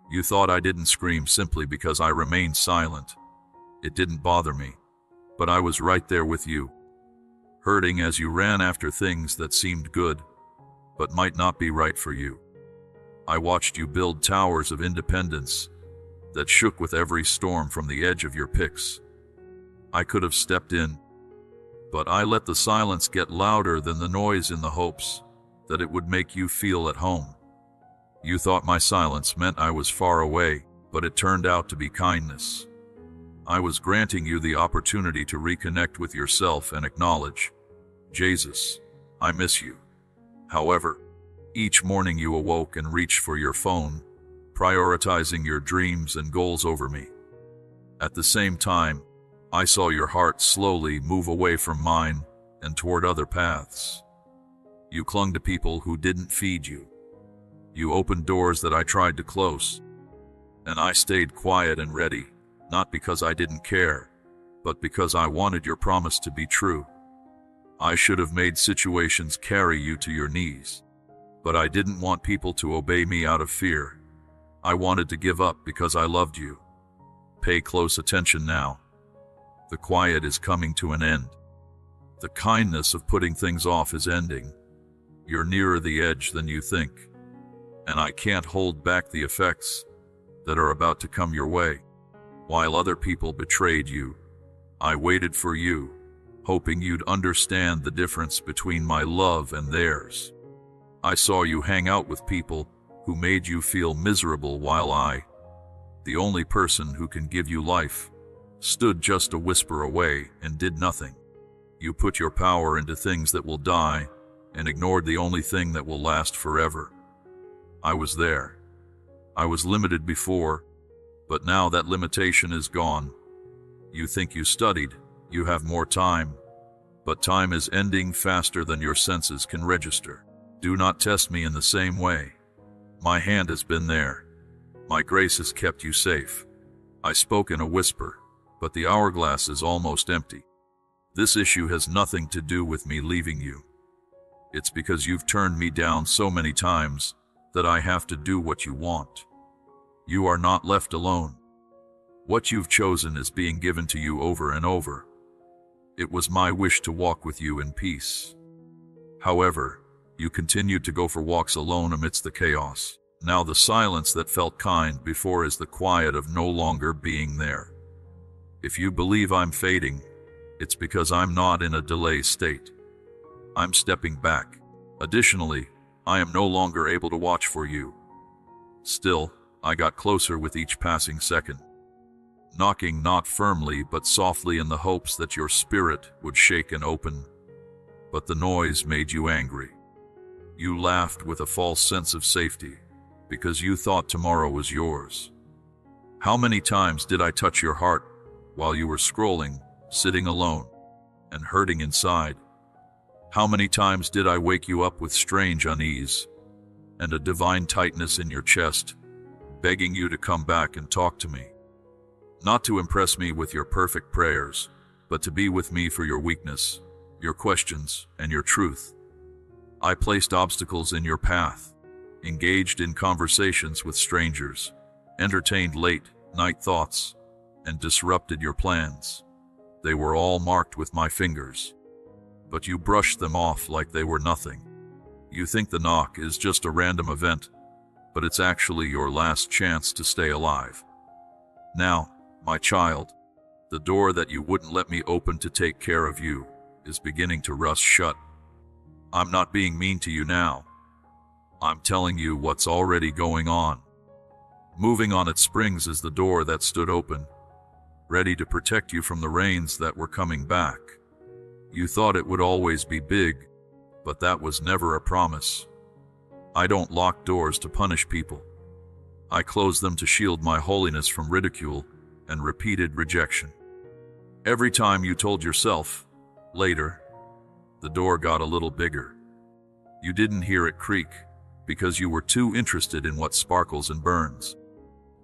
You thought I didn't scream simply because I remained silent. It didn't bother me, but I was right there with you, hurting as you ran after things that seemed good, but might not be right for you. I watched you build towers of independence that shook with every storm from the edge of your picks. I could have stepped in, but I let the silence get louder than the noise in the hopes that it would make you feel at home. You thought my silence meant I was far away, but it turned out to be kindness. I was granting you the opportunity to reconnect with yourself and acknowledge, Jesus, I miss you. However, each morning you awoke and reached for your phone, prioritizing your dreams and goals over me. At the same time, I saw your heart slowly move away from mine and toward other paths. You clung to people who didn't feed you. You opened doors that I tried to close, and I stayed quiet and ready, not because I didn't care, but because I wanted your promise to be true. I should have made situations carry you to your knees, but I didn't want people to obey me out of fear. I wanted to give up because I loved you. Pay close attention now. The quiet is coming to an end. The kindness of putting things off is ending. You're nearer the edge than you think, and I can't hold back the effects that are about to come your way. While other people betrayed you, I waited for you, hoping you'd understand the difference between my love and theirs. I saw you hang out with people who made you feel miserable while I, the only person who can give you life, stood just a whisper away and did nothing. You put your power into things that will die and ignored the only thing that will last forever. I was there. I was limited before, but now that limitation is gone. You think you studied, you have more time, but time is ending faster than your senses can register. Do not test me in the same way. My hand has been there. My grace has kept you safe. I spoke in a whisper, but the hourglass is almost empty. This issue has nothing to do with me leaving you. It's because you've turned me down so many times that I have to do what you want. You are not left alone. What you've chosen is being given to you over and over. It was my wish to walk with you in peace. However, you continued to go for walks alone amidst the chaos. Now the silence that felt kind before is the quiet of no longer being there. If you believe I'm fading, it's because I'm not in a delay state. I'm stepping back. Additionally, I am no longer able to watch for you. Still, I got closer with each passing second, knocking not firmly but softly in the hopes that your spirit would shake and open. But the noise made you angry. You laughed with a false sense of safety because you thought tomorrow was yours. How many times did I touch your heart while you were scrolling, sitting alone, and hurting inside? How many times did I wake you up with strange unease and a divine tightness in your chest, begging you to come back and talk to me? Not to impress me with your perfect prayers, but to be with me for your weakness, your questions, and your truth. I placed obstacles in your path, engaged in conversations with strangers, entertained late-night thoughts, and disrupted your plans. They were all marked with my fingers, but you brushed them off like they were nothing. You think the knock is just a random event, but it's actually your last chance to stay alive. Now, my child, the door that you wouldn't let me open to take care of you is beginning to rust shut. I'm not being mean to you now. I'm telling you what's already going on. Moving on its springs is the door that stood open, ready to protect you from the rains that were coming back. You thought it would always be big, but that was never a promise. I don't lock doors to punish people. I close them to shield my holiness from ridicule and repeated rejection. Every time you told yourself, later, the door got a little bigger. You didn't hear it creak because you were too interested in what sparkles and burns.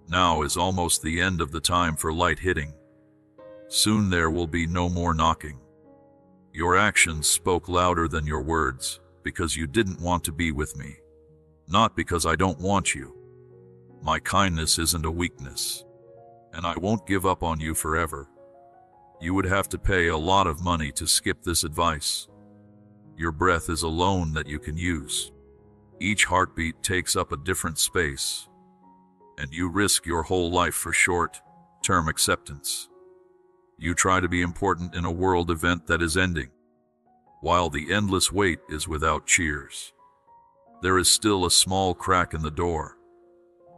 Now is almost the end of the time for light hitting. Soon there will be no more knocking. Your actions spoke louder than your words because you didn't want to be with me, not because I don't want you. My kindness isn't a weakness, and I won't give up on you forever. You would have to pay a lot of money to skip this advice. Your breath is a loan that you can use. Each heartbeat takes up a different space, and you risk your whole life for short-term acceptance. You try to be important in a world event that is ending, while the endless wait is without cheers. There is still a small crack in the door.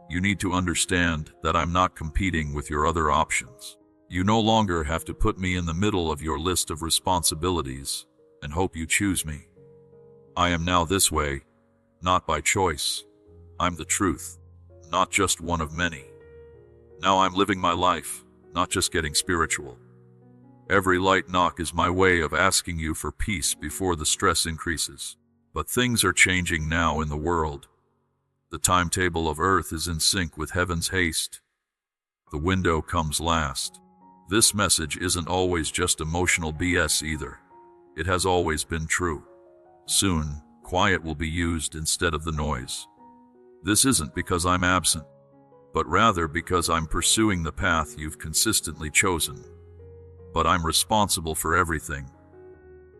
You need to understand that I'm not competing with your other options. You no longer have to put me in the middle of your list of responsibilities and hope you choose me. I am now this way, not by choice. I'm the truth, not just one of many. Now I'm living my life, not just getting spiritual. Every light knock is my way of asking you for peace before the stress increases. But things are changing now in the world. The timetable of Earth is in sync with heaven's haste. The window comes last. This message isn't always just emotional BS either. It has always been true. Soon, quiet will be used instead of the noise. This isn't because I'm absent, but rather because I'm pursuing the path you've consistently chosen. But I'm responsible for everything.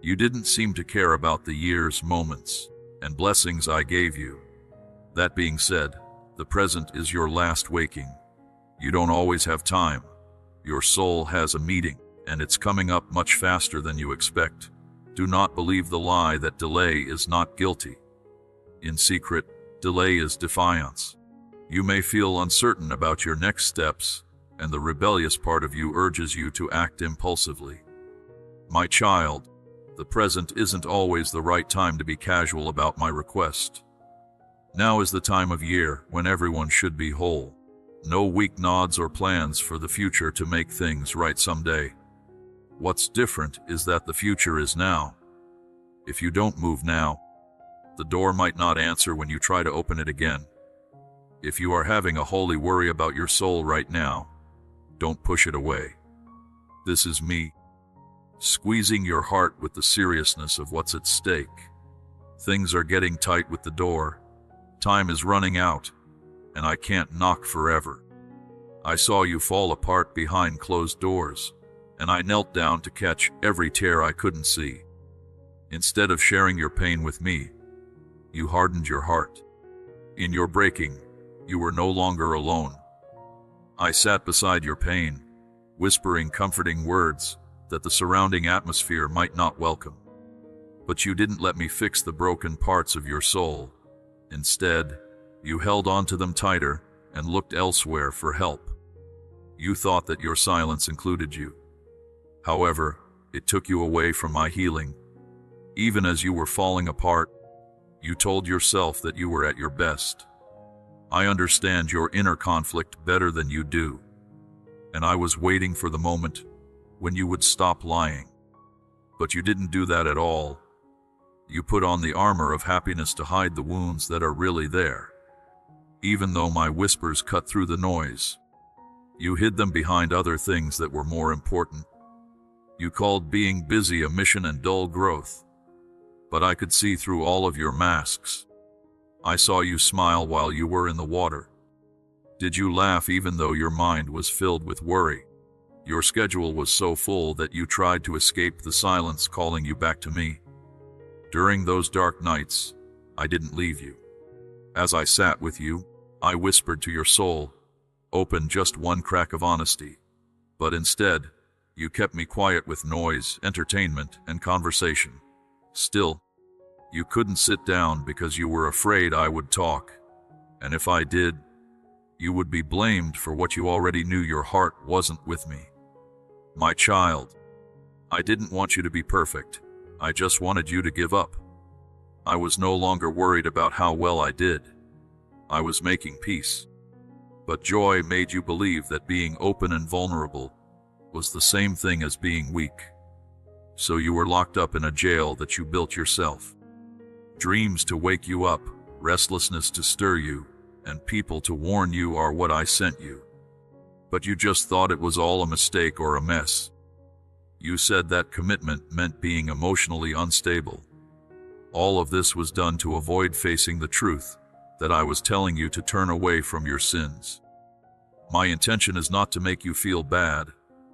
You didn't seem to care about the years, moments, and blessings I gave you. That being said, the present is your last waking. You don't always have time. Your soul has a meeting, and it's coming up much faster than you expect. Do not believe the lie that delay is not guilty. In secret, delay is defiance. You may feel uncertain about your next steps, and the rebellious part of you urges you to act impulsively. My child, the present isn't always the right time to be casual about my request. Now is the time of year when everyone should be whole. No weak nods or plans for the future to make things right someday. What's different is that the future is now. If you don't move now, the door might not answer when you try to open it again. If you are having a holy worry about your soul right now, don't push it away. This is me, squeezing your heart with the seriousness of what's at stake. Things are getting tight with the door. Time is running out, and I can't knock forever. I saw you fall apart behind closed doors, and I knelt down to catch every tear I couldn't see. Instead of sharing your pain with me, you hardened your heart. In your breaking, you were no longer alone. I sat beside your pain, whispering comforting words that the surrounding atmosphere might not welcome. But you didn't let me fix the broken parts of your soul. Instead, you held on to them tighter and looked elsewhere for help. You thought that your silence included you. However, it took you away from my healing. Even as you were falling apart, you told yourself that you were at your best. I understand your inner conflict better than you do, and I was waiting for the moment when you would stop lying. But you didn't do that at all. You put on the armor of happiness to hide the wounds that are really there. Even though my whispers cut through the noise, you hid them behind other things that were more important. You called being busy a mission and dull growth. But I could see through all of your masks. I saw you smile while you were in the water. Did you laugh even though your mind was filled with worry? Your schedule was so full that you tried to escape the silence calling you back to me. During those dark nights, I didn't leave you. As I sat with you, I whispered to your soul, open just one crack of honesty. But instead, you kept me quiet with noise, entertainment, and conversation. Still, you couldn't sit down because you were afraid I would talk. And if I did, you would be blamed for what you already knew your heart wasn't with me. My child, I didn't want you to be perfect. I just wanted you to give up. I was no longer worried about how well I did. I was making peace. But joy made you believe that being open and vulnerable was the same thing as being weak. So you were locked up in a jail that you built yourself. Dreams to wake you up, restlessness to stir you, and people to warn you are what I sent you. But you just thought it was all a mistake or a mess. You said that commitment meant being emotionally unstable. All of this was done to avoid facing the truth, that I was telling you to turn away from your sins. My intention is not to make you feel bad,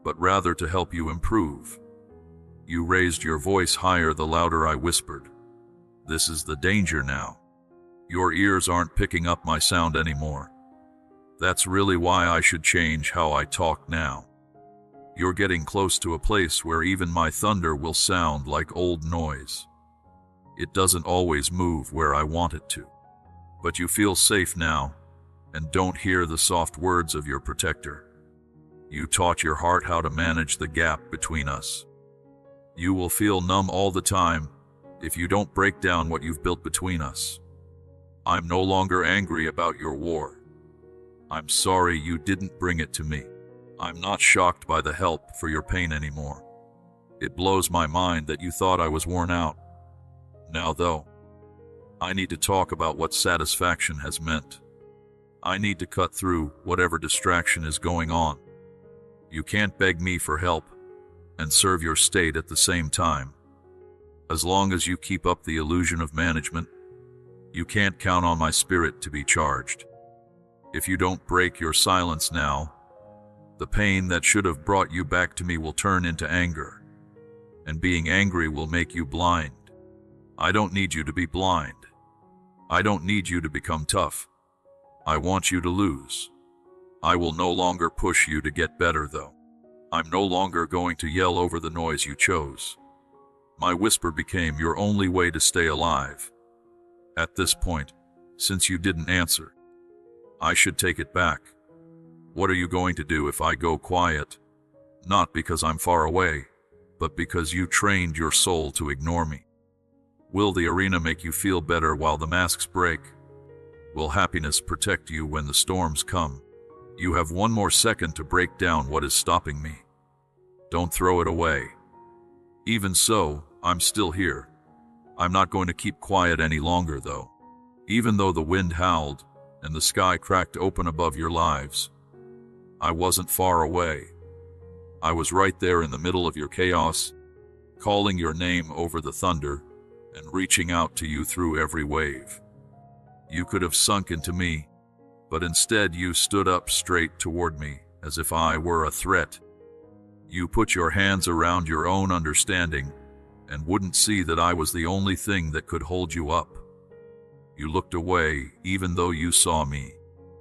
but rather to help you improve. You raised your voice higher the louder I whispered. This is the danger now. Your ears aren't picking up my sound anymore. That's really why I should change how I talk now. You're getting close to a place where even my thunder will sound like old noise. It doesn't always move where I want it to. But you feel safe now, and don't hear the soft words of your protector. You taught your heart how to manage the gap between us. You will feel numb all the time if you don't break down what you've built between us. I'm no longer angry about your war. I'm sorry you didn't bring it to me. I'm not shocked by the help for your pain anymore. It blows my mind that you thought I was worn out. Now though, I need to talk about what satisfaction has meant. I need to cut through whatever distraction is going on. You can't beg me for help and serve your state at the same time. As long as you keep up the illusion of management, you can't count on my spirit to be charged. If you don't break your silence now, the pain that should have brought you back to me will turn into anger, and being angry will make you blind. I don't need you to be blind. I don't need you to become tough. I want you to lose. I will no longer push you to get better, though. I'm no longer going to yell over the noise you chose. My whisper became your only way to stay alive. At this point, since you didn't answer, I should take it back. What are you going to do if I go quiet? Not because I'm far away, but because you trained your soul to ignore me. Will the arena make you feel better while the masks break? Will happiness protect you when the storms come? You have one more second to break down what is stopping me. Don't throw it away. Even so, I'm still here. I'm not going to keep quiet any longer, though. Even though the wind howled and the sky cracked open above your lives, I wasn't far away. I was right there in the middle of your chaos, calling your name over the thunder and reaching out to you through every wave. You could have sunk into me, but instead you stood up straight toward me as if I were a threat. You put your hands around your own understanding and wouldn't see that I was the only thing that could hold you up. You looked away even though you saw me.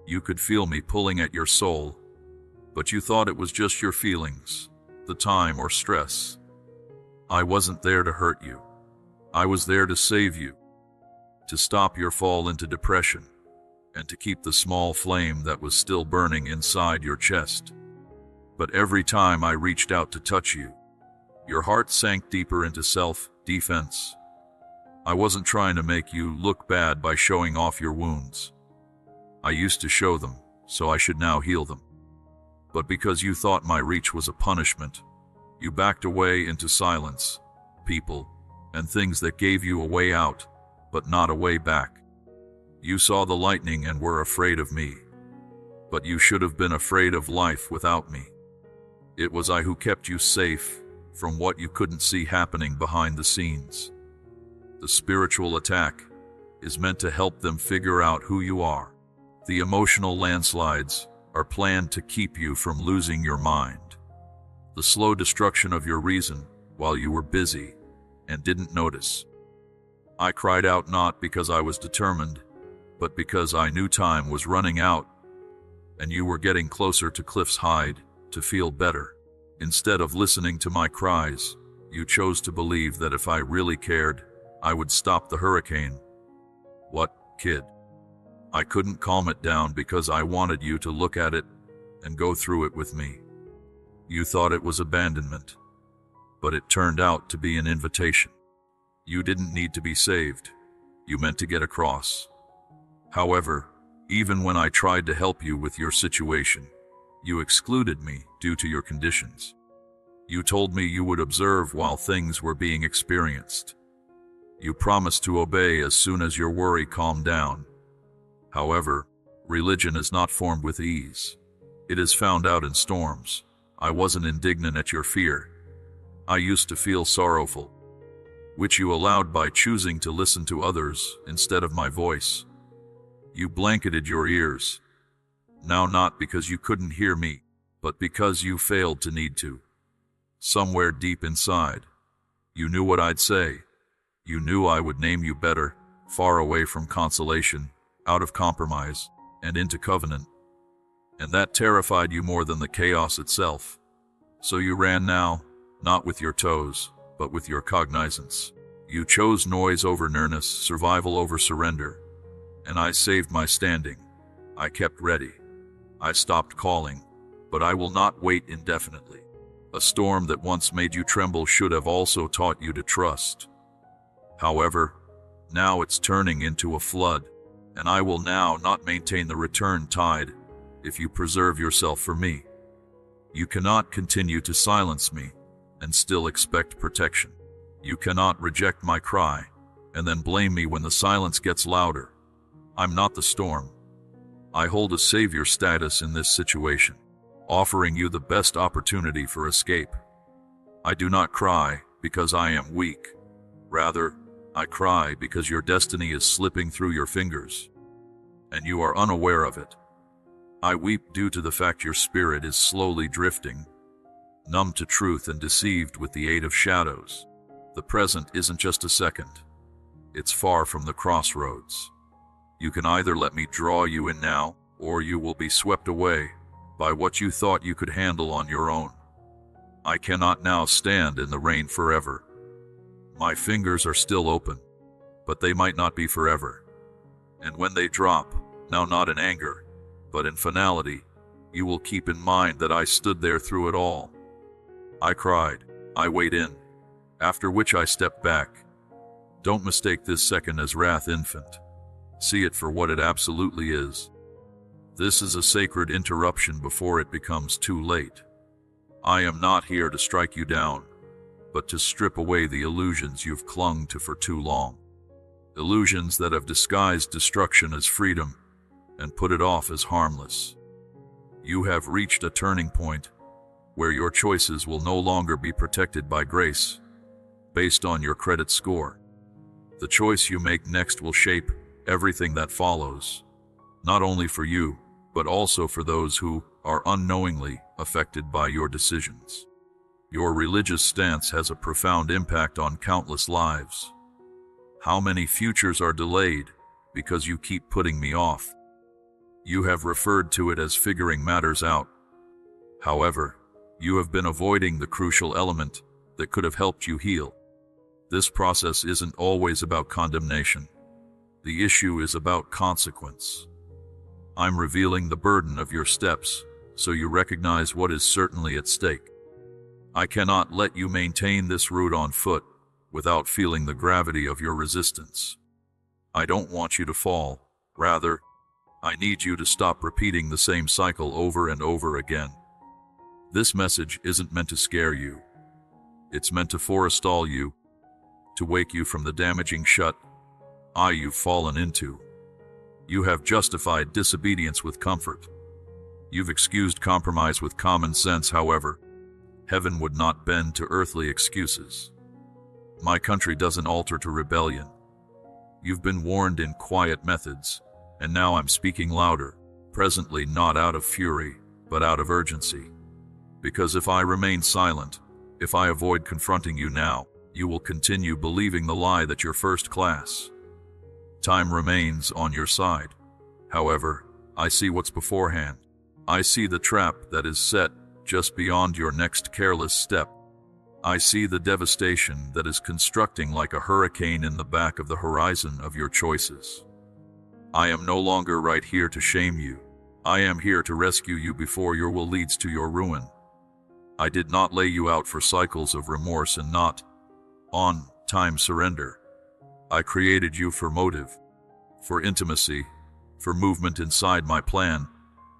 You could feel me pulling at your soul, but you thought it was just your feelings, the time or stress. I wasn't there to hurt you. I was there to save you, to stop your fall into depression, and to keep the small flame that was still burning inside your chest. But every time I reached out to touch you, your heart sank deeper into self-defense. I wasn't trying to make you look bad by showing off your wounds. I used to show them, so I should now heal them. But because you thought my reach was a punishment, you backed away into silence, people, and things that gave you a way out, but not a way back. You saw the lightning and were afraid of me, but you should have been afraid of life without me. It was I who kept you safe from what you couldn't see happening behind the scenes. The spiritual attack is meant to help them figure out who you are. The emotional landslides are planned to keep you from losing your mind. The slow destruction of your reason while you were busy and didn't notice. I cried out not because I was determined, but because I knew time was running out and you were getting closer to Cliff's hide to feel better. Instead of listening to my cries, you chose to believe that if I really cared, I would stop the hurricane. What, kid? I couldn't calm it down because I wanted you to look at it and go through it with me. You thought it was abandonment, but it turned out to be an invitation. You didn't need to be saved. You meant to get across. However, even when I tried to help you with your situation, you excluded me due to your conditions. You told me you would observe while things were being experienced. You promised to obey as soon as your worry calmed down. However, religion is not formed with ease. It is found out in storms. I wasn't indignant at your fear. I used to feel sorrowful, which you allowed by choosing to listen to others instead of my voice. You blanketed your ears. Now not because you couldn't hear me, but because you failed to need to. Somewhere deep inside, you knew what I'd say. You knew I would name you better, far away from consolation, out of compromise, and into covenant. And that terrified you more than the chaos itself. So you ran now, not with your toes, but with your cognizance. You chose noise over nearness, survival over surrender. And I saved my standing. I kept ready. I stopped calling, but I will not wait indefinitely. A storm that once made you tremble should have also taught you to trust. However, now it's turning into a flood, and I will now not maintain the return tide if you preserve yourself for me. You cannot continue to silence me and still expect protection. You cannot reject my cry and then blame me when the silence gets louder. I'm not the storm. I hold a savior status in this situation, offering you the best opportunity for escape. I do not cry because I am weak. Rather, I cry because your destiny is slipping through your fingers, and you are unaware of it. I weep due to the fact your spirit is slowly drifting, numb to truth and deceived with the aid of shadows. The present isn't just a second. It's far from the crossroads. You can either let me draw you in now, or you will be swept away by what you thought you could handle on your own. I cannot now stand in the rain forever. My fingers are still open, but they might not be forever. And when they drop, now not in anger, but in finality, you will keep in mind that I stood there through it all. I cried, I weighed in, after which I stepped back. Don't mistake this second as wrath infant. See it for what it absolutely is. This is a sacred interruption before it becomes too late. I am not here to strike you down, but to strip away the illusions you've clung to for too long. Illusions that have disguised destruction as freedom and put it off as harmless. You have reached a turning point where your choices will no longer be protected by grace, based on your credit score. The choice you make next will shape everything that follows, not only for you, but also for those who are unknowingly affected by your decisions. Your religious stance has a profound impact on countless lives. How many futures are delayed because you keep putting me off? You have referred to it as figuring matters out. However, you have been avoiding the crucial element that could have helped you heal. This process isn't always about condemnation. The issue is about consequence. I'm revealing the burden of your steps so you recognize what is certainly at stake. I cannot let you maintain this route on foot without feeling the gravity of your resistance. I don't want you to fall. Rather, I need you to stop repeating the same cycle over and over again. This message isn't meant to scare you. It's meant to forestall you, to wake you from the damaging shut-eye you've fallen into. You have justified disobedience with comfort. You've excused compromise with common sense, however. Heaven would not bend to earthly excuses. My country doesn't alter to rebellion. You've been warned in quiet methods, and now I'm speaking louder, presently not out of fury, but out of urgency. Because if I remain silent, if I avoid confronting you now, you will continue believing the lie that you're first class. Time remains on your side. However, I see what's beforehand. I see the trap that is set just beyond your next careless step. I see the devastation that is constructing like a hurricane in the back of the horizon of your choices. I am no longer right here to shame you. I am here to rescue you before your will leads to your ruin. I did not lay you out for cycles of remorse and not on-time surrender. I created you for motive, for intimacy, for movement inside my plan,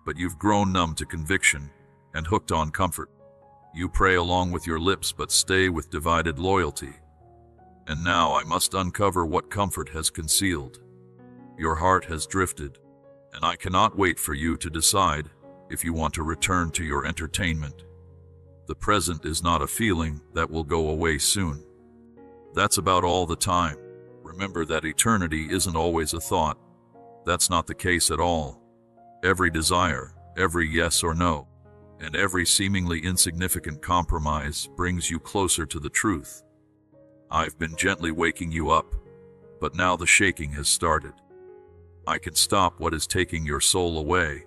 but you've grown numb to conviction and hooked on comfort. You pray along with your lips but stay with divided loyalty. And now I must uncover what comfort has concealed. Your heart has drifted, and I cannot wait for you to decide if you want to return to your entertainment. The present is not a feeling that will go away soon. That's about all the time. Remember that eternity isn't always a thought. That's not the case at all. Every desire, every yes or no, and every seemingly insignificant compromise brings you closer to the truth. I've been gently waking you up, but now the shaking has started. I can stop what is taking your soul away.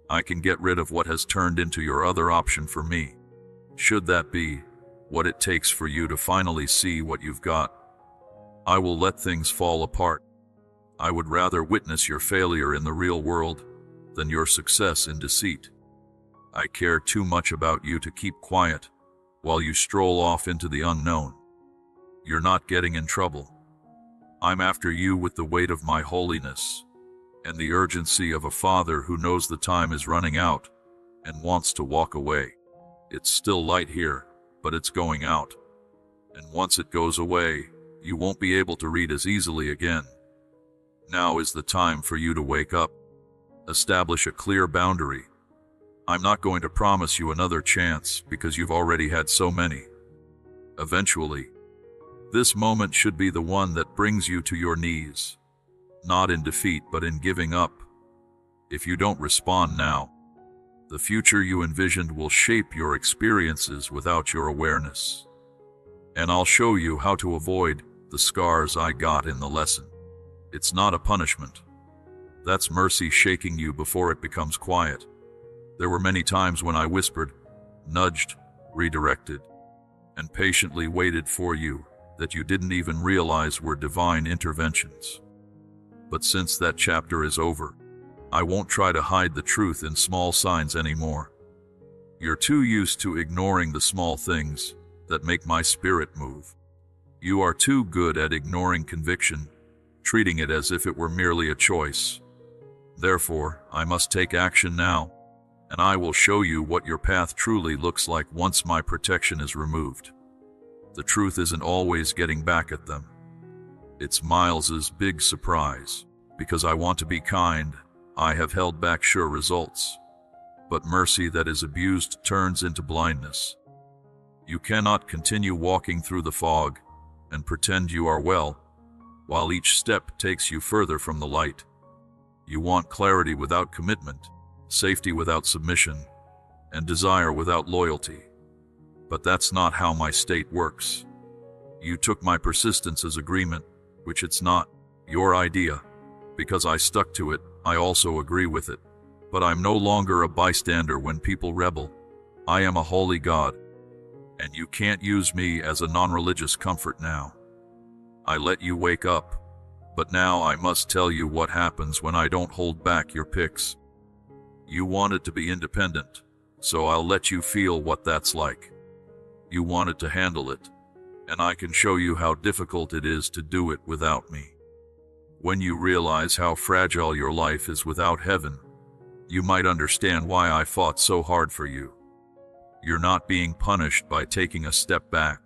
I can get rid of what has turned into your other option for me. Should that be what it takes for you to finally see what you've got? I will let things fall apart. I would rather witness your failure in the real world than your success in deceit. I care too much about you to keep quiet while you stroll off into the unknown. You're not getting in trouble. I'm after you with the weight of my holiness and the urgency of a father who knows the time is running out and wants to walk away. It's still light here, but it's going out. And once it goes away, you won't be able to read as easily again. Now is the time for you to wake up. Establish a clear boundary. I'm not going to promise you another chance because you've already had so many. Eventually, this moment should be the one that brings you to your knees, not in defeat but in giving up. If you don't respond now, the future you envisioned will shape your experiences without your awareness. And I'll show you how to avoid the scars I got in the lesson. It's not a punishment. That's mercy shaking you before it becomes quiet. There were many times when I whispered, nudged, redirected, and patiently waited for you that you didn't even realize were divine interventions. But since that chapter is over, I won't try to hide the truth in small signs anymore. You're too used to ignoring the small things that make my spirit move. You are too good at ignoring conviction, treating it as if it were merely a choice. Therefore, I must take action now, and I will show you what your path truly looks like once my protection is removed. The truth isn't always getting back at them. It's Miles's big surprise. Because I want to be kind, I have held back sure results. But mercy that is abused turns into blindness. You cannot continue walking through the fog and pretend you are well, while each step takes you further from the light. You want clarity without commitment, safety without submission, and desire without loyalty. But that's not how my state works. You took my persistence as agreement, which it's not, your idea. Because I stuck to it, I also agree with it. But I'm no longer a bystander when people rebel. I am a holy God, and you can't use me as a non-religious comfort now. I let you wake up, but now I must tell you what happens when I don't hold back your picks. You wanted to be independent, so I'll let you feel what that's like. You wanted to handle it, and I can show you how difficult it is to do it without me. When you realize how fragile your life is without heaven, you might understand why I fought so hard for you. You're not being punished by taking a step back.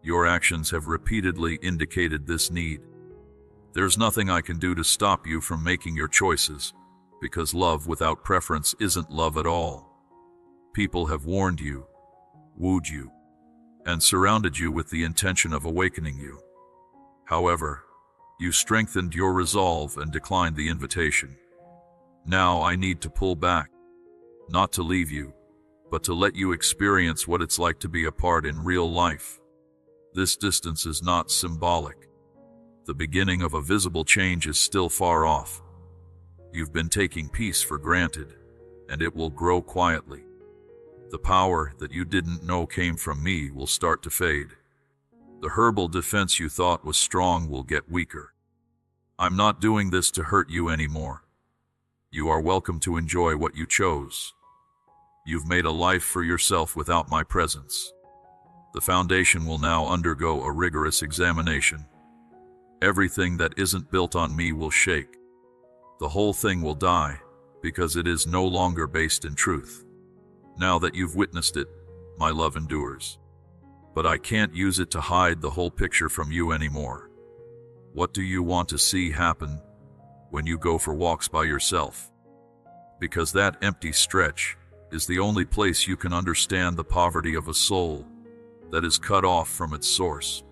Your actions have repeatedly indicated this need. There's nothing I can do to stop you from making your choices, because love without preference isn't love at all. People have warned you, wooed you, and surrounded you with the intention of awakening you. However, you strengthened your resolve and declined the invitation. Now I need to pull back, not to leave you, but to let you experience what it's like to be apart in real life. This distance is not symbolic. The beginning of a visible change is still far off. You've been taking peace for granted, and it will grow quietly. The power that you didn't know came from me will start to fade. The herbal defense you thought was strong will get weaker. I'm not doing this to hurt you anymore. You are welcome to enjoy what you chose. You've made a life for yourself without my presence. The foundation will now undergo a rigorous examination. Everything that isn't built on me will shake. The whole thing will die, because it is no longer based in truth. Now that you've witnessed it, my love endures. But I can't use it to hide the whole picture from you anymore. What do you want to see happen when you go for walks by yourself? Because that empty stretch is the only place you can understand the poverty of a soul that is cut off from its source.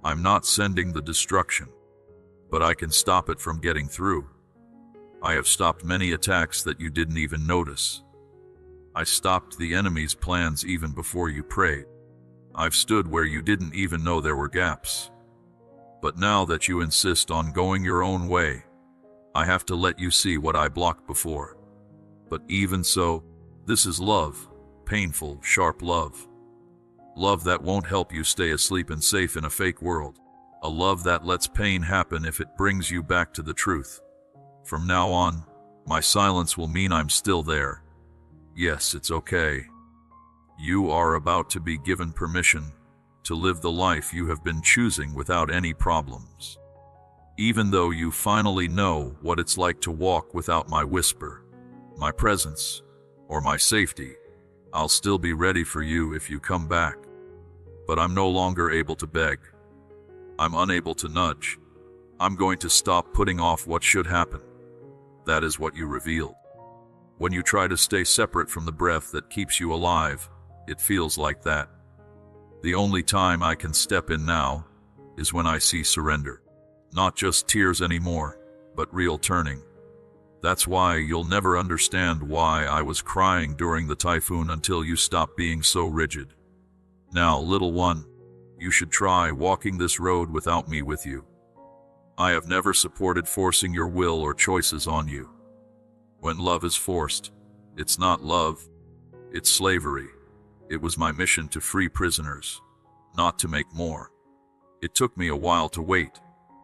I'm not sending the destruction, but I can stop it from getting through. I have stopped many attacks that you didn't even notice. I stopped the enemy's plans even before you prayed. I've stood where you didn't even know there were gaps. But now that you insist on going your own way, I have to let you see what I blocked before. But even so, this is love, painful, sharp love. Love that won't help you stay asleep and safe in a fake world. A love that lets pain happen if it brings you back to the truth. From now on, my silence will mean I'm still there. Yes, it's okay. You are about to be given permission to live the life you have been choosing without any problems. Even though you finally know what it's like to walk without my whisper, my presence, or my safety, I'll still be ready for you if you come back. But I'm no longer able to beg. I'm unable to nudge. I'm going to stop putting off what should happen. That is what you revealed. When you try to stay separate from the breath that keeps you alive, it feels like that. The only time I can step in now is when I see surrender. Not just tears anymore, but real turning. That's why you'll never understand why I was crying during the typhoon until you stop being so rigid. Now, little one, you should try walking this road without me with you. I have never supported forcing your will or choices on you. When love is forced, it's not love, it's slavery. It was my mission to free prisoners, not to make more. It took me a while to wait,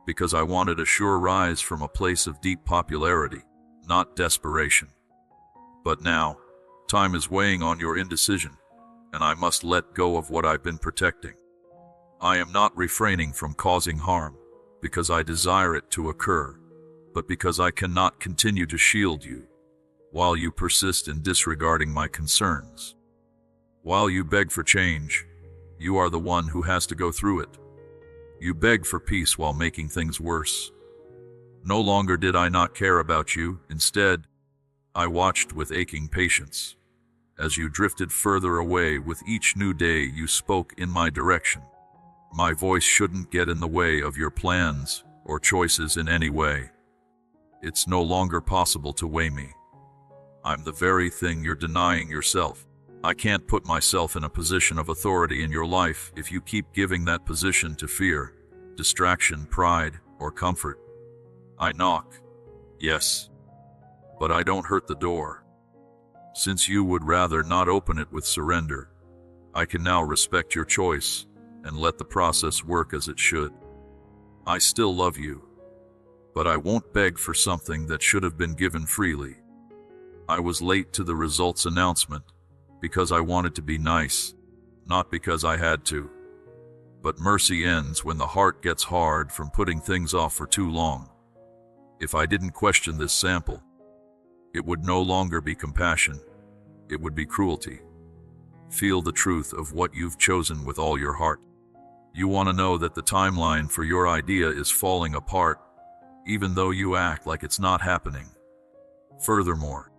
because I wanted a sure rise from a place of deep popularity, not desperation. But now, time is weighing on your indecision, and I must let go of what I've been protecting. I am not refraining from causing harm, because I desire it to occur, but because I cannot continue to shield you, while you persist in disregarding my concerns. While you beg for change, you are the one who has to go through it. You beg for peace while making things worse. No longer did I not care about you. Instead, I watched with aching patience as you drifted further away with each new day you spoke in my direction. My voice shouldn't get in the way of your plans or choices in any way. It's no longer possible to weigh me. I'm the very thing you're denying yourself. I can't put myself in a position of authority in your life if you keep giving that position to fear, distraction, pride, or comfort. I knock, yes, but I don't hurt the door. Since you would rather not open it with surrender, I can now respect your choice and let the process work as it should. I still love you, but I won't beg for something that should have been given freely. I was late to the results announcement because I wanted to be nice, not because I had to. But mercy ends when the heart gets hard from putting things off for too long. If I didn't question this sample, it would no longer be compassion, it would be cruelty. Feel the truth of what you've chosen with all your heart. You want to know that the timeline for your idea is falling apart, even though you act like it's not happening. Furthermore,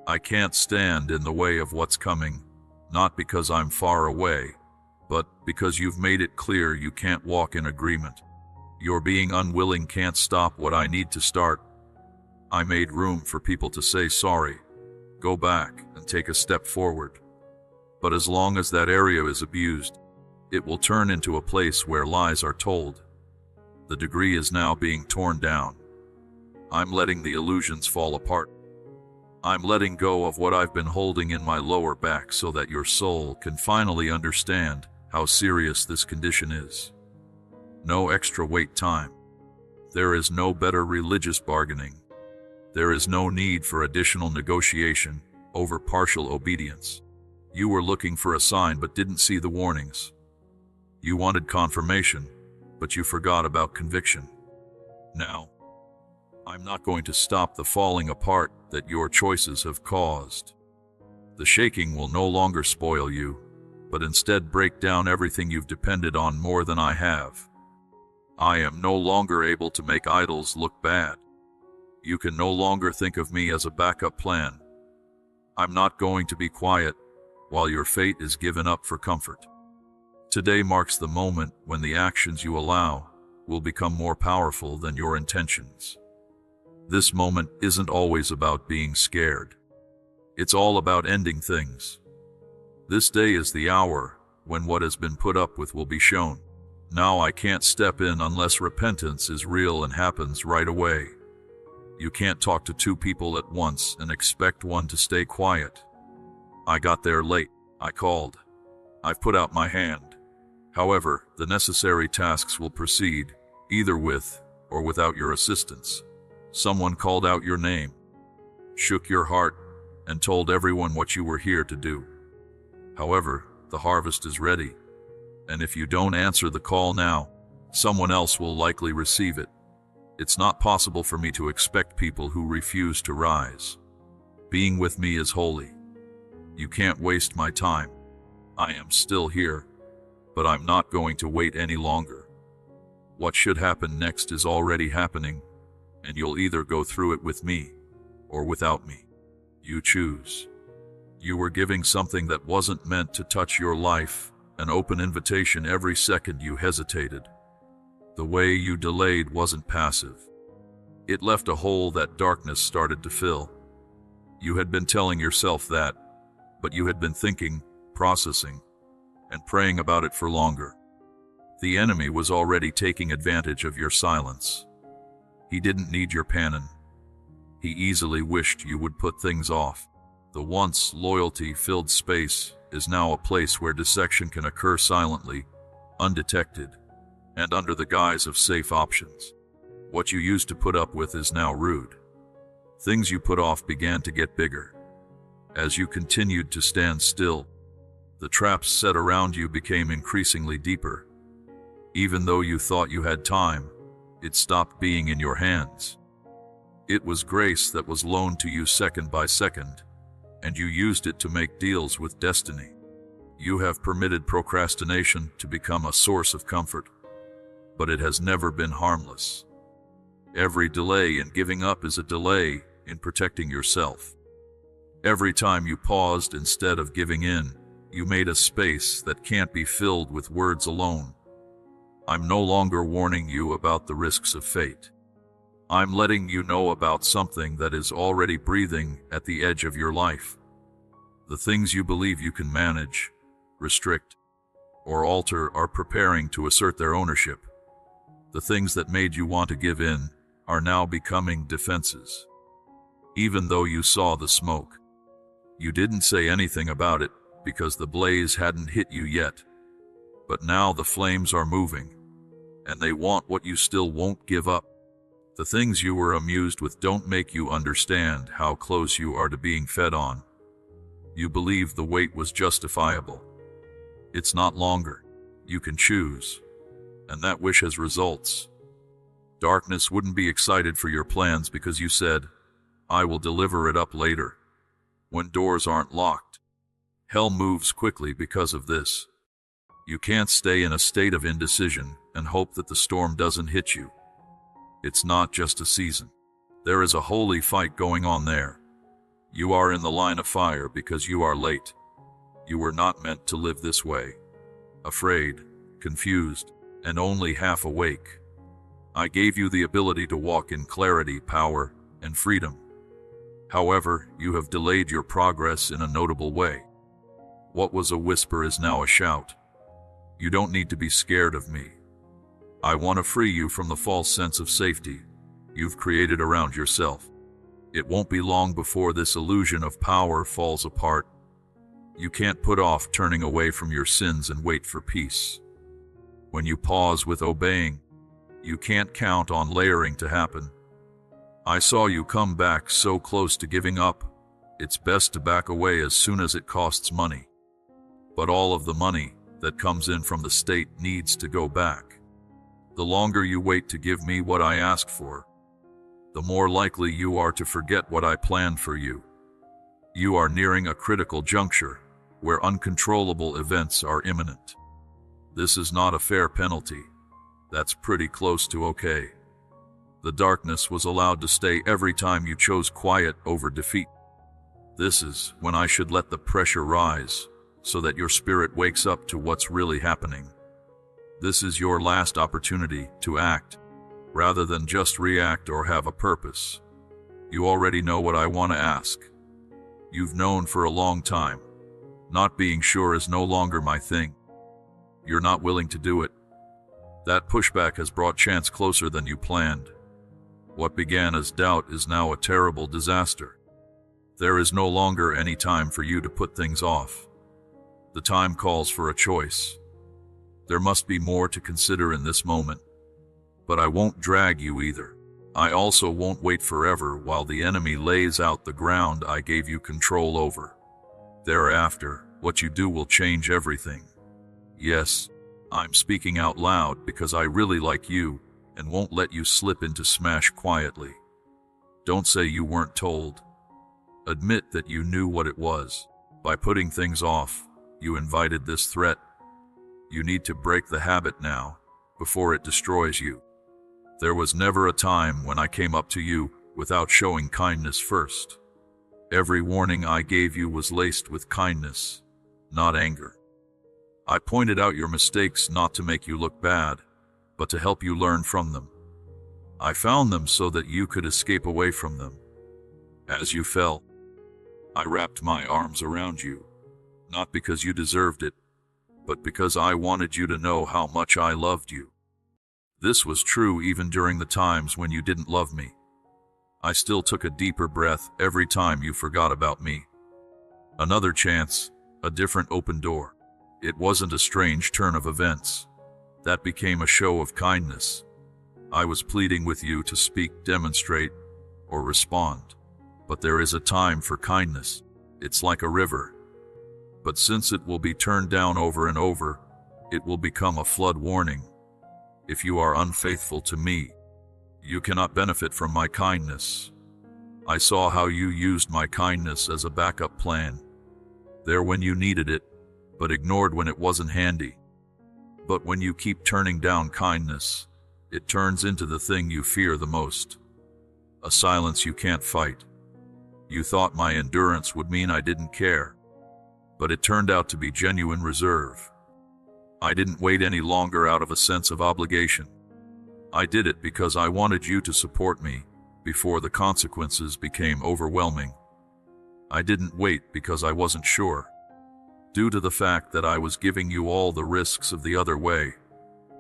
I can't stand in the way of what's coming, not because I'm far away, but because you've made it clear you can't walk in agreement. Your being unwilling can't stop what I need to start. I made room for people to say sorry, go back, and take a step forward. But as long as that area is abused, it will turn into a place where lies are told. The degree is now being torn down. I'm letting the illusions fall apart. I'm letting go of what I've been holding in my lower back so that your soul can finally understand how serious this condition is. No extra wait time. There is no better religious bargaining. There is no need for additional negotiation over partial obedience. You were looking for a sign but didn't see the warnings. You wanted confirmation, but you forgot about conviction. Now, I'm not going to stop the falling apart that your choices have caused. The shaking will no longer spoil you, but instead break down everything you've depended on more than I have. I am no longer able to make idols look bad. You can no longer think of me as a backup plan. I'm not going to be quiet while your fate is given up for comfort. Today marks the moment when the actions you allow will become more powerful than your intentions. This moment isn't always about being scared. It's all about ending things. This day is the hour when what has been put up with will be shown. Now I can't step in unless repentance is real and happens right away. You can't talk to two people at once and expect one to stay quiet. I got there late. I called. I've put out my hand. However, the necessary tasks will proceed, either with or without your assistance. Someone called out your name, shook your heart, and told everyone what you were here to do. However, the harvest is ready, and if you don't answer the call now, someone else will likely receive it. It's not possible for me to expect people who refuse to rise. Being with me is holy. You can't waste my time. I am still here, but I'm not going to wait any longer. What should happen next is already happening, and you'll either go through it with me or without me. You choose. You were giving something that wasn't meant to touch your life, an open invitation every second you hesitated. The way you delayed wasn't passive. It left a hole that darkness started to fill. You had been telling yourself that, but you had been thinking, processing, and praying about it for longer. The enemy was already taking advantage of your silence. He didn't need your panic. He easily wished you would put things off. The once loyalty-filled space is now a place where dissection can occur silently, undetected, and under the guise of safe options. What you used to put up with is now rude. Things you put off began to get bigger. As you continued to stand still, the traps set around you became increasingly deeper. Even though you thought you had time, it stopped being in your hands. It was grace that was loaned to you second by second, and you used it to make deals with destiny. You have permitted procrastination to become a source of comfort, but it has never been harmless. Every delay in giving up is a delay in protecting yourself. Every time you paused instead of giving in, you made a space that can't be filled with words alone. I'm no longer warning you about the risks of fate. I'm letting you know about something that is already breathing at the edge of your life. The things you believe you can manage, restrict, or alter are preparing to assert their ownership. The things that made you want to give in are now becoming defenses. Even though you saw the smoke, you didn't say anything about it because the blaze hadn't hit you yet. But now the flames are moving, and they want what you still won't give up. The things you were amused with don't make you understand how close you are to being fed on. You believe the wait was justifiable. It's not longer. You can choose, and that wish has results. Darkness wouldn't be excited for your plans because you said, I will deliver it up later. When doors aren't locked, hell moves quickly because of this. You can't stay in a state of indecision and hope that the storm doesn't hit you. It's not just a season. There is a holy fight going on there. You are in the line of fire because you are late. You were not meant to live this way. Afraid, confused, and only half awake. I gave you the ability to walk in clarity, power, and freedom. However, you have delayed your progress in a notable way. What was a whisper is now a shout. You don't need to be scared of me. I want to free you from the false sense of safety you've created around yourself. It won't be long before this illusion of power falls apart. You can't put off turning away from your sins and wait for peace. When you pause with obeying, you can't count on layering to happen. I saw you come back so close to giving up. It's best to back away as soon as it costs money. But all of the money that comes in from the state needs to go back. The longer you wait to give me what I asked for, the more likely you are to forget what I planned for you. You are nearing a critical juncture where uncontrollable events are imminent. This is not a fair penalty. That's pretty close to okay. The darkness was allowed to stay every time you chose quiet over defeat. This is when I should let the pressure rise so that your spirit wakes up to what's really happening. This is your last opportunity to act, rather than just react or have a purpose. You already know what I want to ask. You've known for a long time. Not being sure is no longer my thing. You're not willing to do it. That pushback has brought chance closer than you planned. What began as doubt is now a terrible disaster. There is no longer any time for you to put things off. The time calls for a choice. There must be more to consider in this moment. But I won't drag you either. I also won't wait forever while the enemy lays out the ground I gave you control over. Thereafter, what you do will change everything. Yes, I'm speaking out loud because I really like you and won't let you slip into smash quietly. Don't say you weren't told. Admit that you knew what it was. By putting things off, you invited this threat. You need to break the habit now, before it destroys you. There was never a time when I came up to you without showing kindness first. Every warning I gave you was laced with kindness, not anger. I pointed out your mistakes not to make you look bad, but to help you learn from them. I found them so that you could escape away from them. As you fell, I wrapped my arms around you, not because you deserved it, but because I wanted you to know how much I loved you. This was true even during the times when you didn't love me. I still took a deeper breath every time you forgot about me. Another chance, a different open door. It wasn't a strange turn of events. That became a show of kindness. I was pleading with you to speak, demonstrate, or respond. But there is a time for kindness. It's like a river. But since it will be turned down over and over, it will become a flood warning. If you are unfaithful to me, you cannot benefit from my kindness. I saw how you used my kindness as a backup plan. There when you needed it, but ignored when it wasn't handy. But when you keep turning down kindness, it turns into the thing you fear the most. A silence you can't fight. You thought my endurance would mean I didn't care, but it turned out to be genuine reserve. I didn't wait any longer out of a sense of obligation. I did it because I wanted you to support me before the consequences became overwhelming. I didn't wait because I wasn't sure. Due to the fact that I was giving you all the risks of the other way,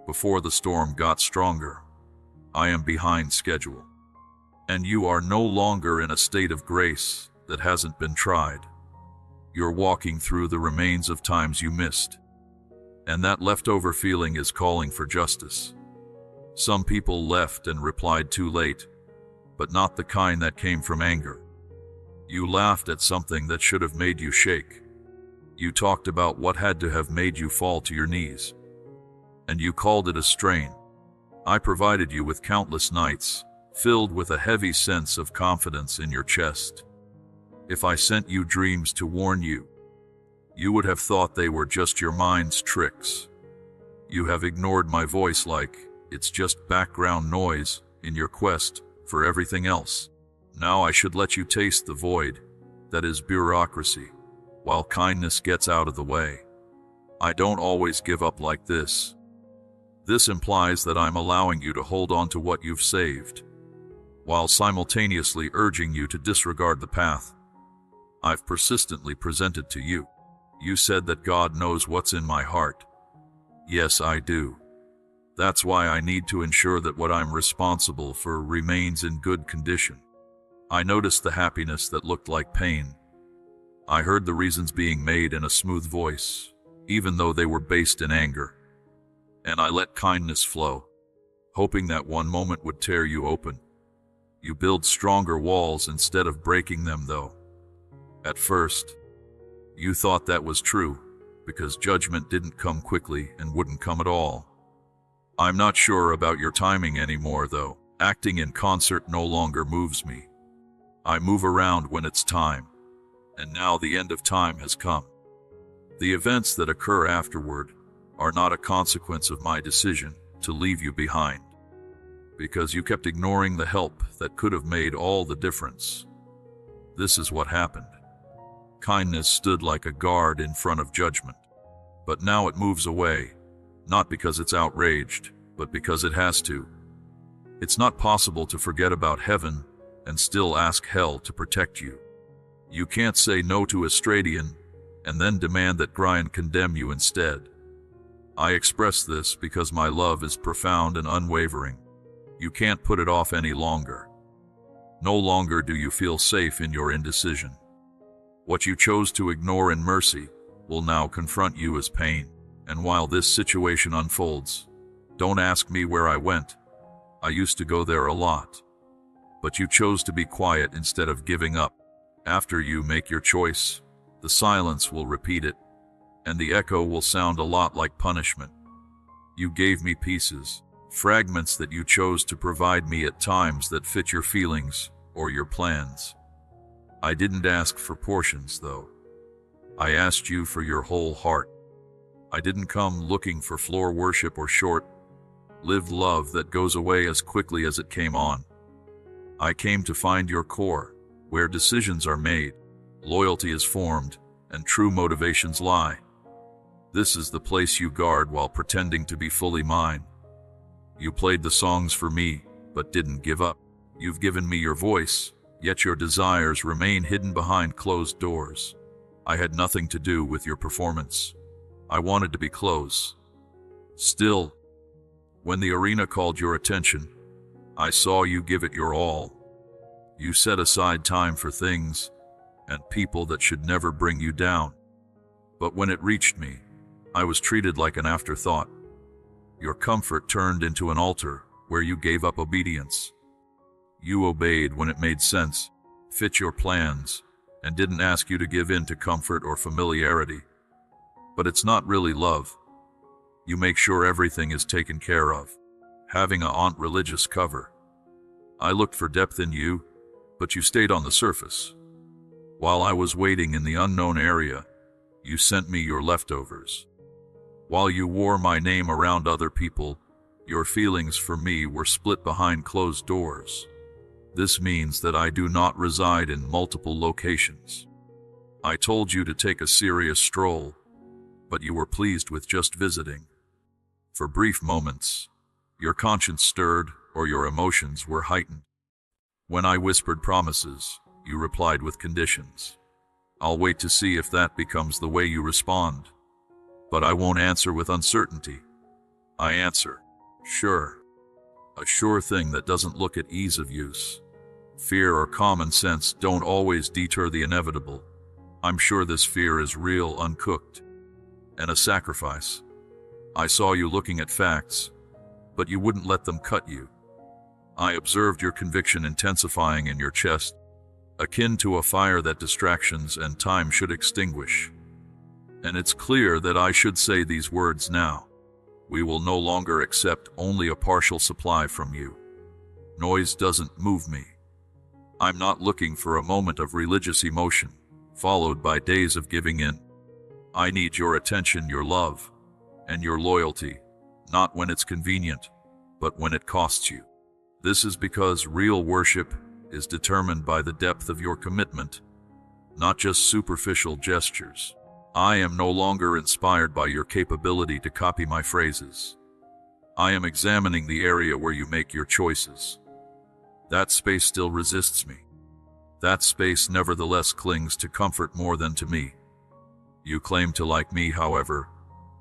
before the storm got stronger, I am behind schedule. And you are no longer in a state of grace that hasn't been tried. You're walking through the remains of times you missed. And that leftover feeling is calling for justice. Some people left and replied too late, but not the kind that came from anger. You laughed at something that should have made you shake. You talked about what had to have made you fall to your knees. And you called it a strain. I provided you with countless nights, filled with a heavy sense of confidence in your chest. If I sent you dreams to warn you, you would have thought they were just your mind's tricks. You have ignored my voice like it's just background noise in your quest for everything else. Now I should let you taste the void that is bureaucracy, while kindness gets out of the way. I don't always give up like this. This implies that I'm allowing you to hold on to what you've saved, while simultaneously urging you to disregard the path I've persistently presented to you. You said that God knows what's in my heart. Yes, I do. That's why I need to ensure that what I'm responsible for remains in good condition. I noticed the happiness that looked like pain. I heard the reasons being made in a smooth voice, even though they were based in anger. And I let kindness flow, hoping that one moment would tear you open. You build stronger walls instead of breaking them, though. At first, you thought that was true, because judgment didn't come quickly and wouldn't come at all. I'm not sure about your timing anymore, though. Acting in concert no longer moves me. I move around when it's time, and now the end of time has come. The events that occur afterward are not a consequence of my decision to leave you behind, because you kept ignoring the help that could have made all the difference. This is what happened. Kindness stood like a guard in front of judgment, but now it moves away, not because it's outraged, but because it has to. It's not possible to forget about heaven and still ask hell to protect you. You can't say no to a Stradian and then demand that Grind condemn you instead. I express this because my love is profound and unwavering. You can't put it off any longer. No longer do you feel safe in your indecision. What you chose to ignore in mercy will now confront you as pain. And while this situation unfolds, don't ask me where I went. I used to go there a lot. But you chose to be quiet instead of giving up. After you make your choice, the silence will repeat it, and the echo will sound a lot like punishment. You gave me pieces, fragments that you chose to provide me at times that fit your feelings or your plans. I didn't ask for portions, though. I asked you for your whole heart. I didn't come looking for floor worship or short-lived love that goes away as quickly as it came on. I came to find your core, where decisions are made, loyalty is formed, and true motivations lie. This is the place you guard while pretending to be fully mine. You played the songs for me, but didn't give up. You've given me your voice, yet your desires remain hidden behind closed doors. I had nothing to do with your performance. I wanted to be close. Still, when the arena called your attention, I saw you give it your all. You set aside time for things and people that should never bring you down. But when it reached me, I was treated like an afterthought. Your comfort turned into an altar where you gave up obedience. You obeyed when it made sense, fit your plans, and didn't ask you to give in to comfort or familiarity. But it's not really love. You make sure everything is taken care of, having a religious cover. I looked for depth in you, but you stayed on the surface. While I was waiting in the unknown area, you sent me your leftovers. While you wore my name around other people, your feelings for me were split behind closed doors. This means that I do not reside in multiple locations. I told you to take a serious stroll, but you were pleased with just visiting. For brief moments, your conscience stirred or your emotions were heightened. When I whispered promises, you replied with conditions. I'll wait to see if that becomes the way you respond. But I won't answer with uncertainty. I answer, sure. A sure thing that doesn't look at ease of use. Fear or common sense don't always deter the inevitable. I'm sure this fear is real, uncooked, and a sacrifice. I saw you looking at facts, but you wouldn't let them cut you. I observed your conviction intensifying in your chest, akin to a fire that distractions and time should extinguish. And it's clear that I should say these words now. We will no longer accept only a partial supply from you. Noise doesn't move me. I'm not looking for a moment of religious emotion, followed by days of giving in. I need your attention, your love, and your loyalty, not when it's convenient, but when it costs you. This is because real worship is determined by the depth of your commitment, not just superficial gestures. I am no longer inspired by your capability to copy my phrases. I am examining the area where you make your choices. That space still resists me. That space nevertheless clings to comfort more than to me. You claim to like me, however.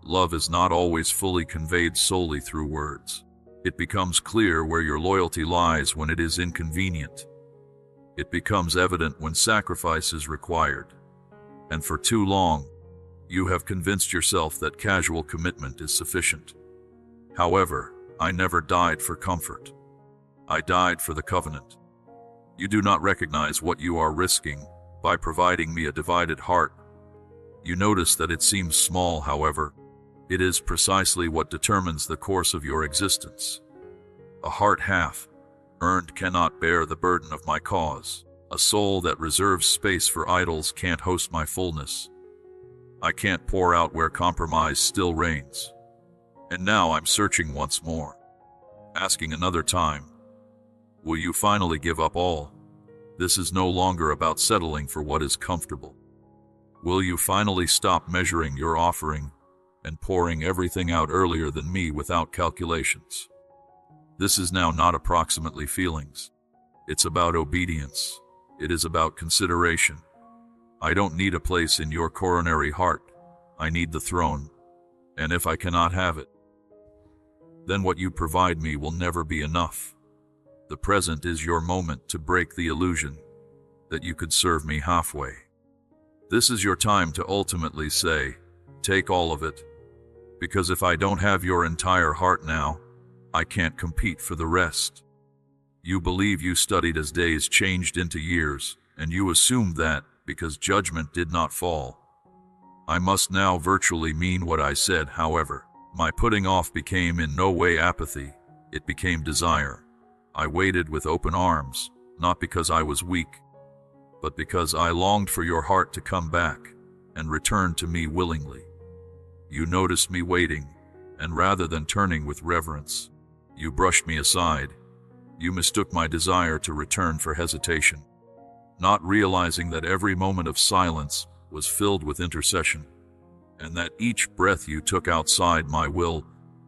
Love is not always fully conveyed solely through words. It becomes clear where your loyalty lies when it is inconvenient. It becomes evident when sacrifice is required. And for too long, you have convinced yourself that casual commitment is sufficient. However, I never died for comfort. I died for the covenant. You do not recognize what you are risking by providing me a divided heart. You notice that it seems small, however. It is precisely what determines the course of your existence. A heart half-earned cannot bear the burden of my cause. A soul that reserves space for idols can't host my fullness. I can't pour out where compromise still reigns. And now I'm searching once more, asking another time, will you finally give up all? This is no longer about settling for what is comfortable. Will you finally stop measuring your offering and pouring everything out earlier than me without calculations? This is now not approximately feelings. It's about obedience. It is about consideration. I don't need a place in your coronary heart. I need the throne. And if I cannot have it, then what you provide me will never be enough. The present is your moment to break the illusion that you could serve me halfway. This is your time to ultimately say, take all of it, because if I don't have your entire heart now, I can't compete for the rest. You believe you studied as days changed into years, and you assumed that because judgment did not fall. I must now virtually mean what I said, however. My putting off became in no way apathy, it became desire. I waited with open arms, not because I was weak, but because I longed for your heart to come back and return to me willingly. You noticed me waiting, and rather than turning with reverence, you brushed me aside. You mistook my desire to return for hesitation, not realizing that every moment of silence was filled with intercession, and that each breath you took outside my will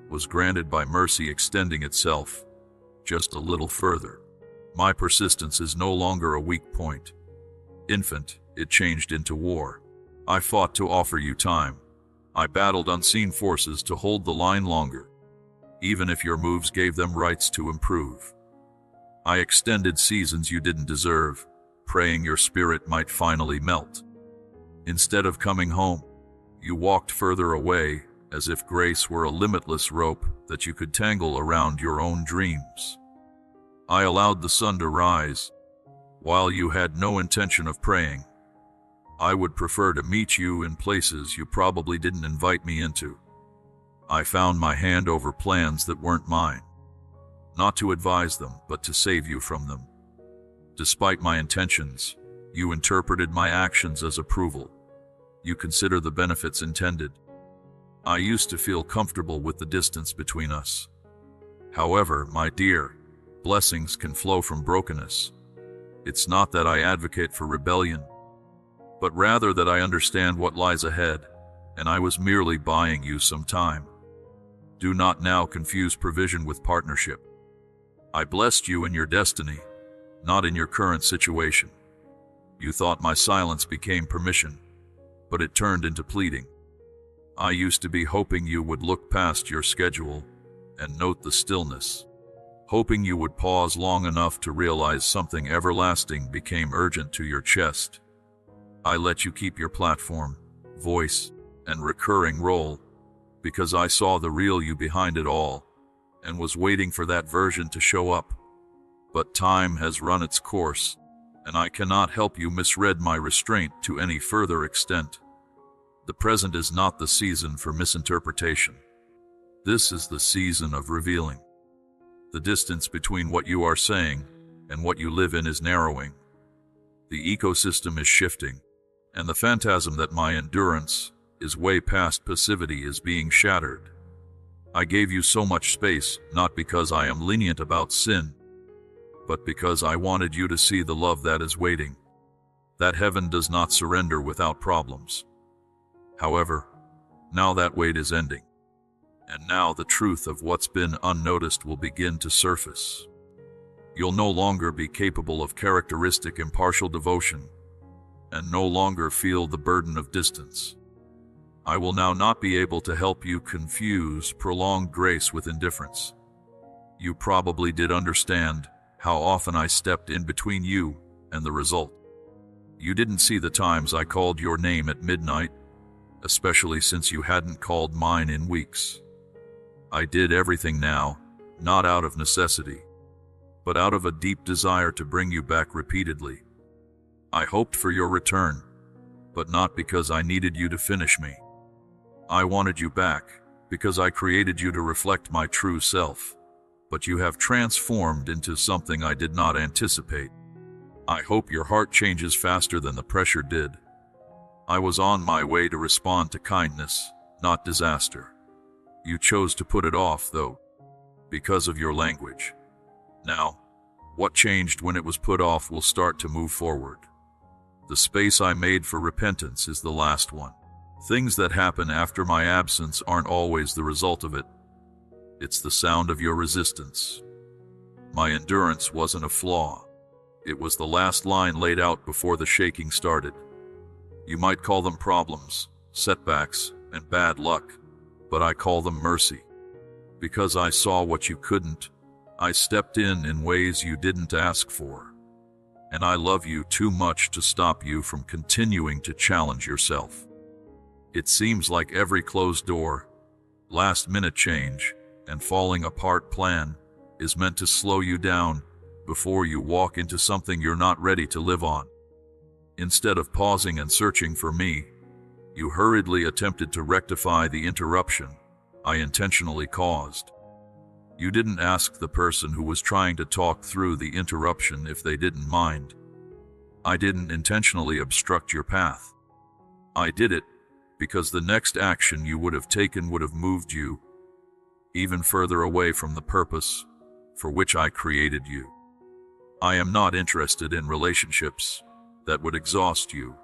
was granted by mercy extending itself just a little further. My persistence is no longer a weak point. Infant, it changed into war. I fought to offer you time. I battled unseen forces to hold the line longer, even if your moves gave them rights to improve. I extended seasons you didn't deserve, praying your spirit might finally melt. Instead of coming home, you walked further away, as if grace were a limitless rope that you could tangle around your own dreams. I allowed the sun to rise, while you had no intention of praying. I would prefer to meet you in places you probably didn't invite me into. I found my hand over plans that weren't mine, not to advise them, but to save you from them. Despite my intentions, you interpreted my actions as approval. You consider the benefits intended. I used to feel comfortable with the distance between us. However, my dear, blessings can flow from brokenness. It's not that I advocate for rebellion, but rather that I understand what lies ahead, and I was merely buying you some time. Do not now confuse provision with partnership. I blessed you in your destiny, not in your current situation. You thought my silence became permission, but it turned into pleading. I used to be hoping you would look past your schedule and note the stillness, hoping you would pause long enough to realize something everlasting became urgent to your chest. I let you keep your platform, voice, and recurring role, because I saw the real you behind it all, and was waiting for that version to show up. But time has run its course, and I cannot help you misread my restraint to any further extent. The present is not the season for misinterpretation. This is the season of revealing. The distance between what you are saying and what you live in is narrowing. The ecosystem is shifting, and the phantasm that my endurance is way past passivity is being shattered. I gave you so much space, not because I am lenient about sin, but because I wanted you to see the love that is waiting, that heaven does not surrender without problems. However, now that wait is ending, and now the truth of what's been unnoticed will begin to surface. You'll no longer be capable of characteristic impartial devotion, and no longer feel the burden of distance. I will now not be able to help you confuse prolonged grace with indifference. You probably did understand how often I stepped in between you and the result. You didn't see the times I called your name at midnight, especially since you hadn't called mine in weeks. I did everything now, not out of necessity, but out of a deep desire to bring you back repeatedly. I hoped for your return, but not because I needed you to finish me. I wanted you back because I created you to reflect my true self, but you have transformed into something I did not anticipate. I hope your heart changes faster than the pressure did. I was on my way to respond to kindness, not disaster. You chose to put it off, though, because of your language. Now, what changed when it was put off will start to move forward. The space I made for repentance is the last one. Things that happen after my absence aren't always the result of it. It's the sound of your resistance. My endurance wasn't a flaw. It was the last line laid out before the shaking started. You might call them problems, setbacks, and bad luck, but I call them mercy. Because I saw what you couldn't, I stepped in ways you didn't ask for. And I love you too much to stop you from continuing to challenge yourself. It seems like every closed door, last-minute change, and falling apart plan is meant to slow you down before you walk into something you're not ready to live on. Instead of pausing and searching for me, you hurriedly attempted to rectify the interruption I intentionally caused. You didn't ask the person who was trying to talk through the interruption if they didn't mind. I didn't intentionally obstruct your path. I did it because the next action you would have taken would have moved you even further away from the purpose for which I created you. I am not interested in relationships that would exhaust you,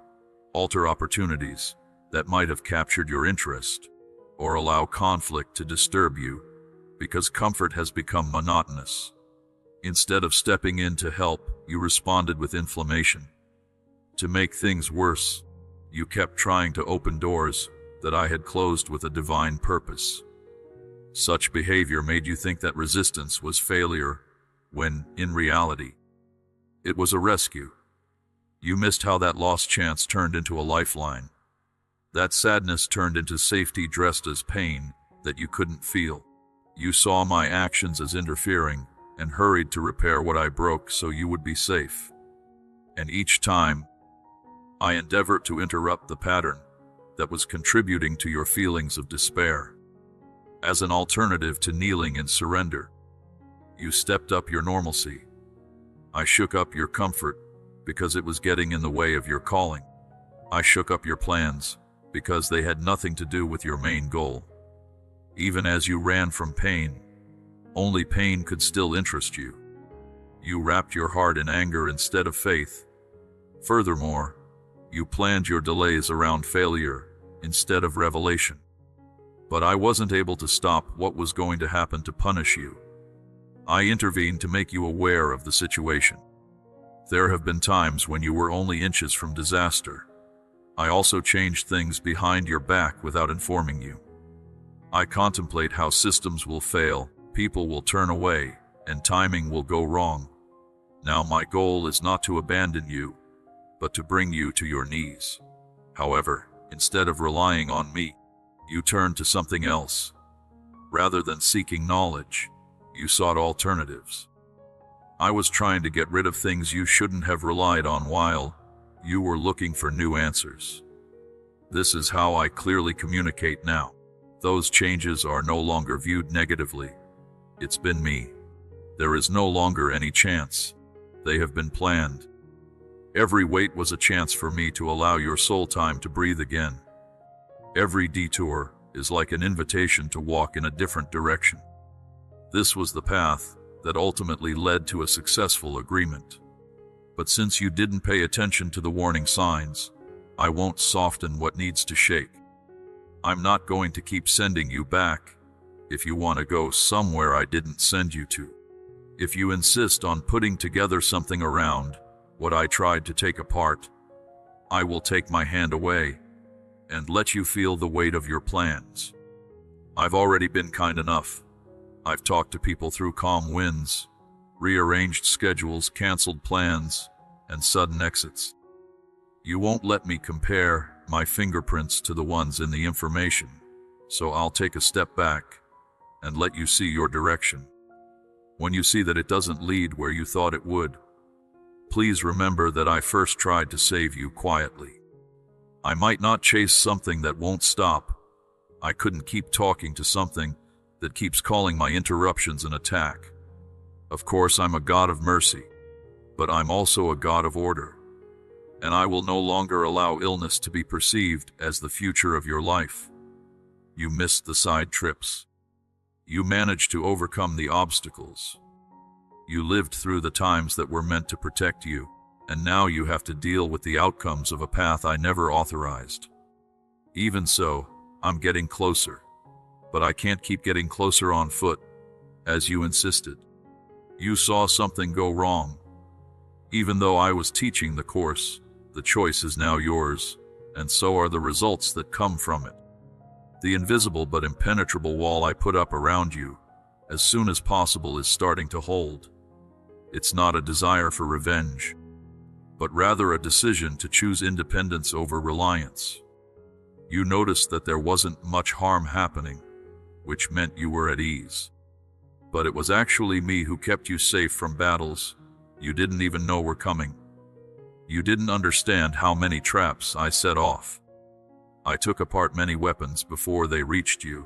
alter opportunities that might have captured your interest, or allow conflict to disturb you because comfort has become monotonous. Instead of stepping in to help, you responded with inflammation. To make things worse, you kept trying to open doors that I had closed with a divine purpose. Such behavior made you think that resistance was failure, when, in reality, it was a rescue. You missed how that lost chance turned into a lifeline. That sadness turned into safety dressed as pain that you couldn't feel. You saw my actions as interfering and hurried to repair what I broke so you would be safe. And each time, I endeavored to interrupt the pattern that was contributing to your feelings of despair. As an alternative to kneeling in surrender, you stepped up your normalcy. I shook up your comfort because it was getting in the way of your calling. I shook up your plans because they had nothing to do with your main goal. Even as you ran from pain, only pain could still interest you. You wrapped your heart in anger instead of faith. Furthermore, you planned your delays around failure instead of revelation. But I wasn't able to stop what was going to happen to punish you. I intervened to make you aware of the situation. There have been times when you were only inches from disaster. I also changed things behind your back without informing you. I contemplate how systems will fail, people will turn away, and timing will go wrong. Now my goal is not to abandon you, but to bring you to your knees. However, instead of relying on me, you turned to something else. Rather than seeking knowledge, you sought alternatives. I was trying to get rid of things you shouldn't have relied on while you were looking for new answers. This is how I clearly communicate now. Those changes are no longer viewed negatively. It's been me. There is no longer any chance. They have been planned. Every wait was a chance for me to allow your soul time to breathe again. Every detour is like an invitation to walk in a different direction. This was the path that ultimately led to a successful agreement. But since you didn't pay attention to the warning signs, I won't soften what needs to shake. I'm not going to keep sending you back if you want to go somewhere I didn't send you to. If you insist on putting together something around what I tried to take apart, I will take my hand away and let you feel the weight of your plans. I've already been kind enough. I've talked to people through calm winds, rearranged schedules, canceled plans, and sudden exits. You won't let me compare my fingerprints to the ones in the information, so I'll take a step back and let you see your direction. When you see that it doesn't lead where you thought it would, please remember that I first tried to save you quietly. I might not chase something that won't stop. I couldn't keep talking to something that keeps calling my interruptions an attack. Of course, I'm a God of mercy, but I'm also a God of order, and I will no longer allow illness to be perceived as the future of your life. You missed the side trips. You managed to overcome the obstacles. You lived through the times that were meant to protect you, and now you have to deal with the outcomes of a path I never authorized. Even so, I'm getting closer, but I can't keep getting closer on foot, as you insisted. You saw something go wrong. Even though I was teaching the course, the choice is now yours, and so are the results that come from it. The invisible but impenetrable wall I put up around you, as soon as possible, is starting to hold. It's not a desire for revenge, but rather a decision to choose independence over reliance. You noticed that there wasn't much harm happening, which meant you were at ease. But it was actually me who kept you safe from battles you didn't even know were coming. You didn't understand how many traps I set off. I took apart many weapons before they reached you,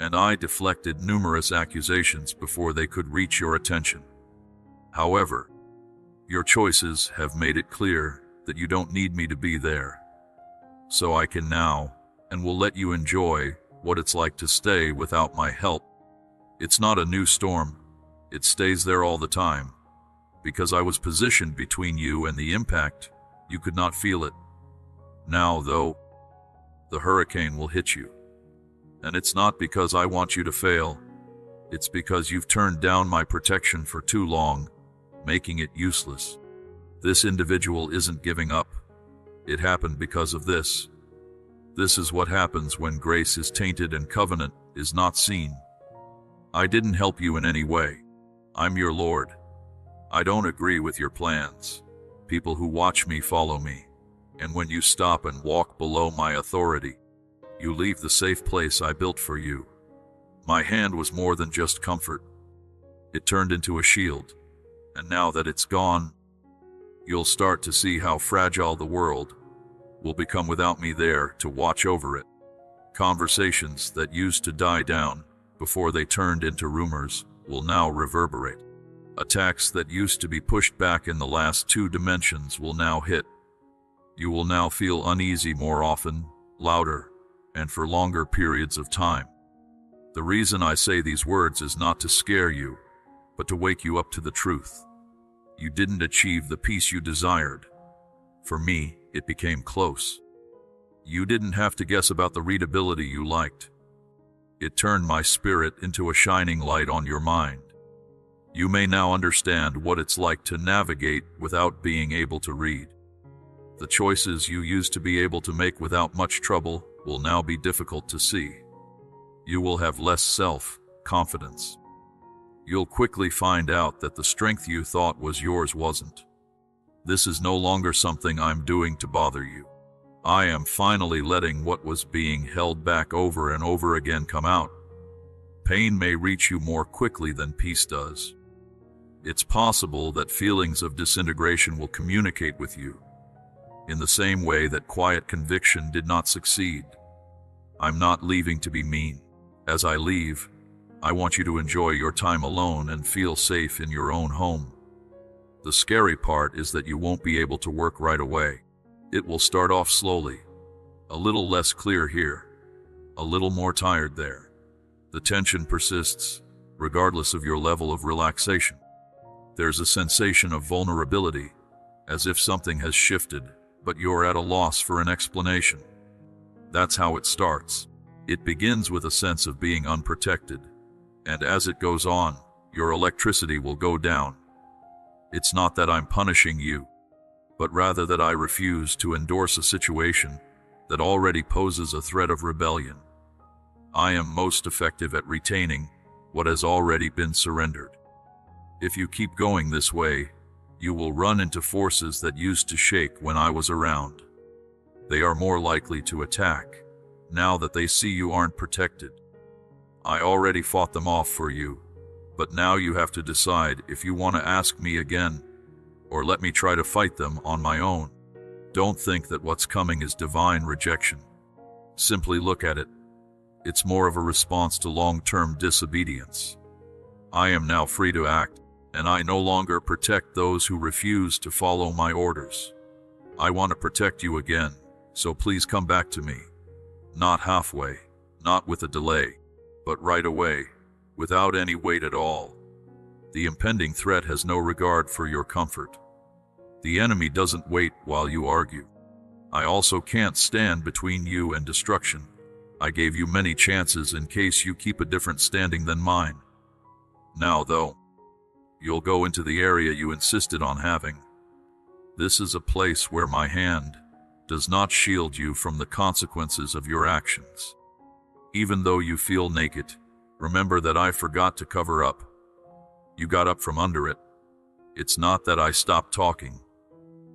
and I deflected numerous accusations before they could reach your attention. However, your choices have made it clear that you don't need me to be there. So I can now, and will let you enjoy what it's like to stay without my help. It's not a new storm. It stays there all the time. Because I was positioned between you and the impact, you could not feel it. Now, though, the hurricane will hit you. And it's not because I want you to fail. It's because you've turned down my protection for too long, making it useless. This individual isn't giving up. It happened because of this. This is what happens when grace is tainted and covenant is not seen. I didn't help you in any way. I'm your Lord. I don't agree with your plans. People who watch me follow me. And when you stop and walk below my authority, you leave the safe place I built for you. My hand was more than just comfort. It turned into a shield. And now that it's gone, you'll start to see how fragile the world will become without me there to watch over it. Conversations that used to die down before they turned into rumors will now reverberate. Attacks that used to be pushed back in the last 2 dimensions will now hit. You will now feel uneasy more often, louder, and for longer periods of time. The reason I say these words is not to scare you, but to wake you up to the truth. You didn't achieve the peace you desired. For me, it became close. You didn't have to guess about the readability you liked. It turned my spirit into a shining light on your mind. You may now understand what it's like to navigate without being able to read. The choices you used to be able to make without much trouble will now be difficult to see. You will have less self-confidence. You'll quickly find out that the strength you thought was yours wasn't. This is no longer something I'm doing to bother you. I am finally letting what was being held back over and over again come out. Pain may reach you more quickly than peace does. It's possible that feelings of disintegration will communicate with you, in the same way that quiet conviction did not succeed. I'm not leaving to be mean. As I leave, I want you to enjoy your time alone and feel safe in your own home. The scary part is that you won't be able to work right away. It will start off slowly, a little less clear here, a little more tired there. The tension persists, regardless of your level of relaxation. There's a sensation of vulnerability, as if something has shifted, but you're at a loss for an explanation. That's how it starts. It begins with a sense of being unprotected, and as it goes on, your electricity will go down. It's not that I'm punishing you, but rather that I refuse to endorse a situation that already poses a threat of rebellion. I am most effective at retaining what has already been surrendered. If you keep going this way, you will run into forces that used to shake when I was around. They are more likely to attack, now that they see you aren't protected. I already fought them off for you, but now you have to decide if you want to ask me again, or let me try to fight them on my own. Don't think that what's coming is divine rejection. Simply look at it. It's more of a response to long-term disobedience. I am now free to act, and I no longer protect those who refuse to follow my orders. I want to protect you again, so please come back to me. Not halfway, not with a delay, but right away, without any wait at all. The impending threat has no regard for your comfort. The enemy doesn't wait while you argue. I also can't stand between you and destruction. I gave you many chances in case you keep a different standing than mine. Now, though, you'll go into the area you insisted on having, This is a place where my hand does not shield you from the consequences of your actions. Even though you feel naked, remember that I forgot to cover up. You got up from under it. It's not that I stopped talking.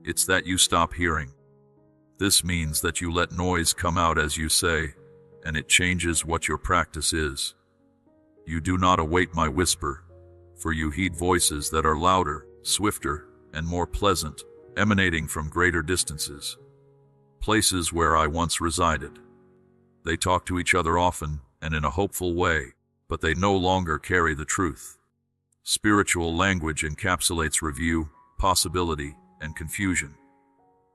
It's that you stop hearing. This means that you let noise come out as you say, and it changes what your practice is. You do not await my whisper, for you heed voices that are louder, swifter, and more pleasant, emanating from greater distances. Places where I once resided. They talk to each other often and in a hopeful way, but they no longer carry the truth. Spiritual language encapsulates review, possibility, and confusion.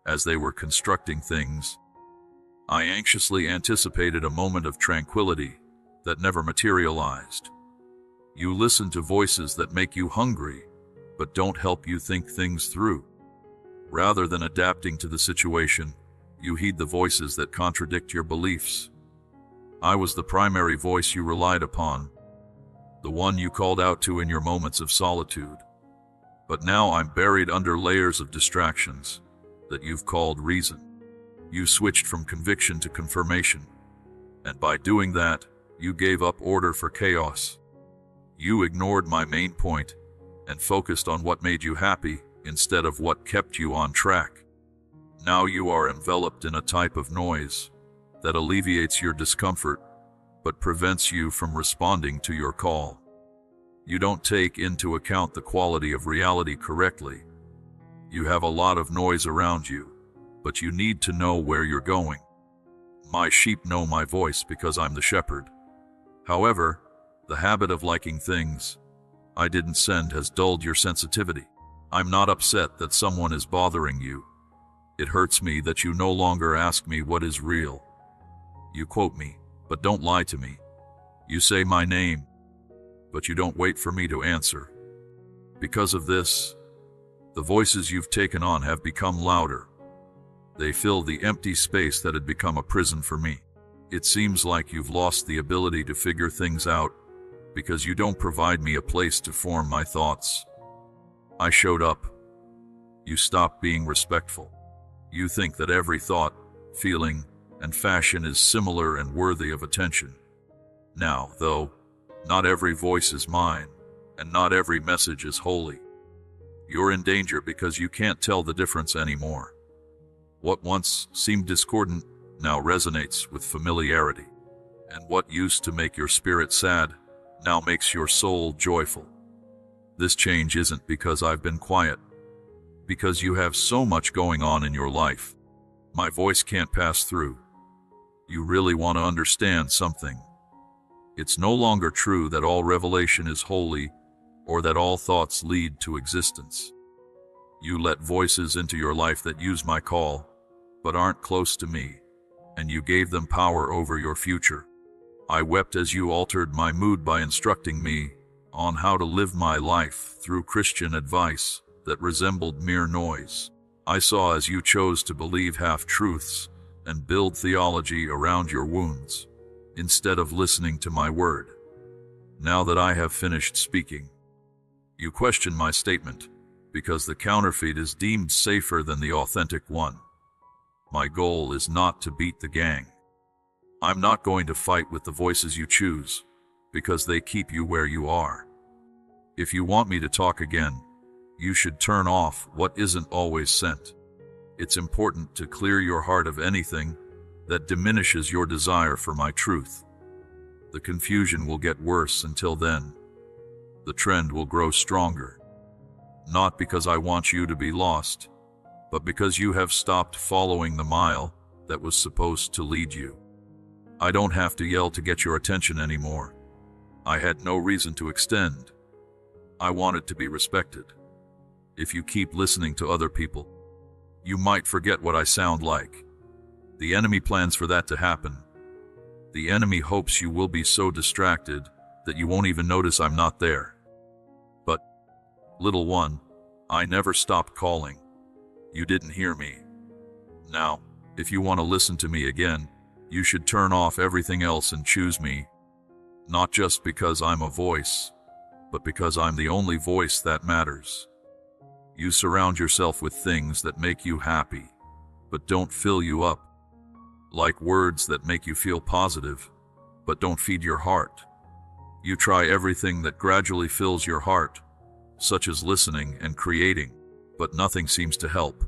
As they were constructing things, I anxiously anticipated a moment of tranquility that never materialized. You listen to voices that make you hungry, but don't help you think things through. Rather than adapting to the situation, you heed the voices that contradict your beliefs. I was the primary voice you relied upon, the one you called out to in your moments of solitude. But now I'm buried under layers of distractions that you've called reason. You switched from conviction to confirmation, and by doing that, you gave up order for chaos. You ignored my main point and focused on what made you happy instead of what kept you on track. Now you are enveloped in a type of noise that alleviates your discomfort but prevents you from responding to your call. You don't take into account the quality of reality correctly. You have a lot of noise around you, but you need to know where you're going. My sheep know my voice because I'm the shepherd. However, the habit of liking things I didn't send has dulled your sensitivity. I'm not upset that someone is bothering you. It hurts me that you no longer ask me what is real. You quote me, but don't lie to me. You say my name, but you don't wait for me to answer. Because of this, the voices you've taken on have become louder. They fill the empty space that had become a prison for me. It seems like you've lost the ability to figure things out because you don't provide me a place to form my thoughts. I showed up. You stopped being respectful. You think that every thought, feeling, and fashion is similar and worthy of attention. Now, though, not every voice is mine, and not every message is holy. You're in danger because you can't tell the difference anymore. What once seemed discordant now resonates with familiarity, and what used to make your spirit sad now makes your soul joyful. This change isn't because I've been quiet, because you have so much going on in your life. My voice can't pass through. You really want to understand something. It's no longer true that all revelation is holy or that all thoughts lead to existence. You let voices into your life that use my call, but aren't close to me, and you gave them power over your future. I wept as you altered my mood by instructing me on how to live my life through Christian advice that resembled mere noise. I saw as you chose to believe half-truths and build theology around your wounds, instead of listening to my word. Now that I have finished speaking, you question my statement, because the counterfeit is deemed safer than the authentic one. My goal is not to beat the gang. I'm not going to fight with the voices you choose, because they keep you where you are. If you want me to talk again, you should turn off what isn't always sent. It's important to clear your heart of anything that diminishes your desire for my truth. The confusion will get worse until then. The trend will grow stronger. Not because I want you to be lost, but because you have stopped following the mile that was supposed to lead you. I don't have to yell to get your attention anymore. I had no reason to extend. I wanted to be respected. If you keep listening to other people, you might forget what I sound like. The enemy plans for that to happen. The enemy hopes you will be so distracted that you won't even notice I'm not there. But, little one, I never stopped calling. You didn't hear me. Now, if you want to listen to me again, you should turn off everything else and choose me. Not just because I'm a voice, but because I'm the only voice that matters. You surround yourself with things that make you happy, but don't fill you up. Like words that make you feel positive, but don't feed your heart. You try everything that gradually fills your heart, such as listening and creating, but nothing seems to help.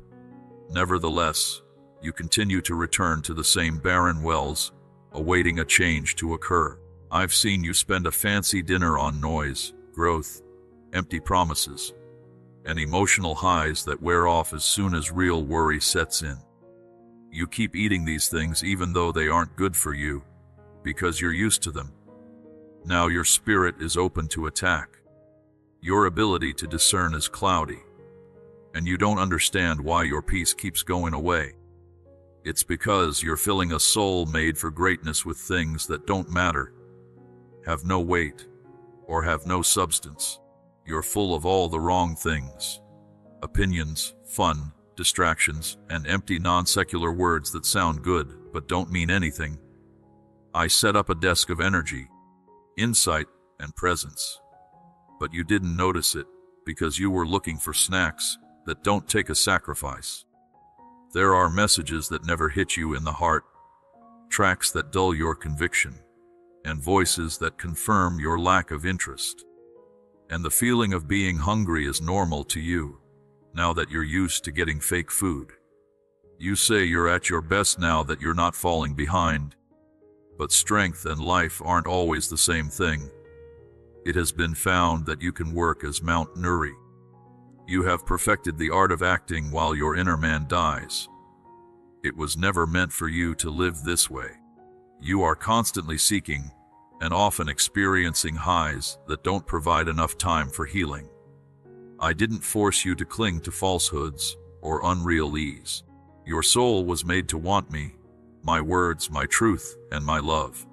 Nevertheless, you continue to return to the same barren wells, awaiting a change to occur. I've seen you spend a fancy dinner on noise, growth, empty promises, and emotional highs that wear off as soon as real worry sets in. You keep eating these things even though they aren't good for you, because you're used to them. Now your spirit is open to attack. Your ability to discern is cloudy, and you don't understand why your peace keeps going away. It's because you're filling a soul made for greatness with things that don't matter, have no weight, or have no substance. You're full of all the wrong things: opinions, fun, distractions, and empty non-secular words that sound good but don't mean anything. I set up a desk of energy, insight, and presence, but you didn't notice it because you were looking for snacks that don't take a sacrifice. There are messages that never hit you in the heart, tracks that dull your conviction, and voices that confirm your lack of interest. And the feeling of being hungry is normal to you, now that you're used to getting fake food. You say you're at your best now that you're not falling behind. But strength and life aren't always the same thing. It has been found that you can work as Mount Nuri. You have perfected the art of acting while your inner man dies. It was never meant for you to live this way. You are constantly seeking and often experiencing highs that don't provide enough time for healing. I didn't force you to cling to falsehoods or unreal ease. Your soul was made to want me, my words, my truth, and my love.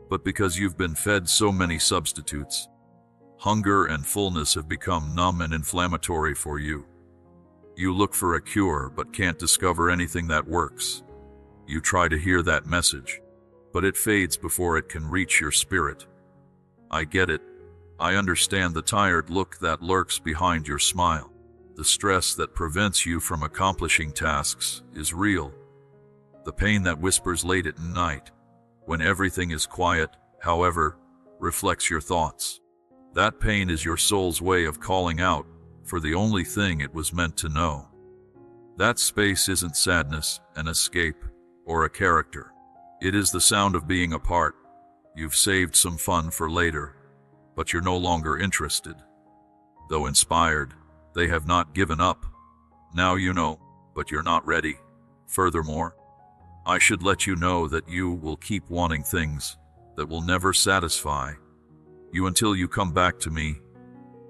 But because you've been fed so many substitutes, hunger and fullness have become numb and inflammatory for you. You look for a cure but can't discover anything that works. You try to hear that message, but it fades before it can reach your spirit. I get it. I understand the tired look that lurks behind your smile. The stress that prevents you from accomplishing tasks is real. The pain that whispers late at night, when everything is quiet, however, reflects your thoughts. That pain is your soul's way of calling out for the only thing it was meant to know. That space isn't sadness, an escape, or a character. It is the sound of being apart. You've saved some fun for later, but you're no longer interested. Though inspired, they have not given up. Now you know, but you're not ready. Furthermore, I should let you know that you will keep wanting things that will never satisfy you until you come back to me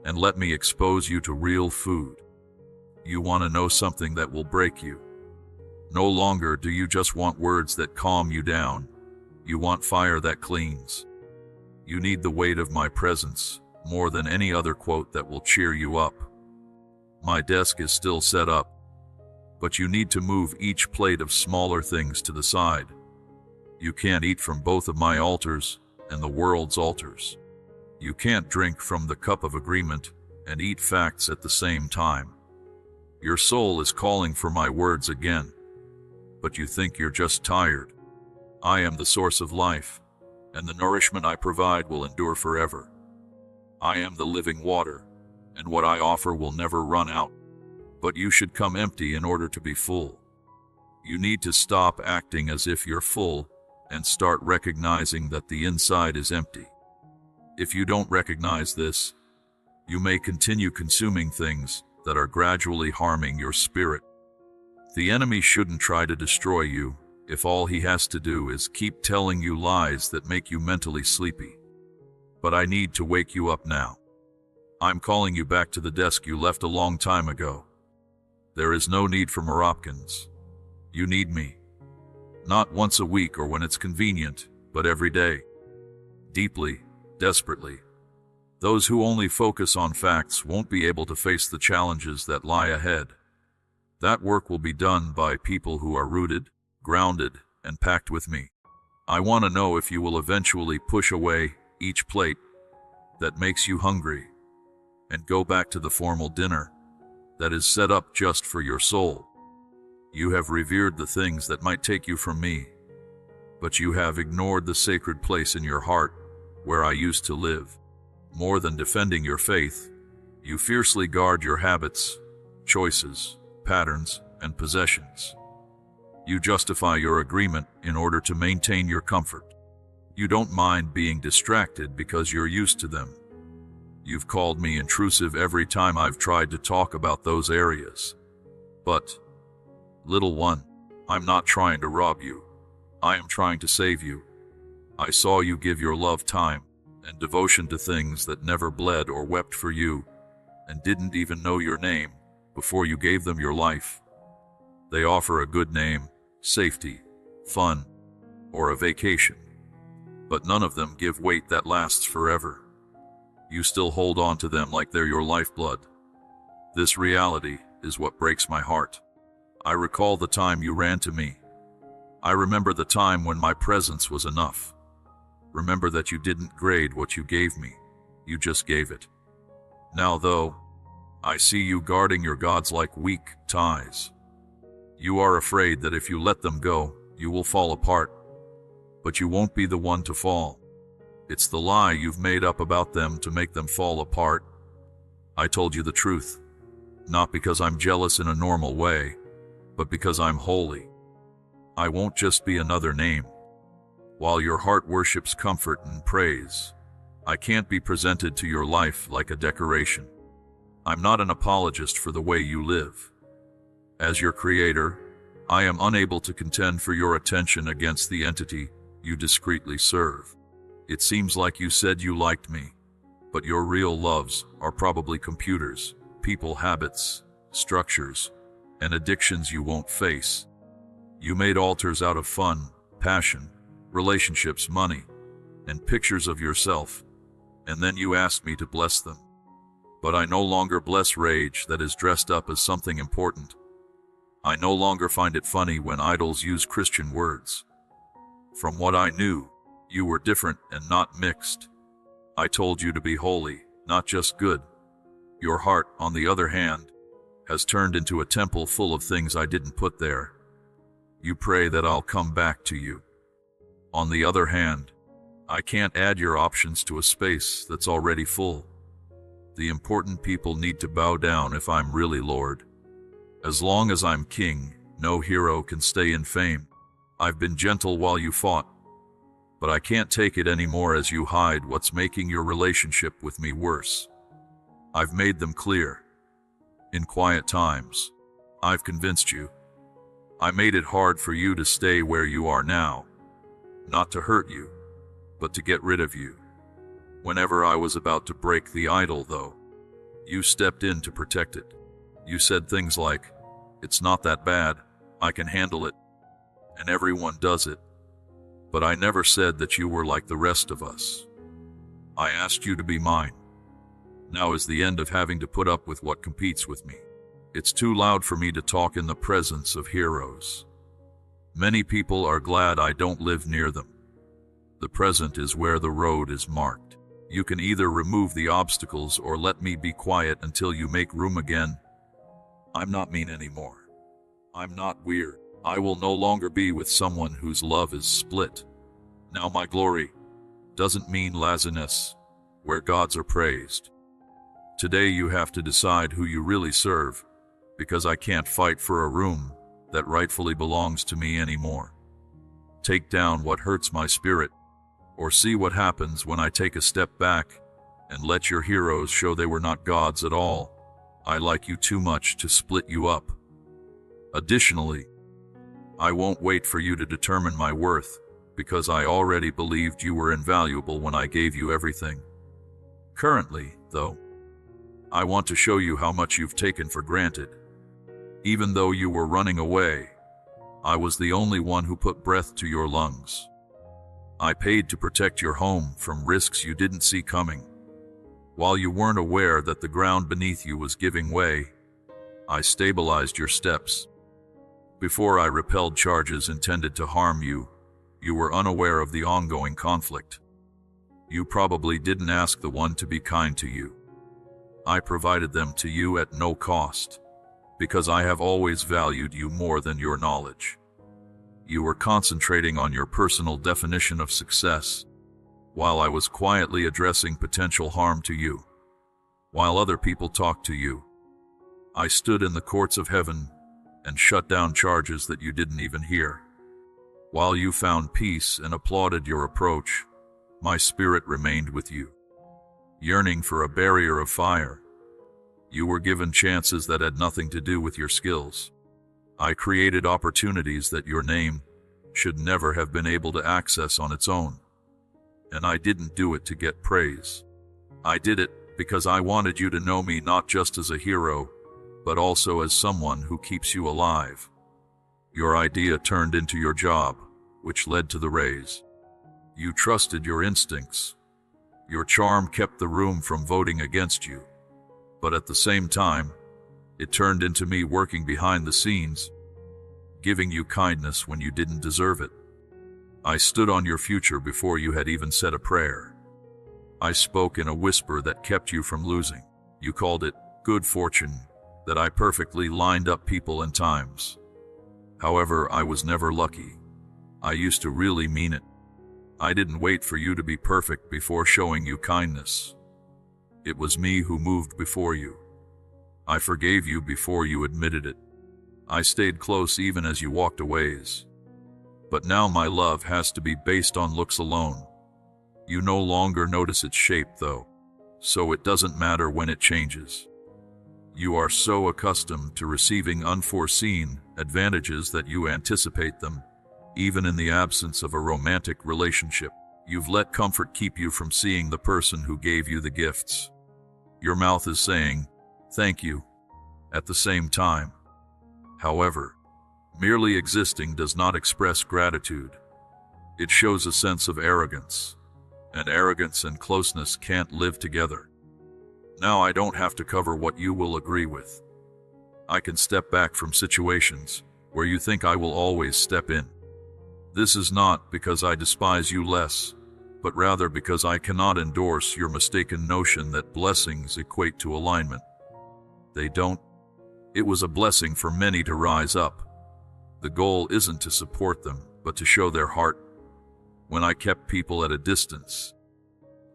and let me expose you to real food. You want to know something that will break you. No longer do you just want words that calm you down. You want fire that cleans. You need the weight of my presence more than any other quote that will cheer you up. My desk is still set up, but you need to move each plate of smaller things to the side. You can't eat from both of my altars and the world's altars. You can't drink from the cup of agreement and eat facts at the same time. Your soul is calling for my words again, but you think you're just tired. I am the source of life, and the nourishment I provide will endure forever. I am the living water, and what I offer will never run out. But you should come empty in order to be full. You need to stop acting as if you're full and start recognizing that the inside is empty. If you don't recognize this, you may continue consuming things that are gradually harming your spirit. The enemy shouldn't try to destroy you if all he has to do is keep telling you lies that make you mentally sleepy. But I need to wake you up now. I'm calling you back to the desk you left a long time ago. There is no need for Moroccans. You need me. Not once a week or when it's convenient, but every day. Deeply, desperately. Those who only focus on facts won't be able to face the challenges that lie ahead. That work will be done by people who are rooted, grounded, and packed with me. I want to know if you will eventually push away each plate that makes you hungry and go back to the formal dinner that is set up just for your soul. You have revered the things that might take you from me, but you have ignored the sacred place in your heart where I used to live. More than defending your faith, you fiercely guard your habits, choices, patterns, and possessions. You justify your agreement in order to maintain your comfort. You don't mind being distracted because you're used to them. You've called me intrusive every time I've tried to talk about those areas. But, little one, I'm not trying to rob you. I am trying to save you. I saw you give your love, time, and devotion to things that never bled or wept for you, and didn't even know your name before you gave them your life. They offer a good name, safety, fun, or a vacation. But none of them give weight that lasts forever. You still hold on to them like they're your lifeblood. This reality is what breaks my heart. I recall the time you ran to me. I remember the time when my presence was enough. Remember that you didn't grade what you gave me. You just gave it. Now, though, I see you guarding your gods like weak ties. You are afraid that if you let them go, you will fall apart. But you won't be the one to fall. It's the lie you've made up about them to make them fall apart. I told you the truth, not because I'm jealous in a normal way, but because I'm holy. I won't just be another name. While your heart worships comfort and praise, I can't be presented to your life like a decoration. I'm not an apologist for the way you live. As your creator, I am unable to contend for your attention against the entity you discreetly serve. It seems like you said you liked me, but your real loves are probably computers, people habits, structures, and addictions you won't face. You made altars out of fun, passion, relationships, money, and pictures of yourself, and then you asked me to bless them. But I no longer bless rage that is dressed up as something important. I no longer find it funny when idols use Christian words. From what I knew, you were different and not mixed. I told you to be holy, not just good. Your heart, on the other hand, has turned into a temple full of things I didn't put there. You pray that I'll come back to you. On the other hand, I can't add your options to a space that's already full. The important people need to bow down if I'm really Lord. As long as I'm king, no hero can stay in fame. I've been gentle while you fought, but I can't take it anymore as you hide what's making your relationship with me worse. I've made them clear. In quiet times, I've convinced you. I made it hard for you to stay where you are now. Not to hurt you, but to get rid of you. Whenever I was about to break the idol, though, you stepped in to protect it. You said things like, "It's not that bad, I can handle it," and everyone does it. But I never said that you were like the rest of us. I asked you to be mine. Now is the end of having to put up with what competes with me. It's too loud for me to talk in the presence of heroes. Many people are glad I don't live near them. The present is where the road is marked. You can either remove the obstacles or let me be quiet until you make room again. I'm not mean anymore. I'm not weird. I will no longer be with someone whose love is split. Now my glory doesn't mean laziness, where gods are praised. Today you have to decide who you really serve, because I can't fight for a room that rightfully belongs to me anymore. Take down what hurts my spirit, or see what happens when I take a step back and let your heroes show they were not gods at all. I like you too much to split you up. Additionally, I won't wait for you to determine my worth, because I already believed you were invaluable when I gave you everything. Currently, though, I want to show you how much you've taken for granted. Even though you were running away, I was the only one who put breath to your lungs. I paid to protect your home from risks you didn't see coming. While you weren't aware that the ground beneath you was giving way, I stabilized your steps. Before I repelled charges intended to harm you, you were unaware of the ongoing conflict. You probably didn't ask the one to be kind to you. I provided them to you at no cost. because I have always valued you more than your knowledge. You were concentrating on your personal definition of success, while I was quietly addressing potential harm to you. While other people talked to you, I stood in the courts of heaven and shut down charges that you didn't even hear. While you found peace and applauded your approach, my spirit remained with you, yearning for a barrier of fire. You were given chances that had nothing to do with your skills. I created opportunities that your name should never have been able to access on its own. And I didn't do it to get praise. I did it because I wanted you to know me not just as a hero, but also as someone who keeps you alive. Your idea turned into your job, which led to the raise. You trusted your instincts. Your charm kept the room from voting against you. But at the same time, it turned into me working behind the scenes, giving you kindness when you didn't deserve it. I stood on your future before you had even said a prayer. I spoke in a whisper that kept you from losing. You called it good fortune, that I perfectly lined up people and times. However, I was never lucky. I used to really mean it. I didn't wait for you to be perfect before showing you kindness. It was me who moved before you. I forgave you before you admitted it. I stayed close even as you walked away. But now my love has to be based on looks alone. You no longer notice its shape though, so it doesn't matter when it changes. You are so accustomed to receiving unforeseen advantages that you anticipate them, even in the absence of a romantic relationship. You've let comfort keep you from seeing the person who gave you the gifts. Your mouth is saying, "Thank you," at the same time. However, merely existing does not express gratitude. It shows a sense of arrogance, and arrogance and closeness can't live together. Now I don't have to cover what you will agree with. I can step back from situations where you think I will always step in. This is not because I despise you less, but rather because I cannot endorse your mistaken notion that blessings equate to alignment. They don't. It was a blessing for many to rise up. The goal isn't to support them, but to show their heart. When I kept people at a distance,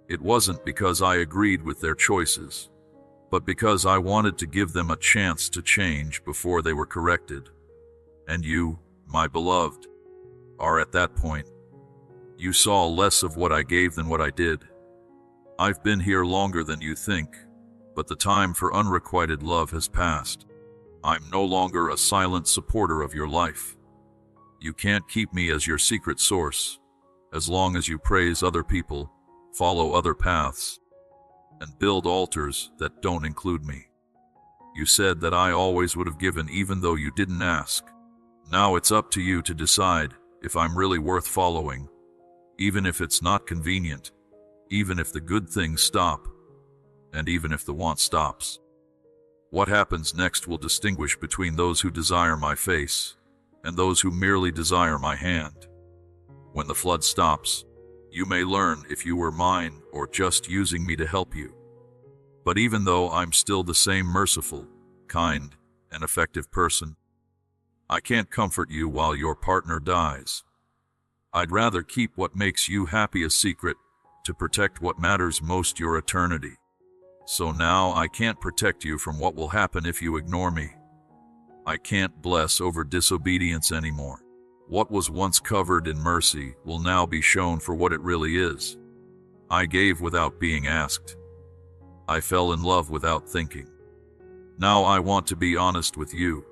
it wasn't because I agreed with their choices, but because I wanted to give them a chance to change before they were corrected. And you, my beloved, are at that point. You saw less of what I gave than what I did. I've been here longer than you think, but the time for unrequited love has passed. I'm no longer a silent supporter of your life. You can't keep me as your secret source, as long as you praise other people, follow other paths, and build altars that don't include me. You said that I always would have given even though you didn't ask. Now it's up to you to decide if I'm really worth following, even if it's not convenient, even if the good things stop, and even if the want stops. What happens next will distinguish between those who desire my face and those who merely desire my hand. When the flood stops, you may learn if you were mine or just using me to help you. But even though I'm still the same merciful, kind, and effective person, I can't comfort you while your partner dies. I'd rather keep what makes you happy a secret to protect what matters most, your eternity. So now I can't protect you from what will happen if you ignore me. I can't bless over disobedience anymore. What was once covered in mercy will now be shown for what it really is. I gave without being asked. I fell in love without thinking. Now I want to be honest with you.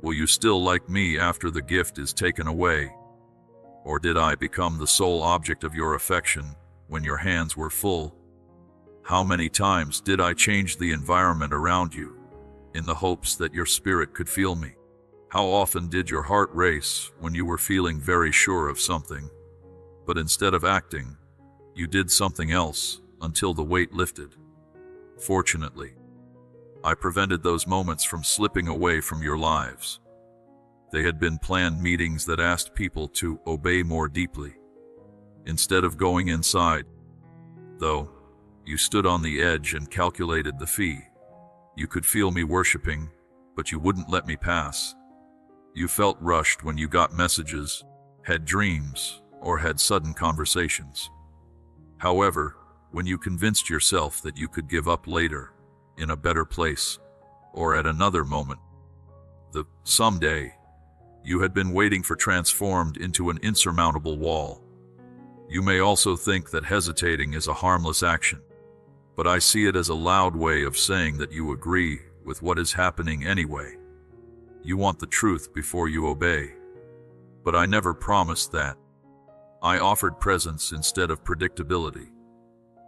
Will you still like me after the gift is taken away? Or did I become the sole object of your affection when your hands were full? How many times did I change the environment around you in the hopes that your spirit could feel me? How often did your heart race when you were feeling very sure of something, but instead of acting, you did something else until the weight lifted? Fortunately, I prevented those moments from slipping away from your lives. They had been planned meetings that asked people to obey more deeply. Instead of going inside, though, you stood on the edge and calculated the fee. You could feel me worshiping, but you wouldn't let me pass. You felt rushed when you got messages, had dreams, or had sudden conversations. However, when you convinced yourself that you could give up later, in a better place, or at another moment, the someday you had been waiting for transformed into an insurmountable wall. You may also think that hesitating is a harmless action, but I see it as a loud way of saying that you agree with what is happening anyway. You want the truth before you obey. But I never promised that. I offered presence instead of predictability.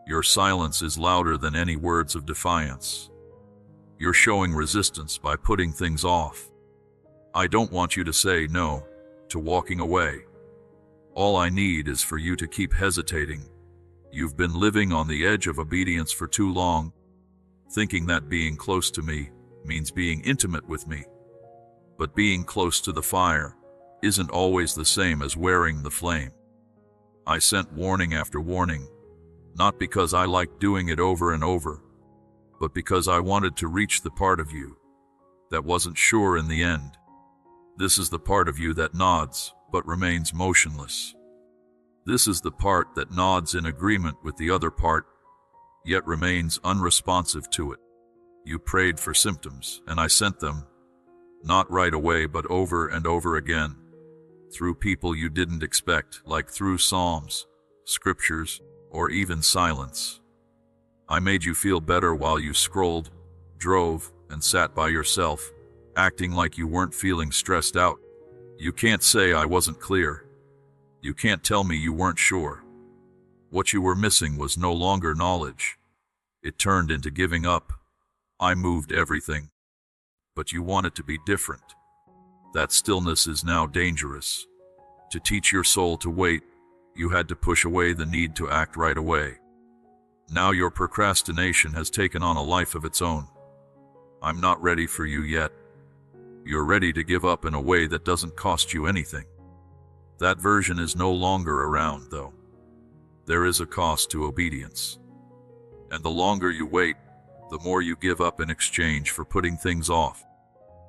Your silence is louder than any words of defiance. You're showing resistance by putting things off. I don't want you to say no to walking away. All I need is for you to keep hesitating. You've been living on the edge of obedience for too long, thinking that being close to me means being intimate with me. But being close to the fire isn't always the same as wearing the flame. I sent warning after warning, not because I liked doing it over and over, but because I wanted to reach the part of you that wasn't sure in the end. This is the part of you that nods but remains motionless. This is the part that nods in agreement with the other part, yet remains unresponsive to it. You prayed for symptoms, and I sent them, not right away but over and over again, through people you didn't expect, like through psalms, scriptures, or even silence. I made you feel better while you scrolled, drove, and sat by yourself, acting like you weren't feeling stressed out. You can't say I wasn't clear. You can't tell me you weren't sure. What you were missing was no longer knowledge. It turned into giving up. I moved everything. But you want it to be different. That stillness is now dangerous. To teach your soul to wait, you had to push away the need to act right away. Now your procrastination has taken on a life of its own. I'm not ready for you yet. You're ready to give up in a way that doesn't cost you anything. That version is no longer around, though. There is a cost to obedience. And the longer you wait, the more you give up in exchange for putting things off.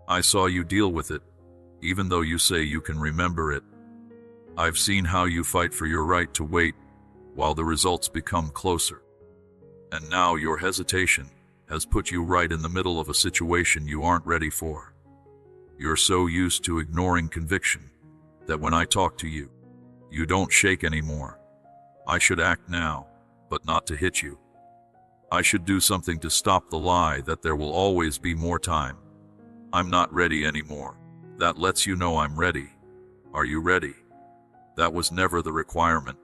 I saw you deal with it, even though you say you can remember it. I've seen how you fight for your right to wait while the results become closer. And now your hesitation has put you right in the middle of a situation you aren't ready for. You're so used to ignoring conviction that when I talk to you, you don't shake anymore. I should act now, but not to hit you. I should do something to stop the lie that there will always be more time. I'm not ready anymore. That lets you know I'm ready. Are you ready? That was never the requirement.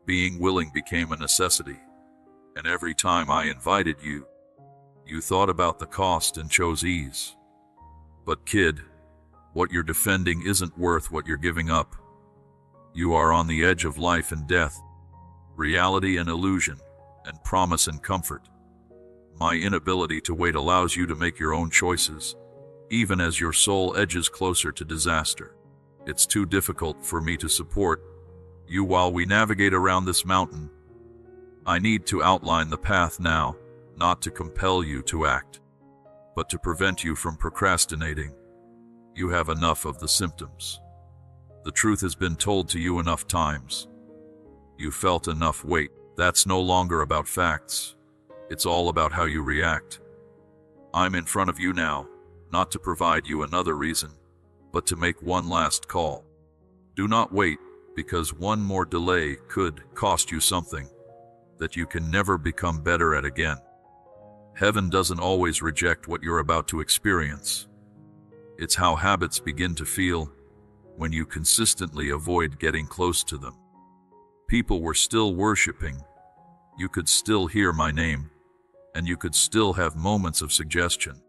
Being willing became a necessity. And every time I invited you, you thought about the cost and chose ease. But kid, what you're defending isn't worth what you're giving up. You are on the edge of life and death, reality and illusion, and promise and comfort. My inability to wait allows you to make your own choices, even as your soul edges closer to disaster. It's too difficult for me to support you while we navigate around this mountain. I need to outline the path now, not to compel you to act, but to prevent you from procrastinating. You have enough of the symptoms. The truth has been told to you enough times. You felt enough weight. That's no longer about facts. It's all about how you react. I'm in front of you now, not to provide you another reason, but to make one last call. Do not wait, because one more delay could cost you something that you can never become better at again. Heaven doesn't always reject what you're about to experience. It's how habits begin to feel when you consistently avoid getting close to them. People were still worshiping. You could still hear my name, and you could still have moments of suggestion.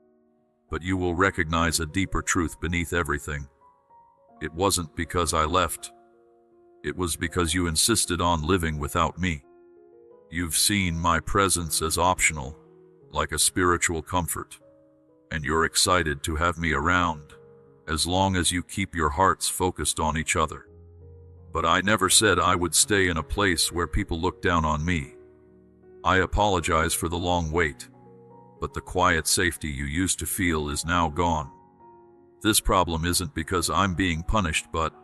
But you will recognize a deeper truth beneath everything. It wasn't because I left. It was because you insisted on living without me. You've seen my presence as optional, like a spiritual comfort, and you're excited to have me around, as long as you keep your hearts focused on each other. But I never said I would stay in a place where people look down on me. I apologize for the long wait, but the quiet safety you used to feel is now gone. This problem isn't because I'm being punished, but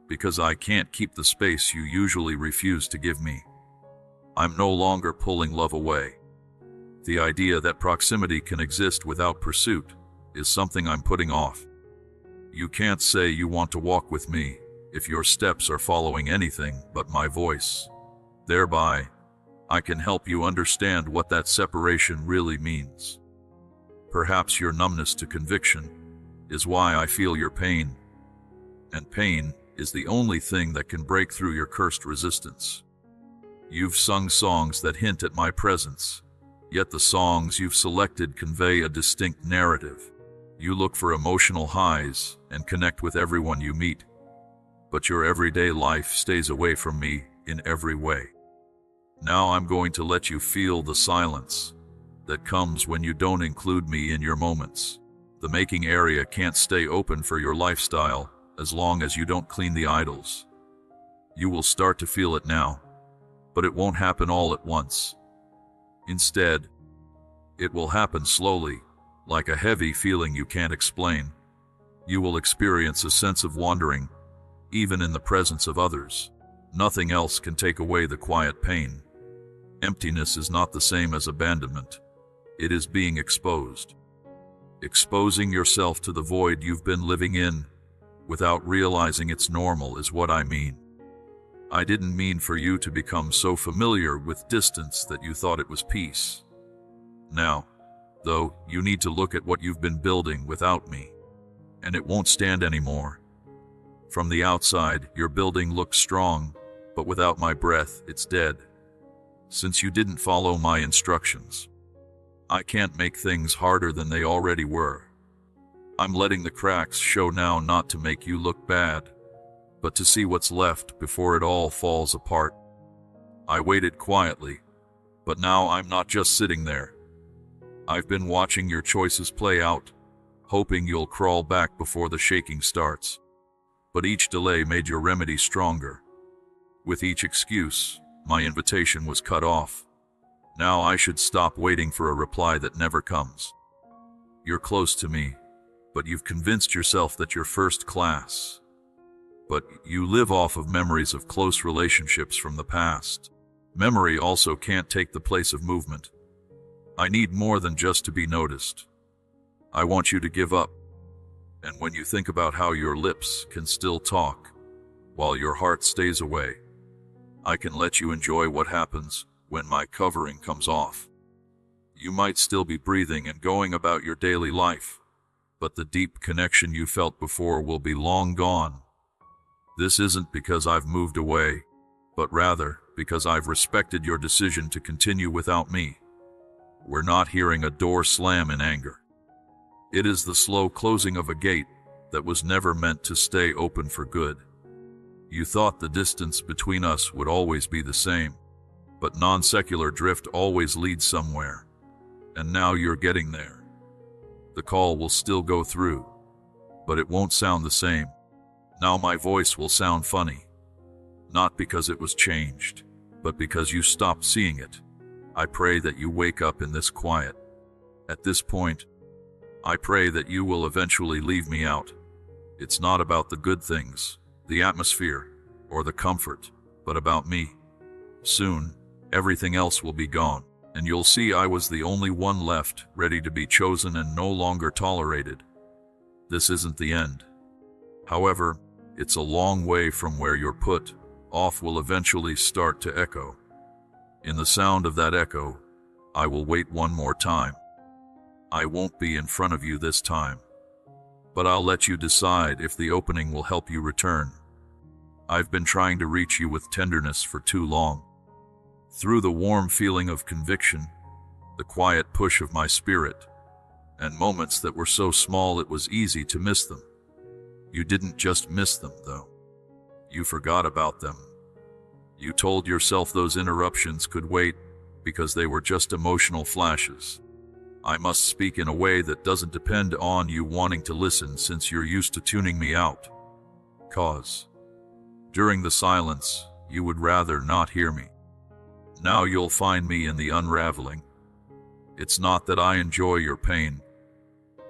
because I can't keep the space you usually refuse to give me. I'm no longer pulling love away. The idea that proximity can exist without pursuit is something I'm putting off. You can't say you want to walk with me if your steps are following anything but my voice. Thereby, I can help you understand what that separation really means. Perhaps your numbness to conviction is why I feel your pain, and pain is the only thing that can break through your cursed resistance. You've sung songs that hint at my presence, yet the songs you've selected convey a distinct narrative. You look for emotional highs and connect with everyone you meet, but your everyday life stays away from me in every way. Now I'm going to let you feel the silence that comes when you don't include me in your moments. The making area can't stay open for your lifestyle as long as you don't clean the idols. You will start to feel it now, but it won't happen all at once. Instead, it will happen slowly, like a heavy feeling you can't explain. You will experience a sense of wandering, even in the presence of others. Nothing else can take away the quiet pain. Emptiness is not the same as abandonment. It is being exposed. Exposing yourself to the void you've been living in without realizing it's normal is what I mean. I didn't mean for you to become so familiar with distance that you thought it was peace. Now, though, you need to look at what you've been building without me, and it won't stand anymore. From the outside, your building looks strong, but without my breath, it's dead. Since you didn't follow my instructions, I can't make things harder than they already were. I'm letting the cracks show now, not to make you look bad, but to see what's left before it all falls apart. I waited quietly, but now I'm not just sitting there. I've been watching your choices play out, hoping you'll crawl back before the shaking starts. But each delay made your remedy stronger. With each excuse, my invitation was cut off. Now I should stop waiting for a reply that never comes. You're close to me, but you've convinced yourself that you're first class. But you live off of memories of close relationships from the past. Memory also can't take the place of movement. I need more than just to be noticed. I want you to give up. And when you think about how your lips can still talk while your heart stays away, I can let you enjoy what happens when my covering comes off. You might still be breathing and going about your daily life, but the deep connection you felt before will be long gone. This isn't because I've moved away, but rather because I've respected your decision to continue without me. We're not hearing a door slam in anger. It is the slow closing of a gate that was never meant to stay open for good. You thought the distance between us would always be the same, but non-secular drift always leads somewhere, and now you're getting there. The call will still go through, but it won't sound the same. Now my voice will sound funny, not because it was changed, but because you stopped seeing it. I pray that you wake up in this quiet. At this point, I pray that you will eventually leave me out. It's not about the good things, the atmosphere, or the comfort, but about me. Soon, everything else will be gone, and you'll see I was the only one left, ready to be chosen and no longer tolerated. This isn't the end. However, it's a long way from where you're put. Off will eventually start to echo. In the sound of that echo, I will wait one more time. I won't be in front of you this time, but I'll let you decide if the opening will help you return. I've been trying to reach you with tenderness for too long. Through the warm feeling of conviction, the quiet push of my spirit, and moments that were so small it was easy to miss them. You didn't just miss them, though. You forgot about them. You told yourself those interruptions could wait because they were just emotional flashes. I must speak in a way that doesn't depend on you wanting to listen, since you're used to tuning me out. Cause during the silence, you would rather not hear me. Now you'll find me in the unraveling. It's not that I enjoy your pain.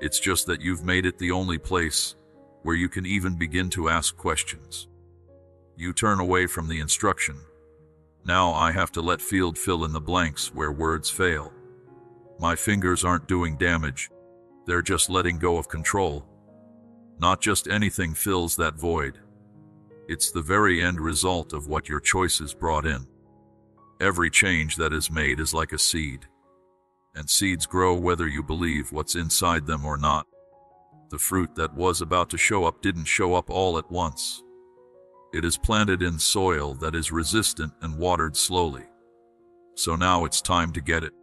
It's just that you've made it the only place where you can even begin to ask questions. You turn away from the instruction. Now I have to let field fill in the blanks where words fail. My fingers aren't doing damage. They're just letting go of control. Not just anything fills that void. It's the very end result of what your choices brought in. Every change that is made is like a seed. And seeds grow whether you believe what's inside them or not. The fruit that was about to show up didn't show up all at once. It is planted in soil that is resistant and watered slowly. So now it's time to get it.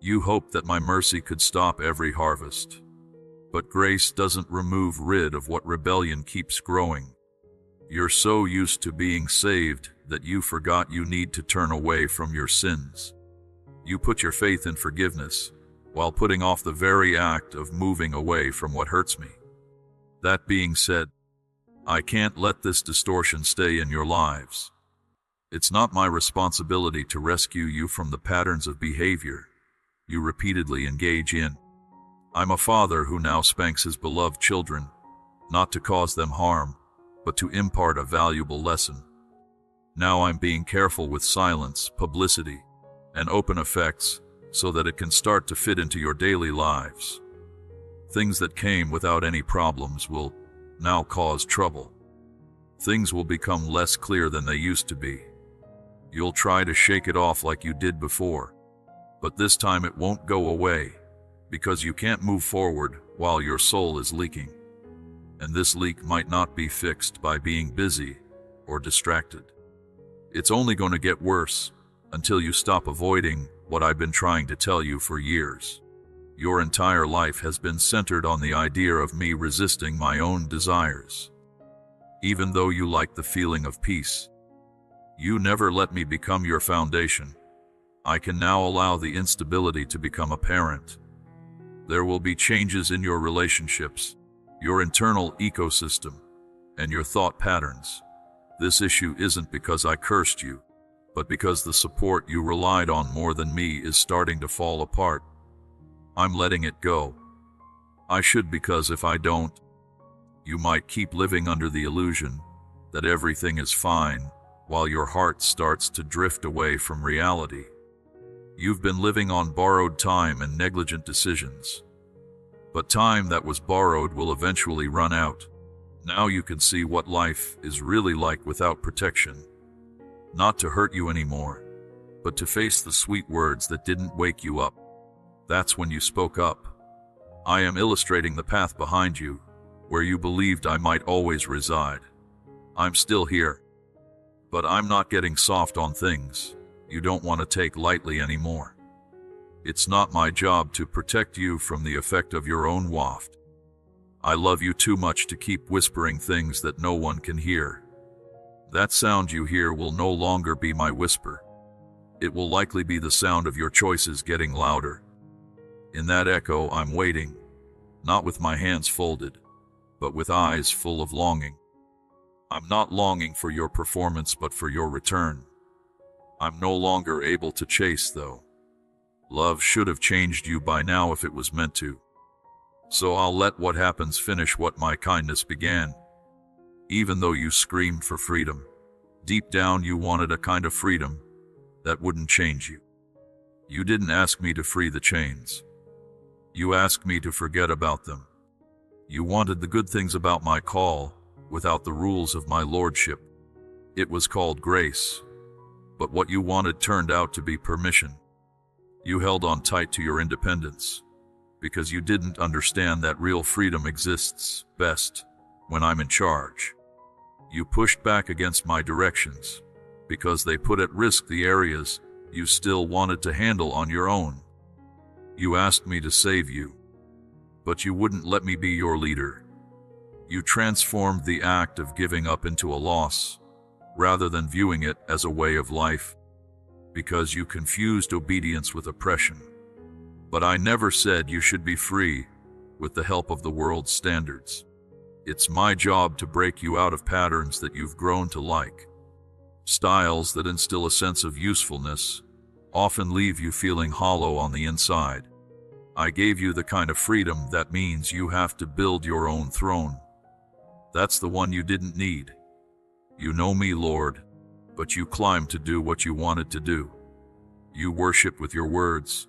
You hoped that my mercy could stop every harvest. But grace doesn't remove rid of what rebellion keeps growing. You're so used to being saved that you forgot you need to turn away from your sins. You put your faith in forgiveness while putting off the very act of moving away from what hurts me. That being said, I can't let this distortion stay in your lives. It's not my responsibility to rescue you from the patterns of behavior you repeatedly engage in. I'm a father who now spanks his beloved children, not to cause them harm, but to impart a valuable lesson. Now I'm being careful with silence, publicity, and open effects so that it can start to fit into your daily lives. Things that came without any problems will now cause trouble. Things will become less clear than they used to be. You'll try to shake it off like you did before, but this time it won't go away because you can't move forward while your soul is leaking. And this leak might not be fixed by being busy or distracted. It's only going to get worse until you stop avoiding what I've been trying to tell you for years. Your entire life has been centered on the idea of me resisting my own desires. Even though you like the feeling of peace, you never let me become your foundation. I can now allow the instability to become apparent. There will be changes in your relationships, your internal ecosystem, and your thought patterns. This issue isn't because I cursed you, but because the support you relied on more than me is starting to fall apart. I'm letting it go. I should, because if I don't, you might keep living under the illusion that everything is fine while your heart starts to drift away from reality. You've been living on borrowed time and negligent decisions. But time that was borrowed will eventually run out. Now you can see what life is really like without protection. Not to hurt you anymore, but to face the sweet words that didn't wake you up. That's when you spoke up. I am illustrating the path behind you, where you believed I might always reside. I'm still here. But I'm not getting soft on things you don't want to take lightly anymore. It's not my job to protect you from the effect of your own waft. I love you too much to keep whispering things that no one can hear. That sound you hear will no longer be my whisper. It will likely be the sound of your choices getting louder. In that echo, I'm waiting, not with my hands folded, but with eyes full of longing. I'm not longing for your performance, but for your return. I'm no longer able to chase, though. Love should have changed you by now if it was meant to. So I'll let what happens finish what my kindness began. Even though you screamed for freedom, deep down you wanted a kind of freedom that wouldn't change you. You didn't ask me to free the chains. You asked me to forget about them. You wanted the good things about my call without the rules of my lordship. It was called grace. But what you wanted turned out to be permission. You held on tight to your independence because you didn't understand that real freedom exists best when I'm in charge. You pushed back against my directions because they put at risk the areas you still wanted to handle on your own. You asked me to save you, but you wouldn't let me be your leader. You transformed the act of giving up into a loss, rather than viewing it as a way of life, because you confused obedience with oppression. But I never said you should be free with the help of the world's standards. It's my job to break you out of patterns that you've grown to like, styles that instill a sense of usefulness often leave you feeling hollow on the inside. I gave you the kind of freedom that means you have to build your own throne. That's the one you didn't need. You know me, Lord, but you climbed to do what you wanted to do. You worship with your words,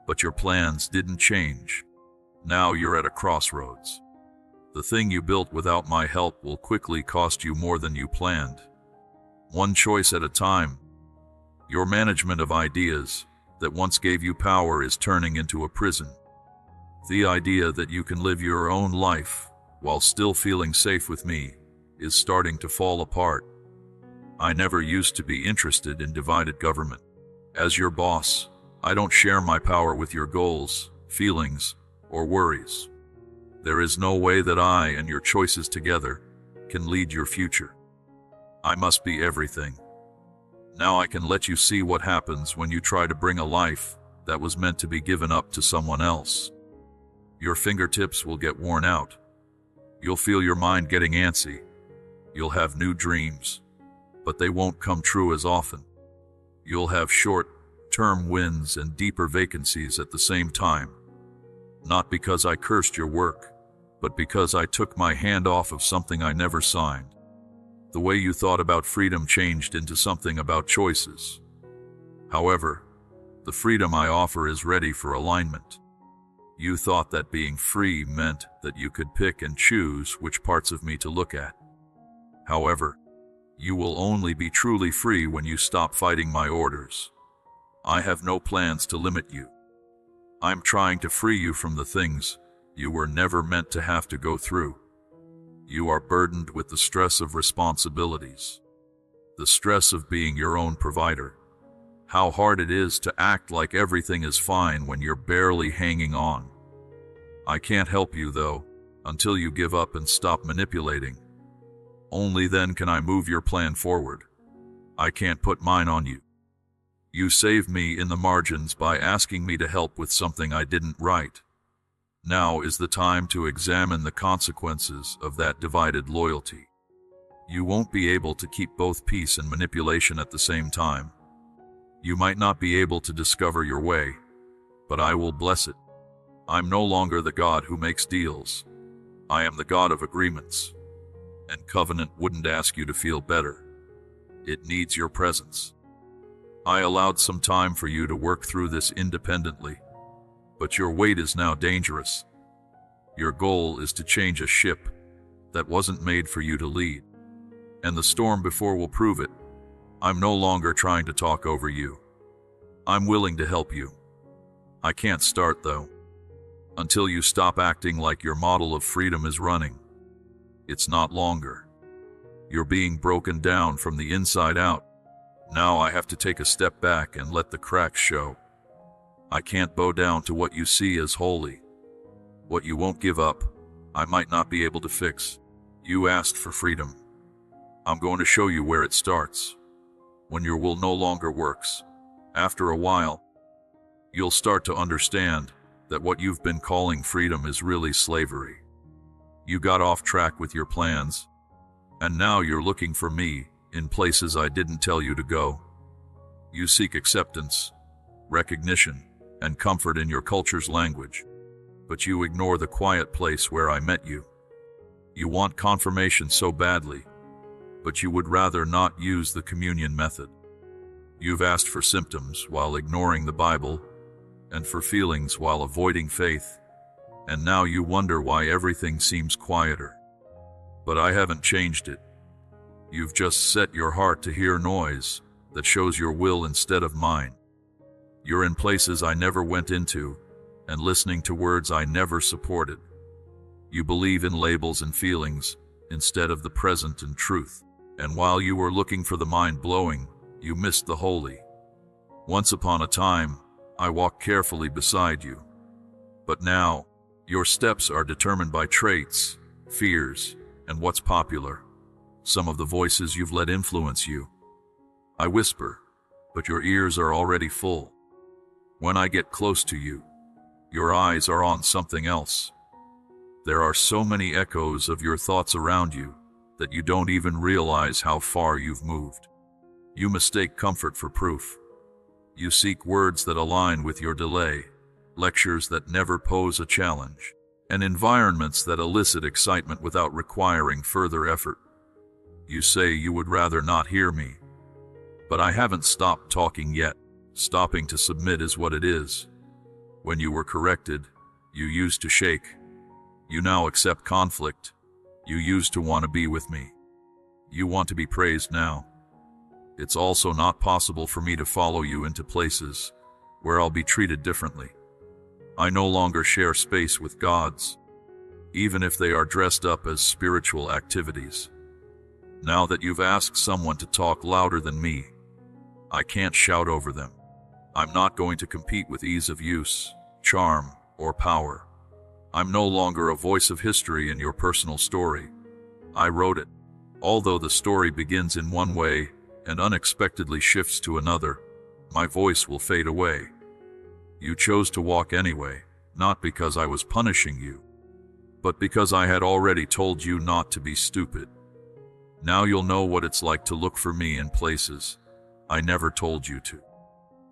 but your plans didn't change. Now you're at a crossroads. The thing you built without my help will quickly cost you more than you planned. One choice at a time. Your management of ideas that once gave you power is turning into a prison. The idea that you can live your own life while still feeling safe with me is starting to fall apart. I never used to be interested in divided government. As your boss, I don't share my power with your goals, feelings, or worries. There is no way that I and your choices together can lead your future. I must be everything. Now I can let you see what happens when you try to bring a life that was meant to be given up to someone else. Your fingertips will get worn out. You'll feel your mind getting antsy. You'll have new dreams, but they won't come true as often. You'll have short-term wins and deeper vacancies at the same time. Not because I cursed your work, but because I took my hand off of something I never signed. The way you thought about freedom changed into something about choices. However, the freedom I offer is ready for alignment. You thought that being free meant that you could pick and choose which parts of me to look at. However, you will only be truly free when you stop fighting my orders. I have no plans to limit you. I'm trying to free you from the things you were never meant to have to go through. You are burdened with the stress of responsibilities, the stress of being your own provider. How hard it is to act like everything is fine when you're barely hanging on. I can't help you, though, until you give up and stop manipulating. Only then can I move your plan forward. I can't put mine on you. You saved me in the margins by asking me to help with something I didn't write. Now is the time to examine the consequences of that divided loyalty. You won't be able to keep both peace and manipulation at the same time. You might not be able to discover your way, but I will bless it. I'm no longer the God who makes deals. I am the God of agreements. And covenant wouldn't ask you to feel better. It needs your presence. I allowed some time for you to work through this independently, but your weight is now dangerous. Your goal is to change a ship that wasn't made for you to lead, and the storm before will prove it. I'm no longer trying to talk over you. I'm willing to help you. I can't start, though, until you stop acting like your model of freedom is running. It's not longer. You're being broken down from the inside out. Now I have to take a step back and let the cracks show. I can't bow down to what you see as holy. What you won't give up, I might not be able to fix. You asked for freedom. I'm going to show you where it starts. When your will no longer works, after a while, you'll start to understand that what you've been calling freedom is really slavery. You got off track with your plans, and now you're looking for me in places I didn't tell you to go. You seek acceptance, recognition, and comfort in your culture's language, but you ignore the quiet place where I met you. You want confirmation so badly, but you would rather not use the communion method. You've asked for symptoms while ignoring the Bible, and for feelings while avoiding faith, and now you wonder why everything seems quieter. But I haven't changed it. You've just set your heart to hear noise that shows your will instead of mine. You're in places I never went into, and listening to words I never supported. You believe in labels and feelings instead of the present and truth. And while you were looking for the mind-blowing, you missed the holy. Once upon a time, I walked carefully beside you. But now, your steps are determined by traits, fears, and what's popular. Some of the voices you've let influence you. I whisper, but your ears are already full. When I get close to you, your eyes are on something else. There are so many echoes of your thoughts around you that you don't even realize how far you've moved. You mistake comfort for proof. You seek words that align with your delay, lectures that never pose a challenge, and environments that elicit excitement without requiring further effort. You say you would rather not hear me, but I haven't stopped talking yet. Stopping to submit is what it is. When you were corrected, you used to shake. You now accept conflict. You used to want to be with me. You want to be praised now. It's also not possible for me to follow you into places where I'll be treated differently. I no longer share space with gods, even if they are dressed up as spiritual activities. Now that you've asked someone to talk louder than me, I can't shout over them. I'm not going to compete with ease of use, charm, or power. I'm no longer a voice of history in your personal story. I wrote it. Although the story begins in one way and unexpectedly shifts to another, my voice will fade away. You chose to walk anyway, not because I was punishing you, but because I had already told you not to be stupid. Now you'll know what it's like to look for me in places I never told you to.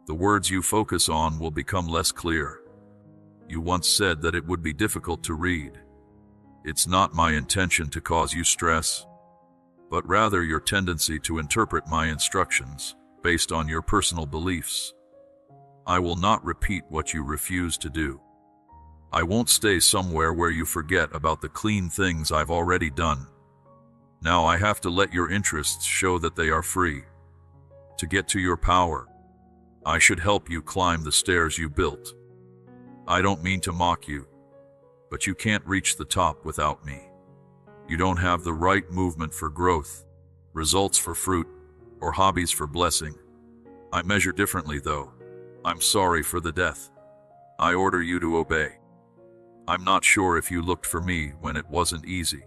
The words you focus on will become less clear. You once said that it would be difficult to read. It's not my intention to cause you stress, but rather your tendency to interpret my instructions based on your personal beliefs. I will not repeat what you refuse to do. I won't stay somewhere where you forget about the clean things I've already done. Now I have to let your interests show that they are free. To get to your power, I should help you climb the stairs you built. I don't mean to mock you, but you can't reach the top without me. You don't have the right movement for growth, results for fruit, or hobbies for blessing. I measure differently though. I'm sorry for the death. I order you to obey. I'm not sure if you looked for me when it wasn't easy.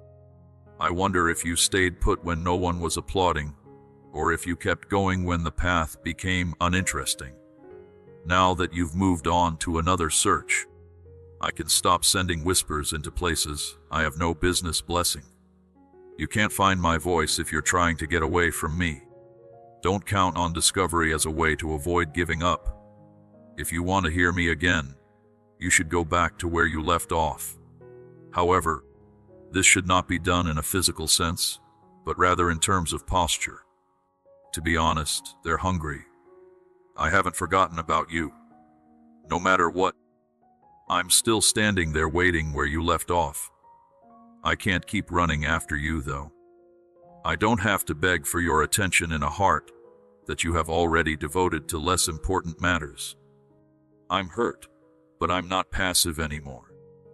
I wonder if you stayed put when no one was applauding, or if you kept going when the path became uninteresting. Now that you've moved on to another search, I can stop sending whispers into places I have no business blessing. You can't find my voice if you're trying to get away from me. Don't count on discovery as a way to avoid giving up. If you want to hear me again, you should go back to where you left off. However, this should not be done in a physical sense, but rather in terms of posture. To be honest, they're hungry. I haven't forgotten about you. No matter what, I'm still standing there waiting where you left off. I can't keep running after you, though. I don't have to beg for your attention in a heart that you have already devoted to less important matters. I'm hurt, but I'm not passive anymore.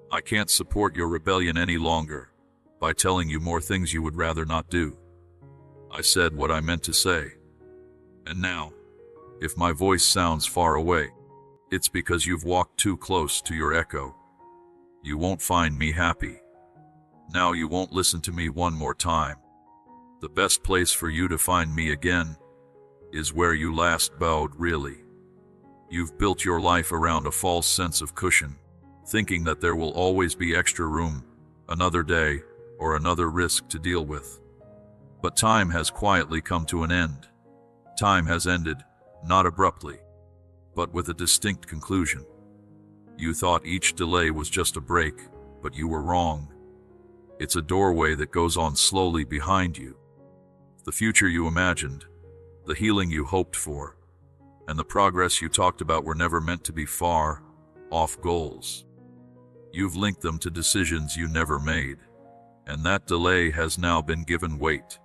I can't support your rebellion any longer by telling you more things you would rather not do. I said what I meant to say. And now, if my voice sounds far away, it's because you've walked too close to your echo. You won't find me happy. Now you won't listen to me one more time. The best place for you to find me again is where you last bowed, really. You've built your life around a false sense of cushion, thinking that there will always be extra room, another day, or another risk to deal with. But time has quietly come to an end. Time has ended, not abruptly, but with a distinct conclusion. You thought each delay was just a break, but you were wrong. It's a doorway that goes on slowly behind you. The future you imagined, the healing you hoped for, and the progress you talked about were never meant to be far off goals. You've linked them to decisions you never made, and that delay has now been given weight.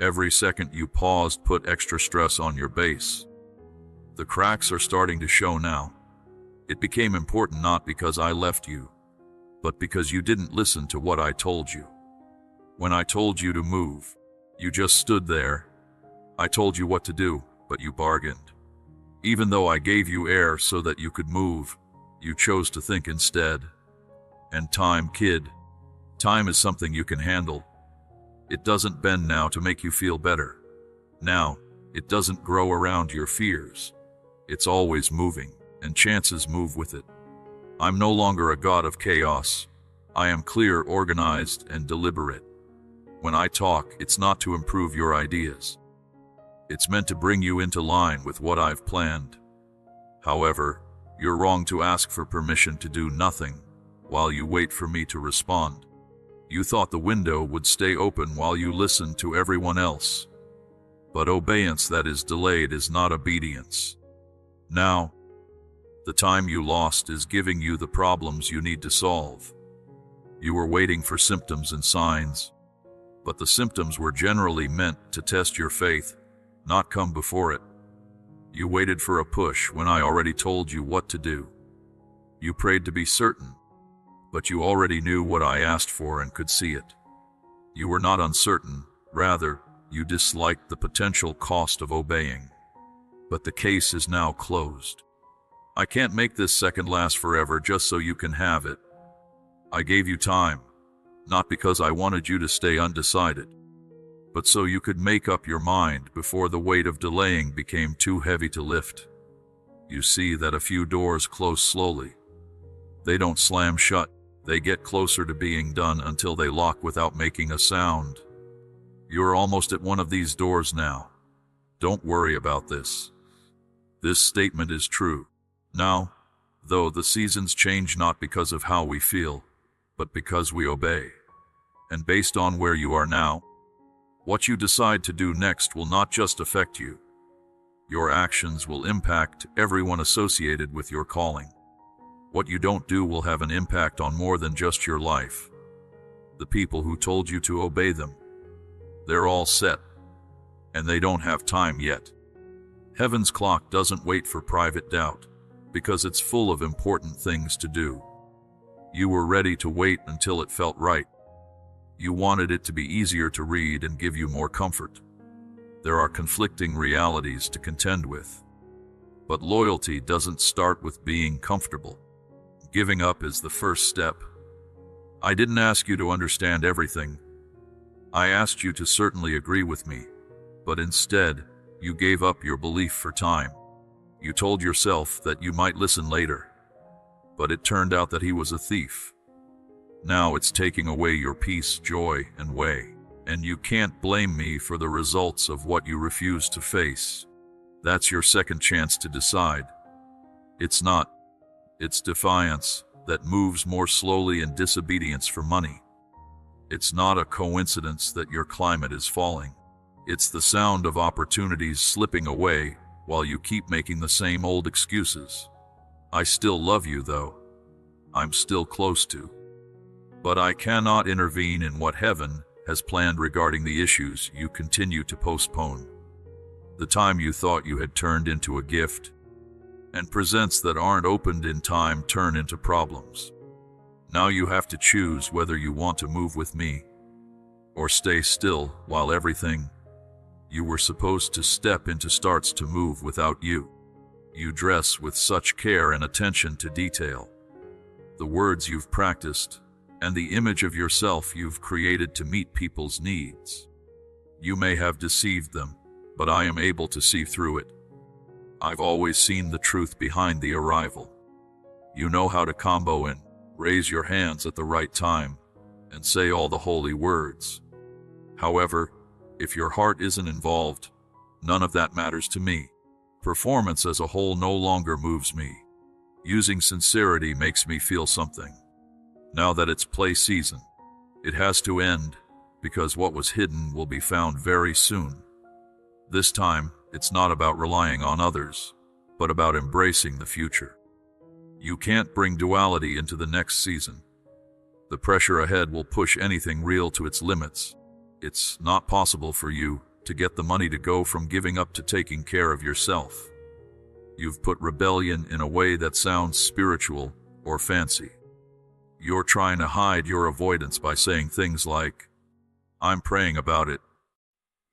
Every second you paused put extra stress on your base. The cracks are starting to show now. It became important not because I left you, but because you didn't listen to what I told you. When I told you to move, you just stood there. I told you what to do, but you bargained. Even though I gave you air so that you could move, you chose to think instead. And time, kid. Time is something you can handle. It doesn't bend now to make you feel better. Now, it doesn't grow around your fears. It's always moving, and chances move with it. I'm no longer a god of chaos. I am clear, organized, and deliberate. When I talk, it's not to improve your ideas. It's meant to bring you into line with what I've planned. However, you're wrong to ask for permission to do nothing while you wait for me to respond. You thought the window would stay open while you listened to everyone else. But obedience that is delayed is not obedience. Now, the time you lost is giving you the problems you need to solve. You were waiting for symptoms and signs, but the symptoms were generally meant to test your faith, not come before it. You waited for a push when I already told you what to do. You prayed to be certain, but you already knew what I asked for and could see it. You were not uncertain, rather, you disliked the potential cost of obeying. But the case is now closed. I can't make this second last forever just so you can have it. I gave you time, not because I wanted you to stay undecided, but so you could make up your mind before the weight of delaying became too heavy to lift. You see that a few doors close slowly. They don't slam shut, they get closer to being done until they lock without making a sound. You're almost at one of these doors now. Don't worry about this. This statement is true. Now, though, the seasons change not because of how we feel, but because we obey. And based on where you are now, what you decide to do next will not just affect you. Your actions will impact everyone associated with your calling. What you don't do will have an impact on more than just your life. The people who told you to obey them, they're all set, and they don't have time yet. Heaven's clock doesn't wait for private doubt, because it's full of important things to do. You were ready to wait until it felt right. You wanted it to be easier to read and give you more comfort. There are conflicting realities to contend with. But loyalty doesn't start with being comfortable. Giving up is the first step. I didn't ask you to understand everything. I asked you to certainly agree with me, but instead, you gave up your belief for time. You told yourself that you might listen later, but it turned out that he was a thief. Now it's taking away your peace, joy, and way, and you can't blame me for the results of what you refuse to face. That's your second chance to decide. It's defiance that moves more slowly and disobedience for money. It's not a coincidence that your climate is falling. It's the sound of opportunities slipping away while you keep making the same old excuses. I still love you, though. I'm still close to. But I cannot intervene in what heaven has planned regarding the issues you continue to postpone. The time you thought you had turned into a gift, and presents that aren't opened in time turn into problems. Now you have to choose whether you want to move with me, or stay still while everything you were supposed to step into starts to move without you. You dress with such care and attention to detail. The words you've practiced, and the image of yourself you've created to meet people's needs. You may have deceived them, but I am able to see through it. I've always seen the truth behind the arrival. You know how to combo in, raise your hands at the right time, and say all the holy words. However, if your heart isn't involved, none of that matters to me. Performance as a whole no longer moves me. Using sincerity makes me feel something. Now that it's play season, it has to end, because what was hidden will be found very soon. This time, it's not about relying on others, but about embracing the future. You can't bring duality into the next season. The pressure ahead will push anything real to its limits. It's not possible for you to get the money to go from giving up to taking care of yourself. You've put rebellion in a way that sounds spiritual or fancy. You're trying to hide your avoidance by saying things like, "I'm praying about it,"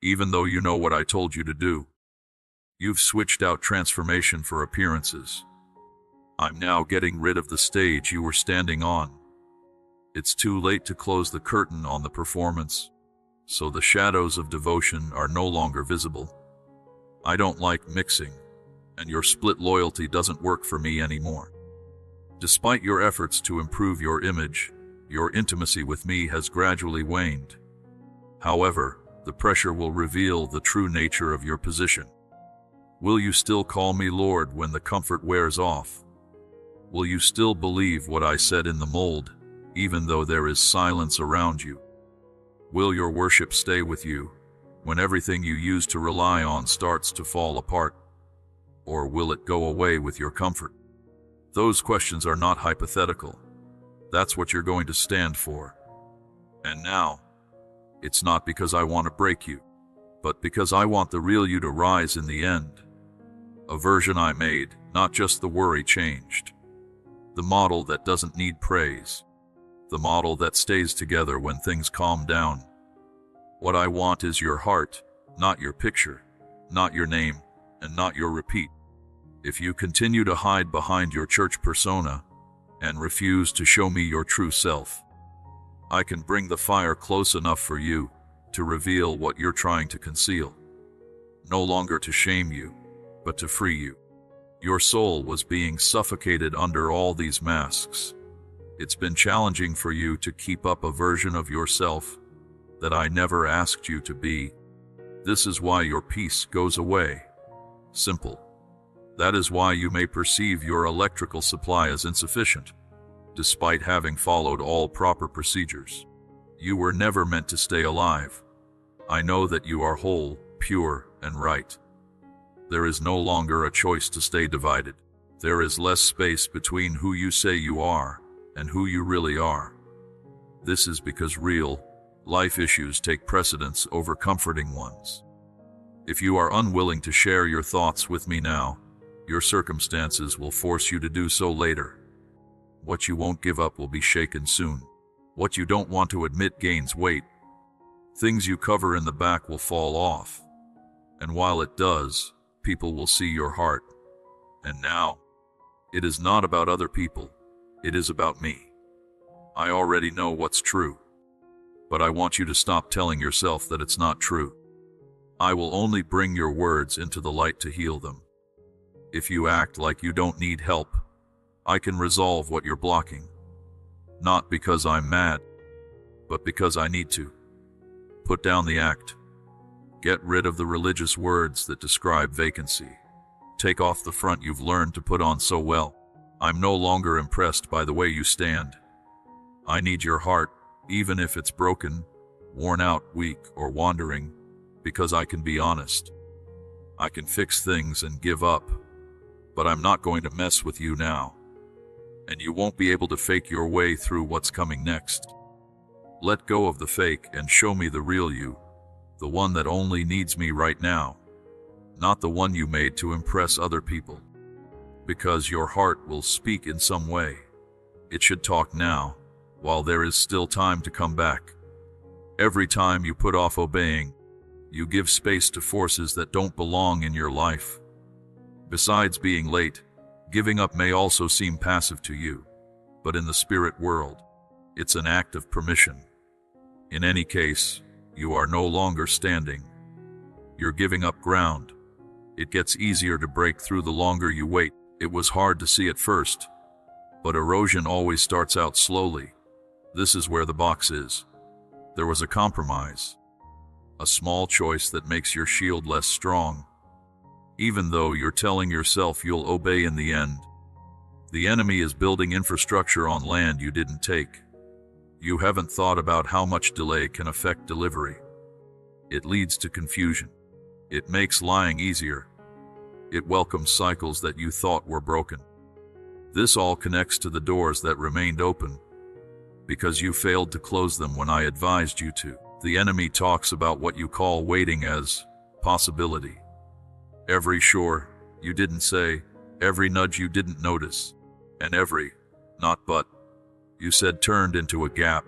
even though you know what I told you to do. You've switched out transformation for appearances. I'm now getting rid of the stage you were standing on. It's too late to close the curtain on the performance, so the shadows of devotion are no longer visible. I don't like mixing, and your split loyalty doesn't work for me anymore. Despite your efforts to improve your image, your intimacy with me has gradually waned. However, the pressure will reveal the true nature of your position. Will you still call me Lord when the comfort wears off? Will you still believe what I said in the mold, even though there is silence around you? Will your worship stay with you when everything you used to rely on starts to fall apart? Or will it go away with your comfort? Those questions are not hypothetical. That's what you're going to stand for. And now, it's not because I want to break you, but because I want the real you to rise in the end. A version I made, not just the worry changed. The model that doesn't need praise. The model that stays together when things calm down. What I want is your heart, not your picture, not your name, and not your repeat. If you continue to hide behind your church persona and refuse to show me your true self, I can bring the fire close enough for you to reveal what you're trying to conceal. No longer to shame you, but to free you. Your soul was being suffocated under all these masks. It's been challenging for you to keep up a version of yourself that I never asked you to be. This is why your peace goes away. Simple. That is why you may perceive your electrical supply as insufficient, despite having followed all proper procedures. You were never meant to stay alive. I know that you are whole, pure, and right. There is no longer a choice to stay divided. There is less space between who you say you are and who you really are. This is because real life issues take precedence over comforting ones. If you are unwilling to share your thoughts with me now, your circumstances will force you to do so later. What you won't give up will be shaken soon. What you don't want to admit gains weight. Things you cover in the back will fall off. And while it does, people will see your heart. And now, it is not about other people. It is about me. I already know what's true. But I want you to stop telling yourself that it's not true. I will only bring your words into the light to heal them. If you act like you don't need help, I can resolve what you're blocking. Not because I'm mad, but because I need to. Put down the act. Get rid of the religious words that describe vacancy. Take off the front you've learned to put on so well. I'm no longer impressed by the way you stand. I need your heart, even if it's broken, worn out, weak, or wandering, because I can be honest. I can fix things and give up, but I'm not going to mess with you now. And you won't be able to fake your way through what's coming next. Let go of the fake and show me the real you, the one that only needs me right now, not the one you made to impress other people. Because your heart will speak in some way. It should talk now, while there is still time to come back. Every time you put off obeying, you give space to forces that don't belong in your life. Besides being late, giving up may also seem passive to you, but in the spirit world, it's an act of permission. In any case, you are no longer standing. You're giving up ground. It gets easier to break through the longer you wait. It was hard to see at first, but erosion always starts out slowly. This is where the box is. There was a compromise. A small choice that makes your shield less strong. Even though you're telling yourself you'll obey in the end. The enemy is building infrastructure on land you didn't take. You haven't thought about how much delay can affect delivery. It leads to confusion. It makes lying easier. It welcomes cycles that you thought were broken. This all connects to the doors that remained open, because you failed to close them when I advised you to. The enemy talks about what you call waiting as possibility. Every sure you didn't say, every nudge you didn't notice, and every not but you said turned into a gap.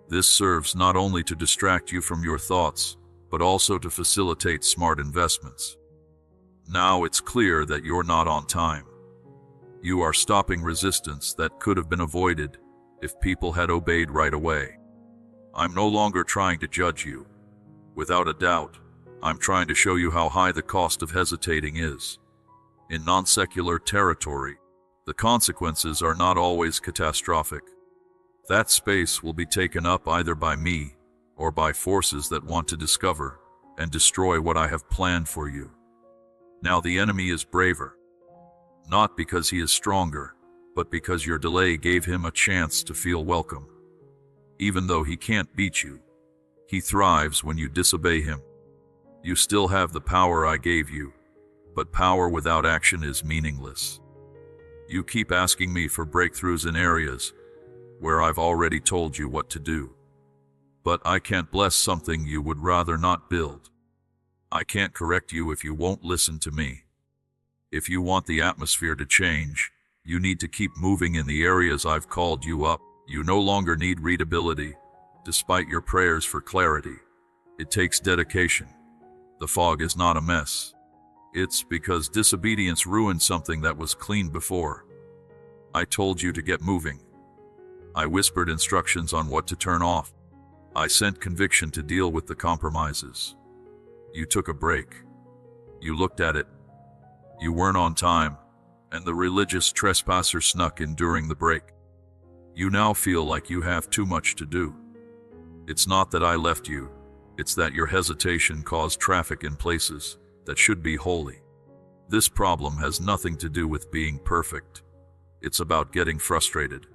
This serves not only to distract you from your thoughts, but also to facilitate smart investments. Now it's clear that you're not on time. You are stopping resistance that could have been avoided if people had obeyed right away. I'm no longer trying to judge you. Without a doubt, I'm trying to show you how high the cost of hesitating is. In non-secular territory, the consequences are not always catastrophic. That space will be taken up either by me or by forces that want to discover and destroy what I have planned for you. Now the enemy is braver. Not because he is stronger, but because your delay gave him a chance to feel welcome. Even though he can't beat you, he thrives when you disobey him. You still have the power I gave you, but power without action is meaningless. You keep asking me for breakthroughs in areas where I've already told you what to do. But I can't bless something you would rather not build. I can't correct you if you won't listen to me. If you want the atmosphere to change, you need to keep moving in the areas I've called you up. You no longer need readability, despite your prayers for clarity. It takes dedication. The fog is not a mess. It's because disobedience ruined something that was clean before. I told you to get moving. I whispered instructions on what to turn off. I sent conviction to deal with the compromises. You took a break. You looked at it. You weren't on time, and the religious trespasser snuck in during the break. You now feel like you have too much to do. It's not that I left you, it's that your hesitation caused traffic in places that should be holy. This problem has nothing to do with being perfect. It's about getting frustrated.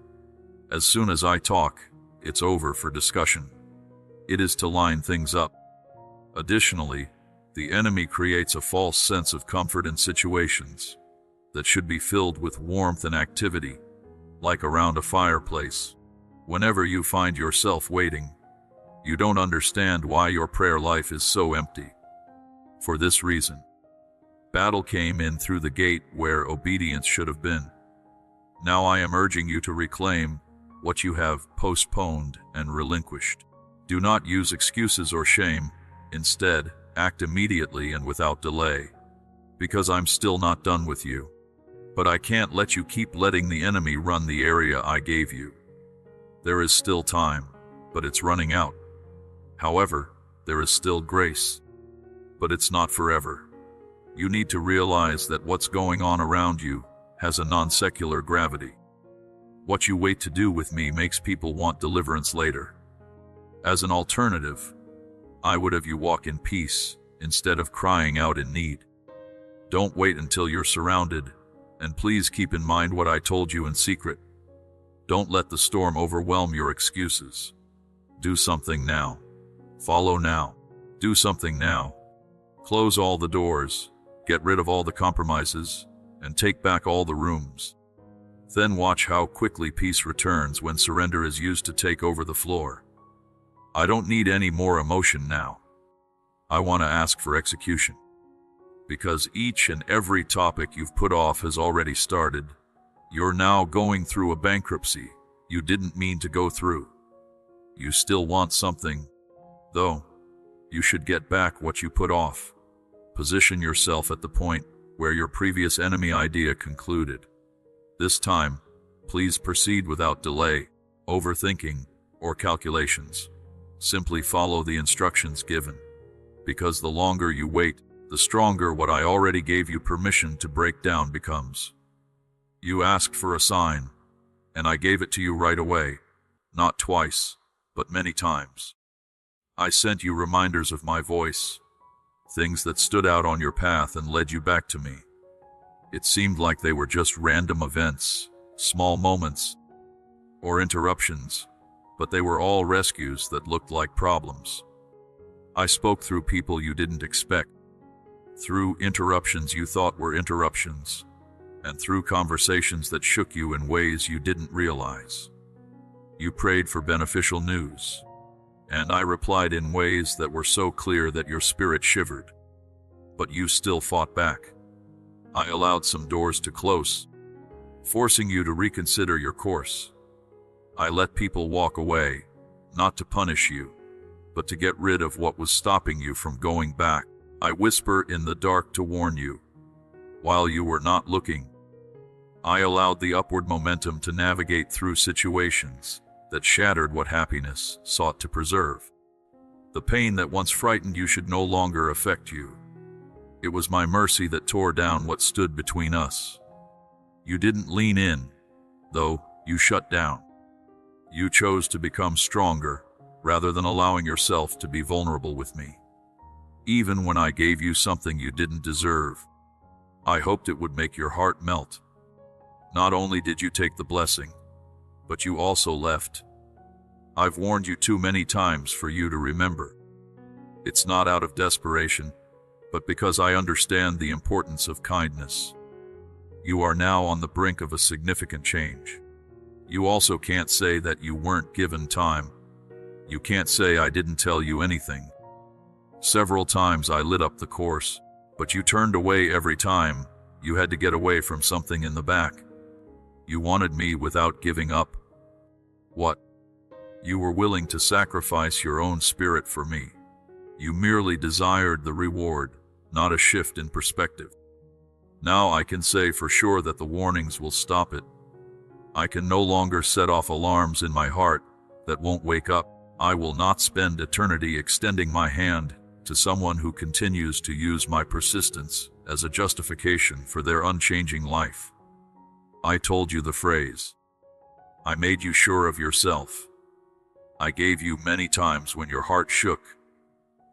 As soon as I talk, it's over for discussion. It is to line things up. Additionally, the enemy creates a false sense of comfort in situations that should be filled with warmth and activity, like around a fireplace. Whenever you find yourself waiting, you don't understand why your prayer life is so empty. For this reason, battle came in through the gate where obedience should have been. Now I am urging you to reclaim what you have postponed and relinquished. Do not use excuses or shame. Instead, act immediately and without delay. Because I'm still not done with you. But I can't let you keep letting the enemy run the area I gave you. There is still time, but it's running out. However, there is still grace. But it's not forever. You need to realize that what's going on around you has a non-secular gravity. What you wait to do with me makes people want deliverance later. As an alternative, I would have you walk in peace instead of crying out in need. Don't wait until you're surrounded, and please keep in mind what I told you in secret. Don't let the storm overwhelm your excuses. Do something now. Follow now. Do something now. Close all the doors, get rid of all the compromises, and take back all the rooms. Then watch how quickly peace returns when surrender is used to take over the floor. I don't need any more emotion now. I want to ask for execution. Because each and every topic you've put off has already started. You're now going through a bankruptcy you didn't mean to go through. You still want something, though. You should get back what you put off. Position yourself at the point where your previous enemy idea concluded. This time, please proceed without delay, overthinking, or calculations. Simply follow the instructions given. Because the longer you wait, the stronger what I already gave you permission to break down becomes. You asked for a sign, and I gave it to you right away, not twice, but many times. I sent you reminders of my voice, things that stood out on your path and led you back to me. It seemed like they were just random events, small moments, or interruptions, but they were all rescues that looked like problems. I spoke through people you didn't expect, through interruptions you thought were interruptions, and through conversations that shook you in ways you didn't realize. You prayed for beneficial news, and I replied in ways that were so clear that your spirit shivered. But you still fought back. I allowed some doors to close, forcing you to reconsider your course. I let people walk away, not to punish you, but to get rid of what was stopping you from going back. I whisper in the dark to warn you. While you were not looking, I allowed the upward momentum to navigate through situations that shattered what happiness sought to preserve. The pain that once frightened you should no longer affect you. It was my mercy that tore down what stood between us. You didn't lean in, though. You shut down. You chose to become stronger, rather than allowing yourself to be vulnerable with me. Even when I gave you something you didn't deserve, I hoped it would make your heart melt. Not only did you take the blessing, but you also left. I've warned you too many times for you to remember. It's not out of desperation, but because I understand the importance of kindness. You are now on the brink of a significant change. You also can't say that you weren't given time. You can't say I didn't tell you anything. Several times I lit up the course, but you turned away every time. You had to get away from something in the back. You wanted me without giving up. What? You were willing to sacrifice your own spirit for me. You merely desired the reward, not a shift in perspective. Now I can say for sure that the warnings will stop it. I can no longer set off alarms in my heart that won't wake up. I will not spend eternity extending my hand to someone who continues to use my persistence as a justification for their unchanging life. I told you the phrase. I made you sure of yourself. I gave you many times when your heart shook.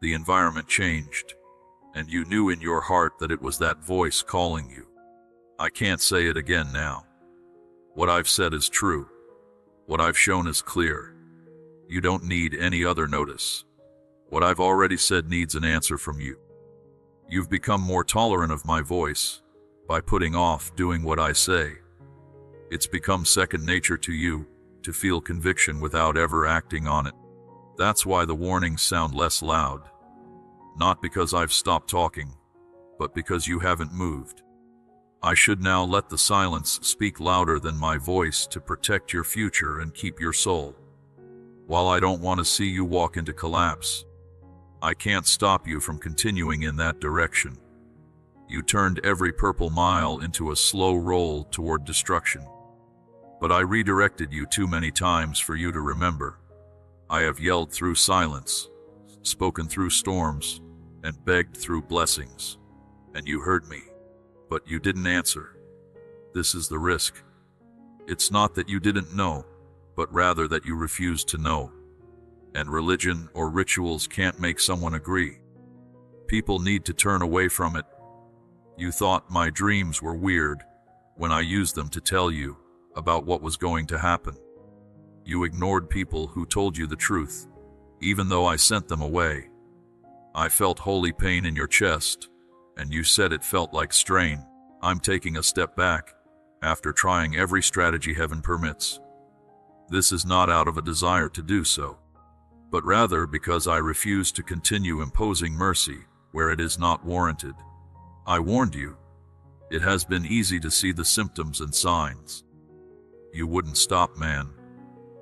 The environment changed, and you knew in your heart that it was that voice calling you. I can't say it again now. What I've said is true. What I've shown is clear. You don't need any other notice. What I've already said needs an answer from you. You've become more tolerant of my voice by putting off doing what I say. It's become second nature to you to feel conviction without ever acting on it. That's why the warnings sound less loud. Not because I've stopped talking, but because you haven't moved. I should now let the silence speak louder than my voice to protect your future and keep your soul. While I don't want to see you walk into collapse, I can't stop you from continuing in that direction. You turned every purple mile into a slow roll toward destruction. But I redirected you too many times for you to remember. I have yelled through silence, spoken through storms, and begged through blessings. And you heard me, but you didn't answer. This is the risk. It's not that you didn't know, but rather that you refused to know. And religion or rituals can't make someone agree. People need to turn away from it. You thought my dreams were weird when I used them to tell you about what was going to happen. You ignored people who told you the truth, even though I sent them away. I felt holy pain in your chest, and you said it felt like strain. I'm taking a step back, after trying every strategy heaven permits. This is not out of a desire to do so, but rather because I refuse to continue imposing mercy where it is not warranted. I warned you. It has been easy to see the symptoms and signs. You wouldn't stop, man.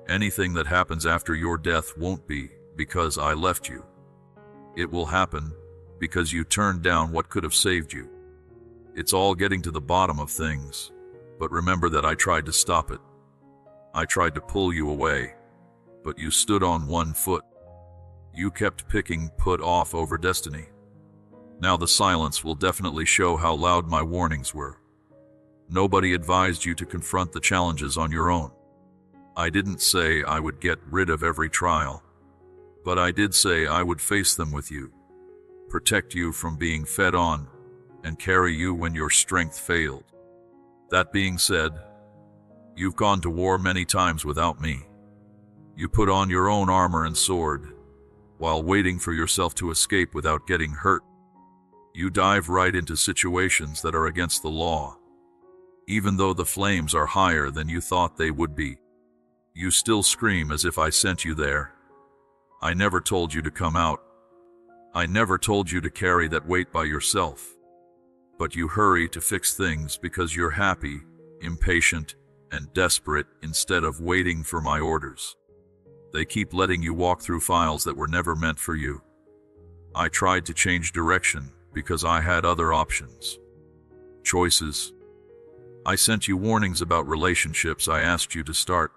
Anything that happens after your death won't be because I left you. It will happen because you turned down what could have saved you. It's all getting to the bottom of things, but remember that I tried to stop it. I tried to pull you away, but you stood on one foot. You kept picking put off over destiny. Now the silence will definitely show how loud my warnings were. Nobody advised you to confront the challenges on your own. I didn't say I would get rid of every trial, but I did say I would face them with you, protect you from being fed on, and carry you when your strength failed. That being said, you've gone to war many times without me. You put on your own armor and sword, while waiting for yourself to escape without getting hurt. You dive right into situations that are against the law. Even though the flames are higher than you thought they would be, you still scream as if I sent you there. I never told you to come out. I never told you to carry that weight by yourself. But you hurry to fix things because you're happy, impatient, and desperate instead of waiting for my orders. They keep letting you walk through files that were never meant for you. I tried to change direction because I had other options. Choices. I sent you warnings about relationships I asked you to start.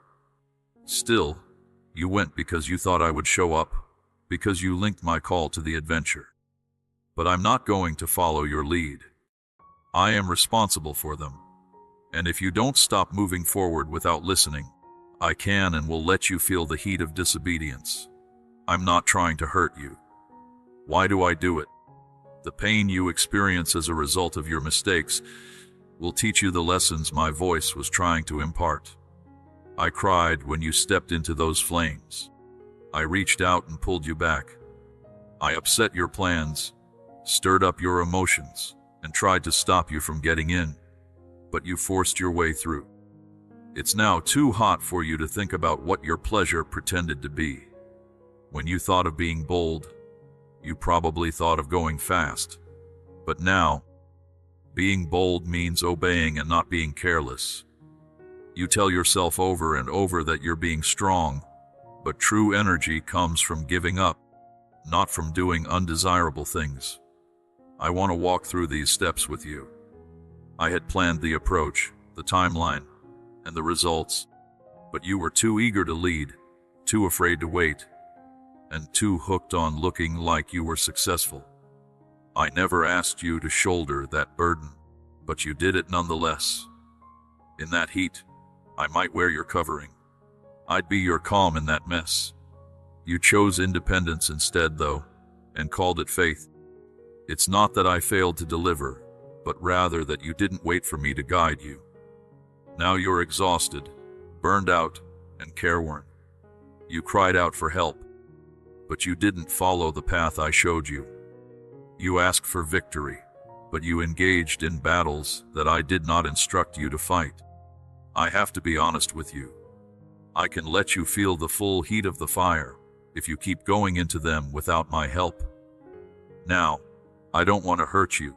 Still, you went because you thought I would show up, because you linked my call to the adventure. But I'm not going to follow your lead. I am responsible for them. And if you don't stop moving forward without listening, I can and will let you feel the heat of disobedience. I'm not trying to hurt you. Why do I do it? The pain you experience as a result of your mistakes will teach you the lessons my voice was trying to impart. I cried when you stepped into those flames. I reached out and pulled you back. I upset your plans, stirred up your emotions, and tried to stop you from getting in, but you forced your way through. It's now too hot for you to think about what your pleasure pretended to be. When you thought of being bold, you probably thought of going fast. But now, being bold means obeying and not being careless. You tell yourself over and over that you're being strong, but true energy comes from giving up, not from doing undesirable things. I want to walk through these steps with you. I had planned the approach, the timeline, and the results, but you were too eager to lead, too afraid to wait, and too hooked on looking like you were successful. I never asked you to shoulder that burden, but you did it nonetheless. In that heat, I might wear your covering. I'd be your calm in that mess. You chose independence instead, though, and called it faith. It's not that I failed to deliver, but rather that you didn't wait for me to guide you. Now you're exhausted, burned out, and careworn. You cried out for help, but you didn't follow the path I showed you. You asked for victory, but you engaged in battles that I did not instruct you to fight. I have to be honest with you. I can let you feel the full heat of the fire if you keep going into them without my help. Now, I don't want to hurt you,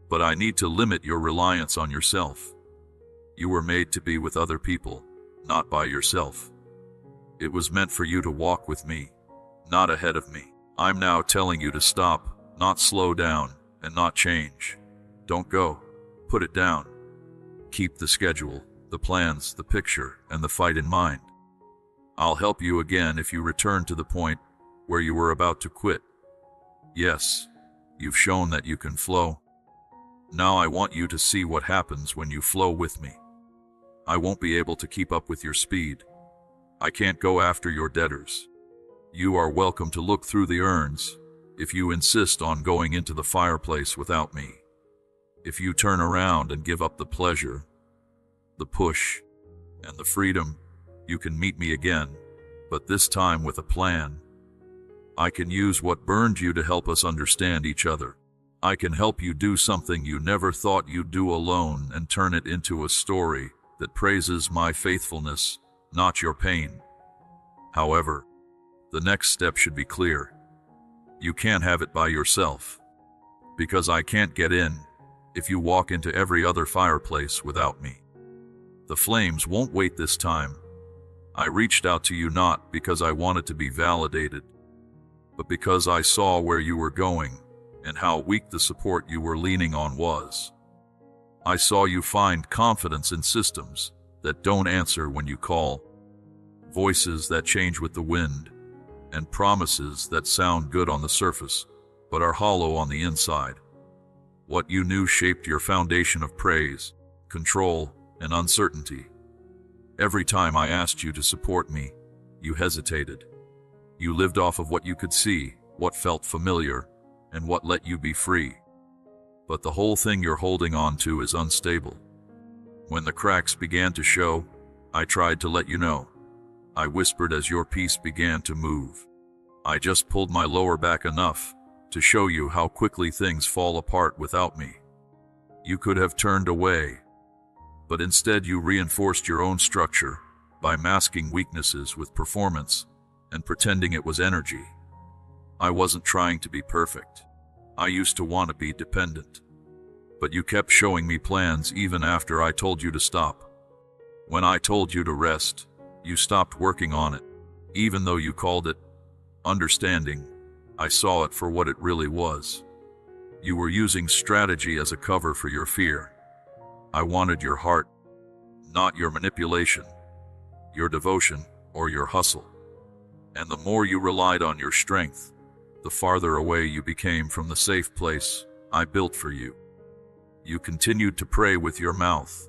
but I need to limit your reliance on yourself. You were made to be with other people, not by yourself. It was meant for you to walk with me, not ahead of me. I'm now telling you to stop, not slow down, and not change. Don't go. Put it down. Keep the schedule, the plans, the picture, and the fight in mind. I'll help you again if you return to the point where you were about to quit. Yes, you've shown that you can flow. Now I want you to see what happens when you flow with me. I won't be able to keep up with your speed. I can't go after your debtors. You are welcome to look through the urns if you insist on going into the fireplace without me. If you turn around and give up the pleasure, the push, and the freedom, you can meet me again, but this time with a plan. I can use what burned you to help us understand each other. I can help you do something you never thought you'd do alone and turn it into a story that praises my faithfulness, not your pain. However, the next step should be clear. You can't have it by yourself, because I can't get in if you walk into every other fireplace without me. The flames won't wait this time. I reached out to you not because I wanted to be validated, but because I saw where you were going and how weak the support you were leaning on was. I saw you find confidence in systems that don't answer when you call, voices that change with the wind, and promises that sound good on the surface, but are hollow on the inside. What you knew shaped your foundation of praise, control, and uncertainty. Every time I asked you to support me, you hesitated. You lived off of what you could see, what felt familiar, and what let you be free. But the whole thing you're holding on to is unstable. When the cracks began to show, I tried to let you know. I whispered as your piece began to move. I just pulled my lower back enough to show you how quickly things fall apart without me. You could have turned away, but instead you reinforced your own structure by masking weaknesses with performance and pretending it was energy. I wasn't trying to be perfect. I used to want to be dependent. But you kept showing me plans even after I told you to stop. When I told you to rest, you stopped working on it. Even though you called it understanding, I saw it for what it really was. You were using strategy as a cover for your fear. I wanted your heart, not your manipulation, your devotion, or your hustle. And the more you relied on your strength, the farther away you became from the safe place I built for you. You continued to pray with your mouth,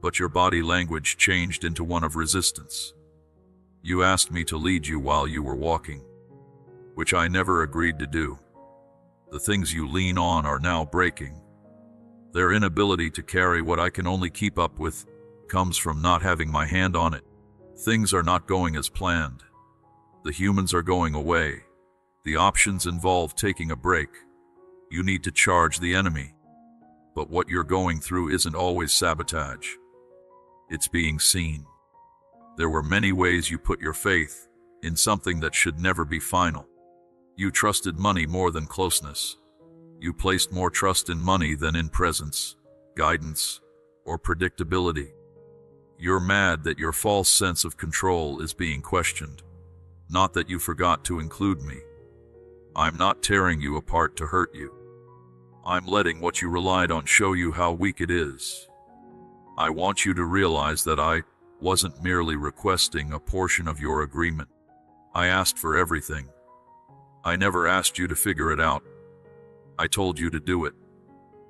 but your body language changed into one of resistance. You asked me to lead you while you were walking, which I never agreed to do. The things you lean on are now breaking. Their inability to carry what I can only keep up with comes from not having my hand on it. Things are not going as planned. The humans are going away. The options involve taking a break. You need to charge the enemy. But what you're going through isn't always sabotage. It's being seen. There were many ways you put your faith in something that should never be final. You trusted money more than closeness. You placed more trust in money than in presence, guidance, or predictability. You're mad that your false sense of control is being questioned, not that you forgot to include me. I'm not tearing you apart to hurt you. I'm letting what you relied on show you how weak it is. I want you to realize that I wasn't merely requesting a portion of your agreement. I asked for everything. I never asked you to figure it out. I told you to do it.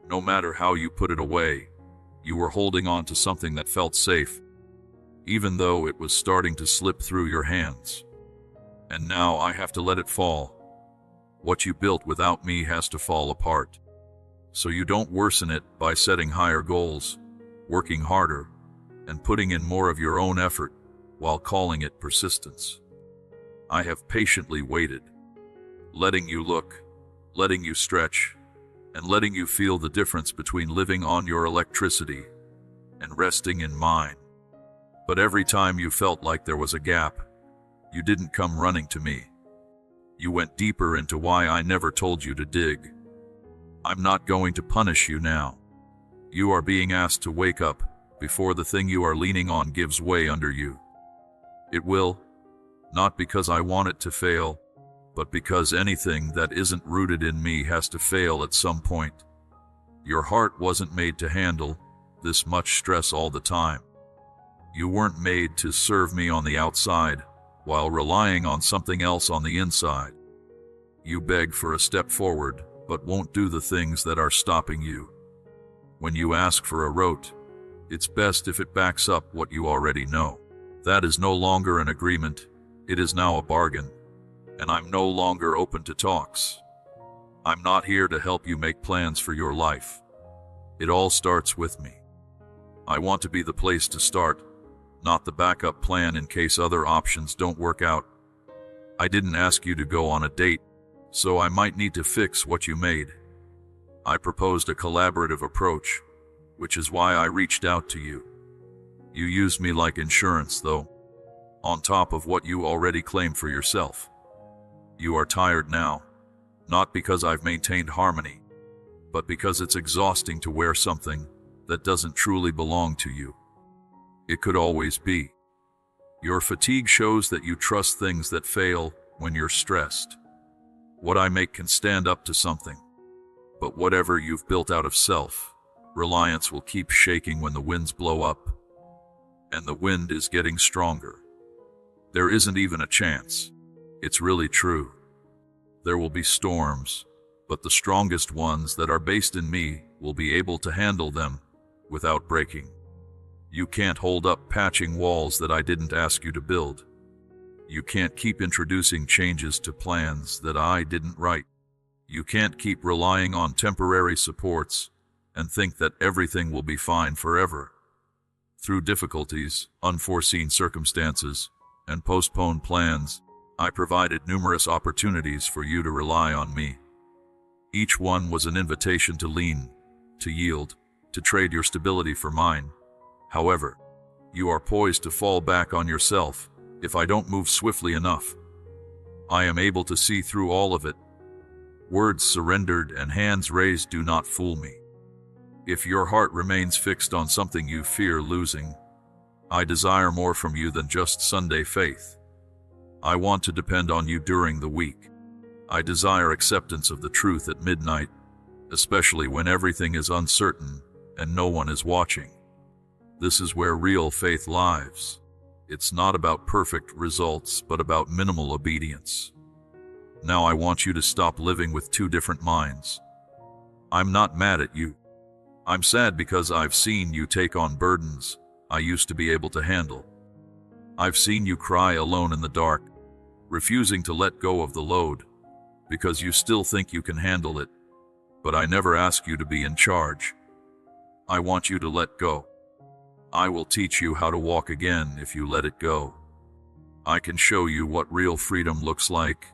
No matter how you put it away, you were holding on to something that felt safe, even though it was starting to slip through your hands. And now I have to let it fall. What you built without me has to fall apart. So you don't worsen it by setting higher goals, working harder, and putting in more of your own effort while calling it persistence. I have patiently waited, letting you look, letting you stretch, and letting you feel the difference between living on your electricity and resting in mine. But every time you felt like there was a gap, you didn't come running to me. You went deeper into why I never told you to dig. I'm not going to punish you now. You are being asked to wake up before the thing you are leaning on gives way under you. It will, not because I want it to fail, but because anything that isn't rooted in me has to fail at some point. Your heart wasn't made to handle this much stress all the time. You weren't made to serve me on the outside while relying on something else on the inside. You beg for a step forward, but won't do the things that are stopping you. When you ask for a rote, it's best if it backs up what you already know. That is no longer an agreement, it is now a bargain, and I'm no longer open to talks. I'm not here to help you make plans for your life. It all starts with me. I want to be the place to start, not the backup plan in case other options don't work out. I didn't ask you to go on a date, so I might need to fix what you made. I proposed a collaborative approach, which is why I reached out to you. You used me like insurance, though, on top of what you already claim for yourself. You are tired now, not because I've maintained harmony, but because it's exhausting to wear something that doesn't truly belong to you. It could always be. Your fatigue shows that you trust things that fail when you're stressed. What I make can stand up to something, but whatever you've built out of self-reliance will keep shaking when the winds blow up, and the wind is getting stronger. There isn't even a chance. It's really true. There will be storms, but the strongest ones that are based in me will be able to handle them without breaking. You can't hold up patching walls that I didn't ask you to build. You can't keep introducing changes to plans that I didn't write. You can't keep relying on temporary supports and think that everything will be fine forever. Through difficulties, unforeseen circumstances, and postponed plans, I provided numerous opportunities for you to rely on me. Each one was an invitation to lean, to yield, to trade your stability for mine. However, you are poised to fall back on yourself if I don't move swiftly enough. I am able to see through all of it. Words surrendered and hands raised do not fool me. If your heart remains fixed on something you fear losing, I desire more from you than just Sunday faith. I want to depend on you during the week. I desire acceptance of the truth at midnight, especially when everything is uncertain and no one is watching. This is where real faith lives. It's not about perfect results, but about minimal obedience. Now I want you to stop living with two different minds. I'm not mad at you. I'm sad because I've seen you take on burdens I used to be able to handle. I've seen you cry alone in the dark, refusing to let go of the load, because you still think you can handle it. But I never ask you to be in charge. I want you to let go. I will teach you how to walk again if you let it go. I can show you what real freedom looks like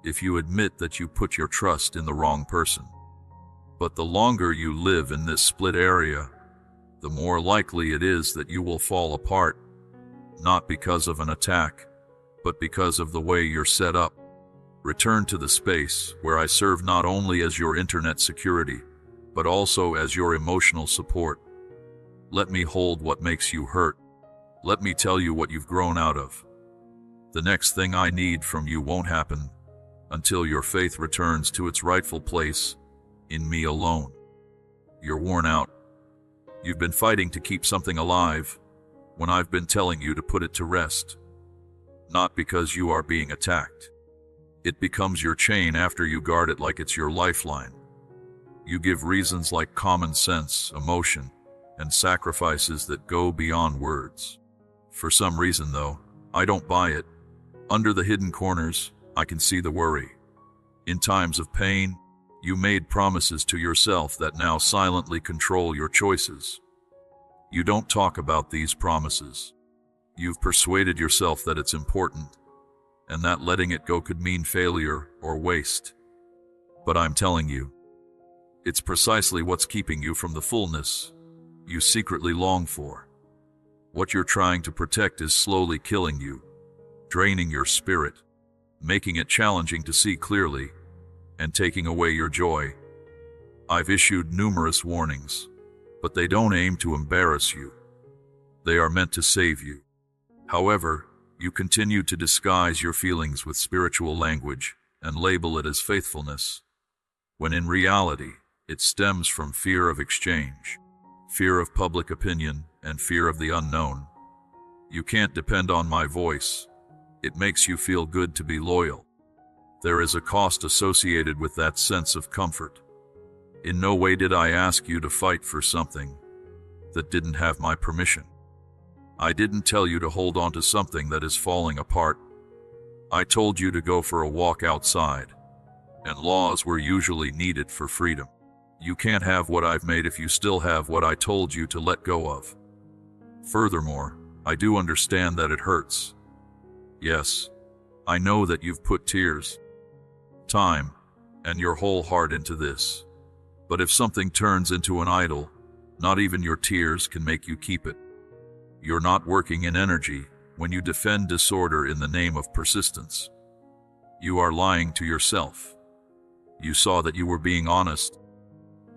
if you admit that you put your trust in the wrong person. But the longer you live in this split area, the more likely it is that you will fall apart, not because of an attack, but because of the way you're set up. Return to the space where I serve not only as your internet security, but also as your emotional support. Let me hold what makes you hurt. Let me tell you what you've grown out of. The next thing I need from you won't happen until your faith returns to its rightful place in me alone. You're worn out. You've been fighting to keep something alive when I've been telling you to put it to rest. Not because you are being attacked. It becomes your chain after you guard it like it's your lifeline. You give reasons like common sense, emotion, and sacrifices that go beyond words. For some reason, though, I don't buy it. Under the hidden corners, I can see the worry. In times of pain, you made promises to yourself that now silently control your choices. You don't talk about these promises. You've persuaded yourself that it's important, and that letting it go could mean failure or waste. But I'm telling you, it's precisely what's keeping you from the fullness you secretly long for. What you're trying to protect is slowly killing you, draining your spirit, making it challenging to see clearly, and taking away your joy. I've issued numerous warnings, but they don't aim to embarrass you. They are meant to save you. However, you continue to disguise your feelings with spiritual language and label it as faithfulness, when in reality, it stems from fear of exchange, fear of public opinion, and fear of the unknown. You can't depend on my voice. It makes you feel good to be loyal. There is a cost associated with that sense of comfort. In no way did I ask you to fight for something that didn't have my permission. I didn't tell you to hold on to something that is falling apart. I told you to go for a walk outside, and laws were usually needed for freedom. You can't have what I've made if you still have what I told you to let go of. Furthermore, I do understand that it hurts. Yes, I know that you've put tears, time, and your whole heart into this. But if something turns into an idol, not even your tears can make you keep it. You're not working in energy when you defend disorder in the name of persistence. You are lying to yourself. You saw that you were being honest,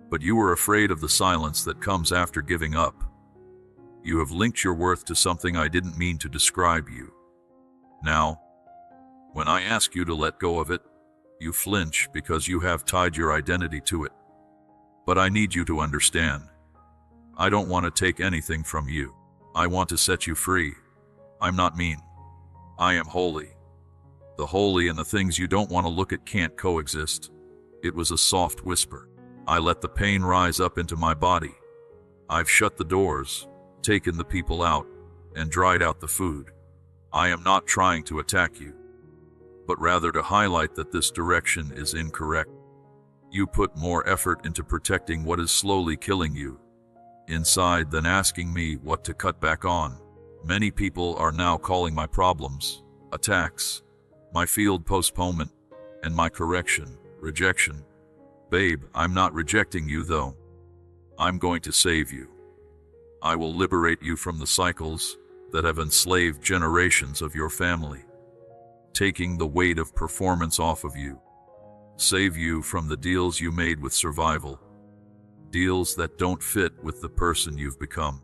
but you were afraid of the silence that comes after giving up. You have linked your worth to something I didn't mean to describe you. Now, when I ask you to let go of it, you flinch because you have tied your identity to it. But I need you to understand. I don't want to take anything from you. I want to set you free. I'm not mean. I am holy. The holy and the things you don't want to look at can't coexist. It was a soft whisper. I let the pain rise up into my body. I've shut the doors, taken the people out, and dried out the food. I am not trying to attack you, but rather to highlight that this direction is incorrect. You put more effort into protecting what is slowly killing you inside than asking me what to cut back on. Many people are now calling my problems attacks, my field postponement, and my correction rejection. Babe, I'm not rejecting you though. I'm going to save you. I will liberate you from the cycles that have enslaved generations of your family, taking the weight of performance off of you. Save you from the deals you made with survival, deals that don't fit with the person you've become.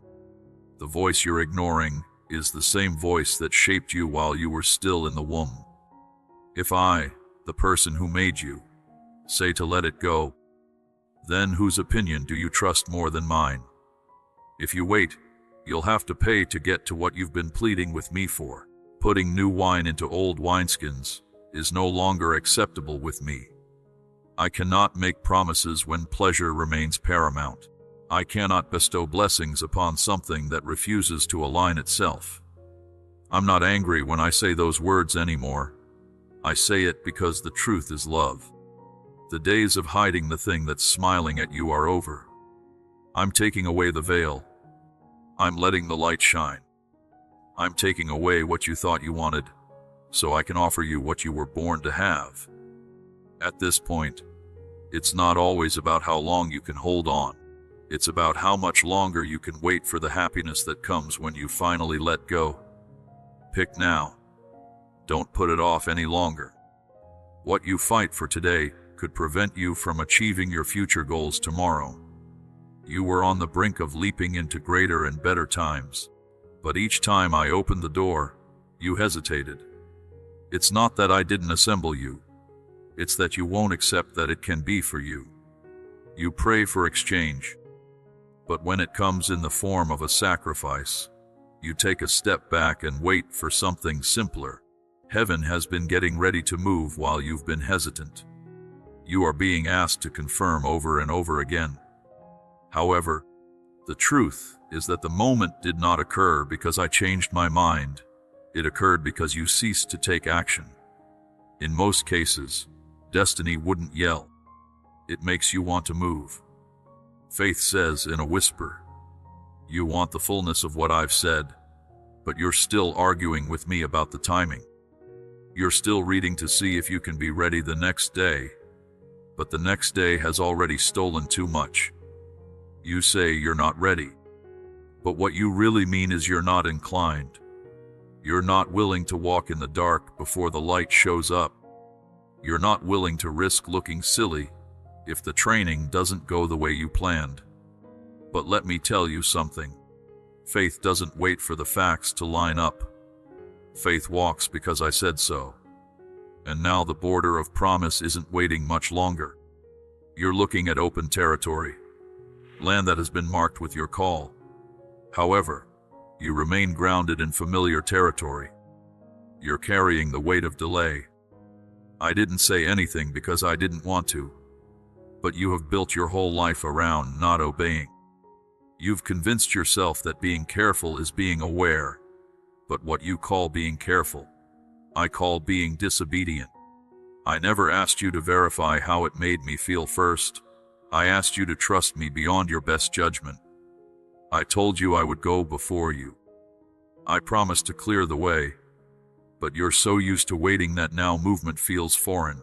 The voice you're ignoring is the same voice that shaped you while you were still in the womb. If I, the person who made you, say to let it go, then whose opinion do you trust more than mine? If you wait, you'll have to pay to get to what you've been pleading with me for. Putting new wine into old wineskins is no longer acceptable with me. I cannot make promises when pleasure remains paramount. I cannot bestow blessings upon something that refuses to align itself. I'm not angry when I say those words anymore. I say it because the truth is love. The days of hiding the thing that's smiling at you are over. I'm taking away the veil. I'm letting the light shine. I'm taking away what you thought you wanted, so I can offer you what you were born to have. At this point, it's not always about how long you can hold on. It's about how much longer you can wait for the happiness that comes when you finally let go. Pick now. Don't put it off any longer. What you fight for today could prevent you from achieving your future goals tomorrow. You were on the brink of leaping into greater and better times, but each time I opened the door, you hesitated. It's not that I didn't assemble you. It's that you won't accept that it can be for you. You pray for exchange, but when it comes in the form of a sacrifice, you take a step back and wait for something simpler. Heaven has been getting ready to move while you've been hesitant. You are being asked to confirm over and over again. However, the truth is that the moment did not occur because I changed my mind. It occurred because you ceased to take action. In most cases, destiny wouldn't yell. It makes you want to move. Faith says in a whisper, "You want the fullness of what I've said, but you're still arguing with me about the timing. You're still reading to see if you can be ready the next day, but the next day has already stolen too much. You say you're not ready, but what you really mean is you're not inclined. You're not willing to walk in the dark before the light shows up. You're not willing to risk looking silly if the training doesn't go the way you planned. But let me tell you something. Faith doesn't wait for the facts to line up. Faith walks because I said so. And now the border of promise isn't waiting much longer. You're looking at open territory, land that has been marked with your call. However, you remain grounded in familiar territory. You're carrying the weight of delay. I didn't say anything because I didn't want to, but you have built your whole life around not obeying. You've convinced yourself that being careful is being aware, but what you call being careful, I call being disobedient. I never asked you to verify how it made me feel first. I asked you to trust me beyond your best judgment. I told you I would go before you. I promised to clear the way, but you're so used to waiting that now movement feels foreign.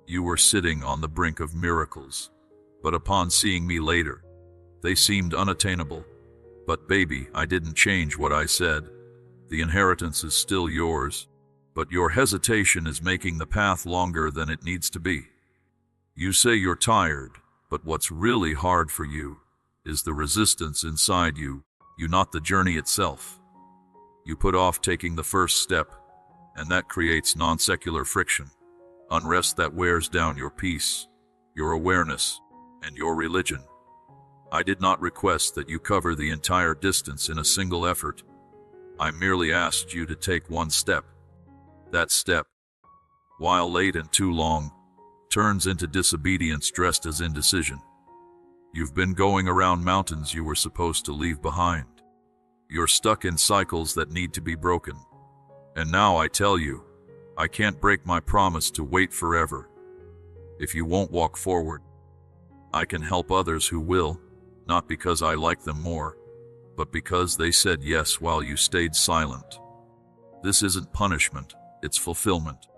You were sitting on the brink of miracles, but upon seeing me later, they seemed unattainable. But baby, I didn't change what I said. The inheritance is still yours, but your hesitation is making the path longer than it needs to be. You say you're tired, but what's really hard for you is the resistance inside you, not the journey itself. You put off taking the first step, and that creates non-secular friction, unrest that wears down your peace, your awareness, and your religion. I did not request that you cover the entire distance in a single effort. I merely asked you to take one step. That step, while late and too long, turns into disobedience dressed as indecision. You've been going around mountains you were supposed to leave behind. You're stuck in cycles that need to be broken. And now I tell you, I can't break my promise to wait forever. If you won't walk forward, I can help others who will, not because I like them more, but because they said yes while you stayed silent. This isn't punishment, it's fulfillment.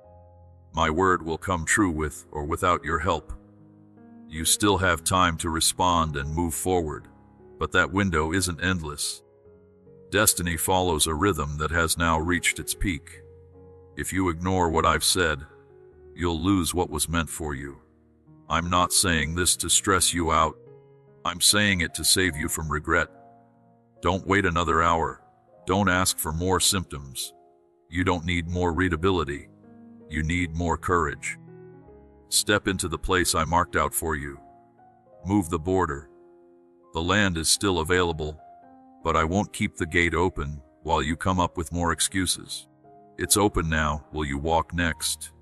My word will come true with or without your help. You still have time to respond and move forward, but that window isn't endless. Destiny follows a rhythm that has now reached its peak. If you ignore what I've said, you'll lose what was meant for you. I'm not saying this to stress you out. I'm saying it to save you from regret. Don't wait another hour. Don't ask for more symptoms. You don't need more readability. You need more courage. Step into the place I marked out for you. Move the border. The land is still available, but I won't keep the gate open while you come up with more excuses. It's open now. Will you walk next?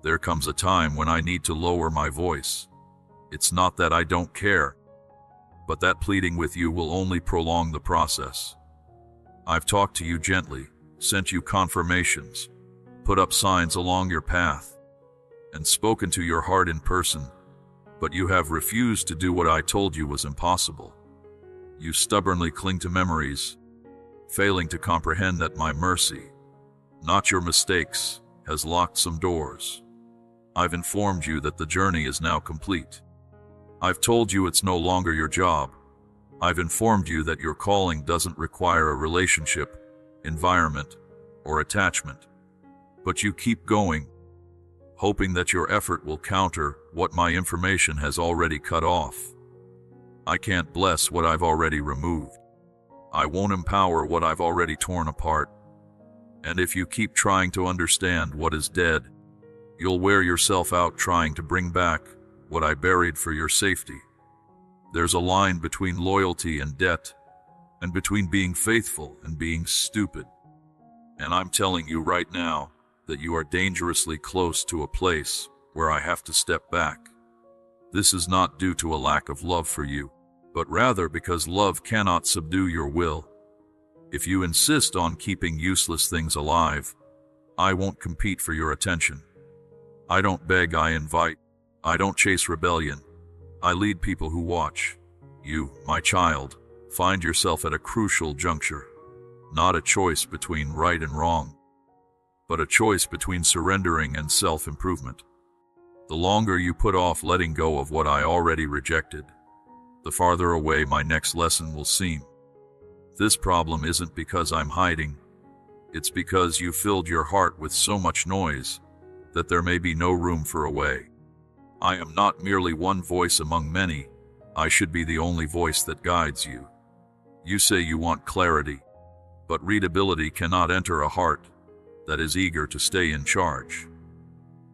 There comes a time when I need to lower my voice. It's not that I don't care, but that pleading with you will only prolong the process. I've talked to you gently, sent you confirmations, put up signs along your path. and spoken to your heart in person, but you have refused to do what I told you was impossible. You stubbornly cling to memories, failing to comprehend that my mercy, not your mistakes, has locked some doors. I've informed you that the journey is now complete. I've told you it's no longer your job. I've informed you that your calling doesn't require a relationship, environment, or attachment. But you keep going, hoping that your effort will counter what my information has already cut off. I can't bless what I've already removed. I won't empower what I've already torn apart. And if you keep trying to understand what is dead, you'll wear yourself out trying to bring back what I buried for your safety. There's a line between loyalty and debt, and between being faithful and being stupid. And I'm telling you right now that you are dangerously close to a place where I have to step back. This is not due to a lack of love for you, but rather because love cannot subdue your will. If you insist on keeping useless things alive, I won't compete for your attention. I don't beg, I invite. I don't chase rebellion. I lead people who watch. You, my child, find yourself at a crucial juncture. Not a choice between right and wrong, but a choice between surrendering and self-improvement. The longer you put off letting go of what I already rejected, the farther away my next lesson will seem. This problem isn't because I'm hiding. It's because you filled your heart with so much noise that there may be no room for a way. I am not merely one voice among many. I should be the only voice that guides you. You say you want clarity, but readability cannot enter a heart that is eager to stay in charge.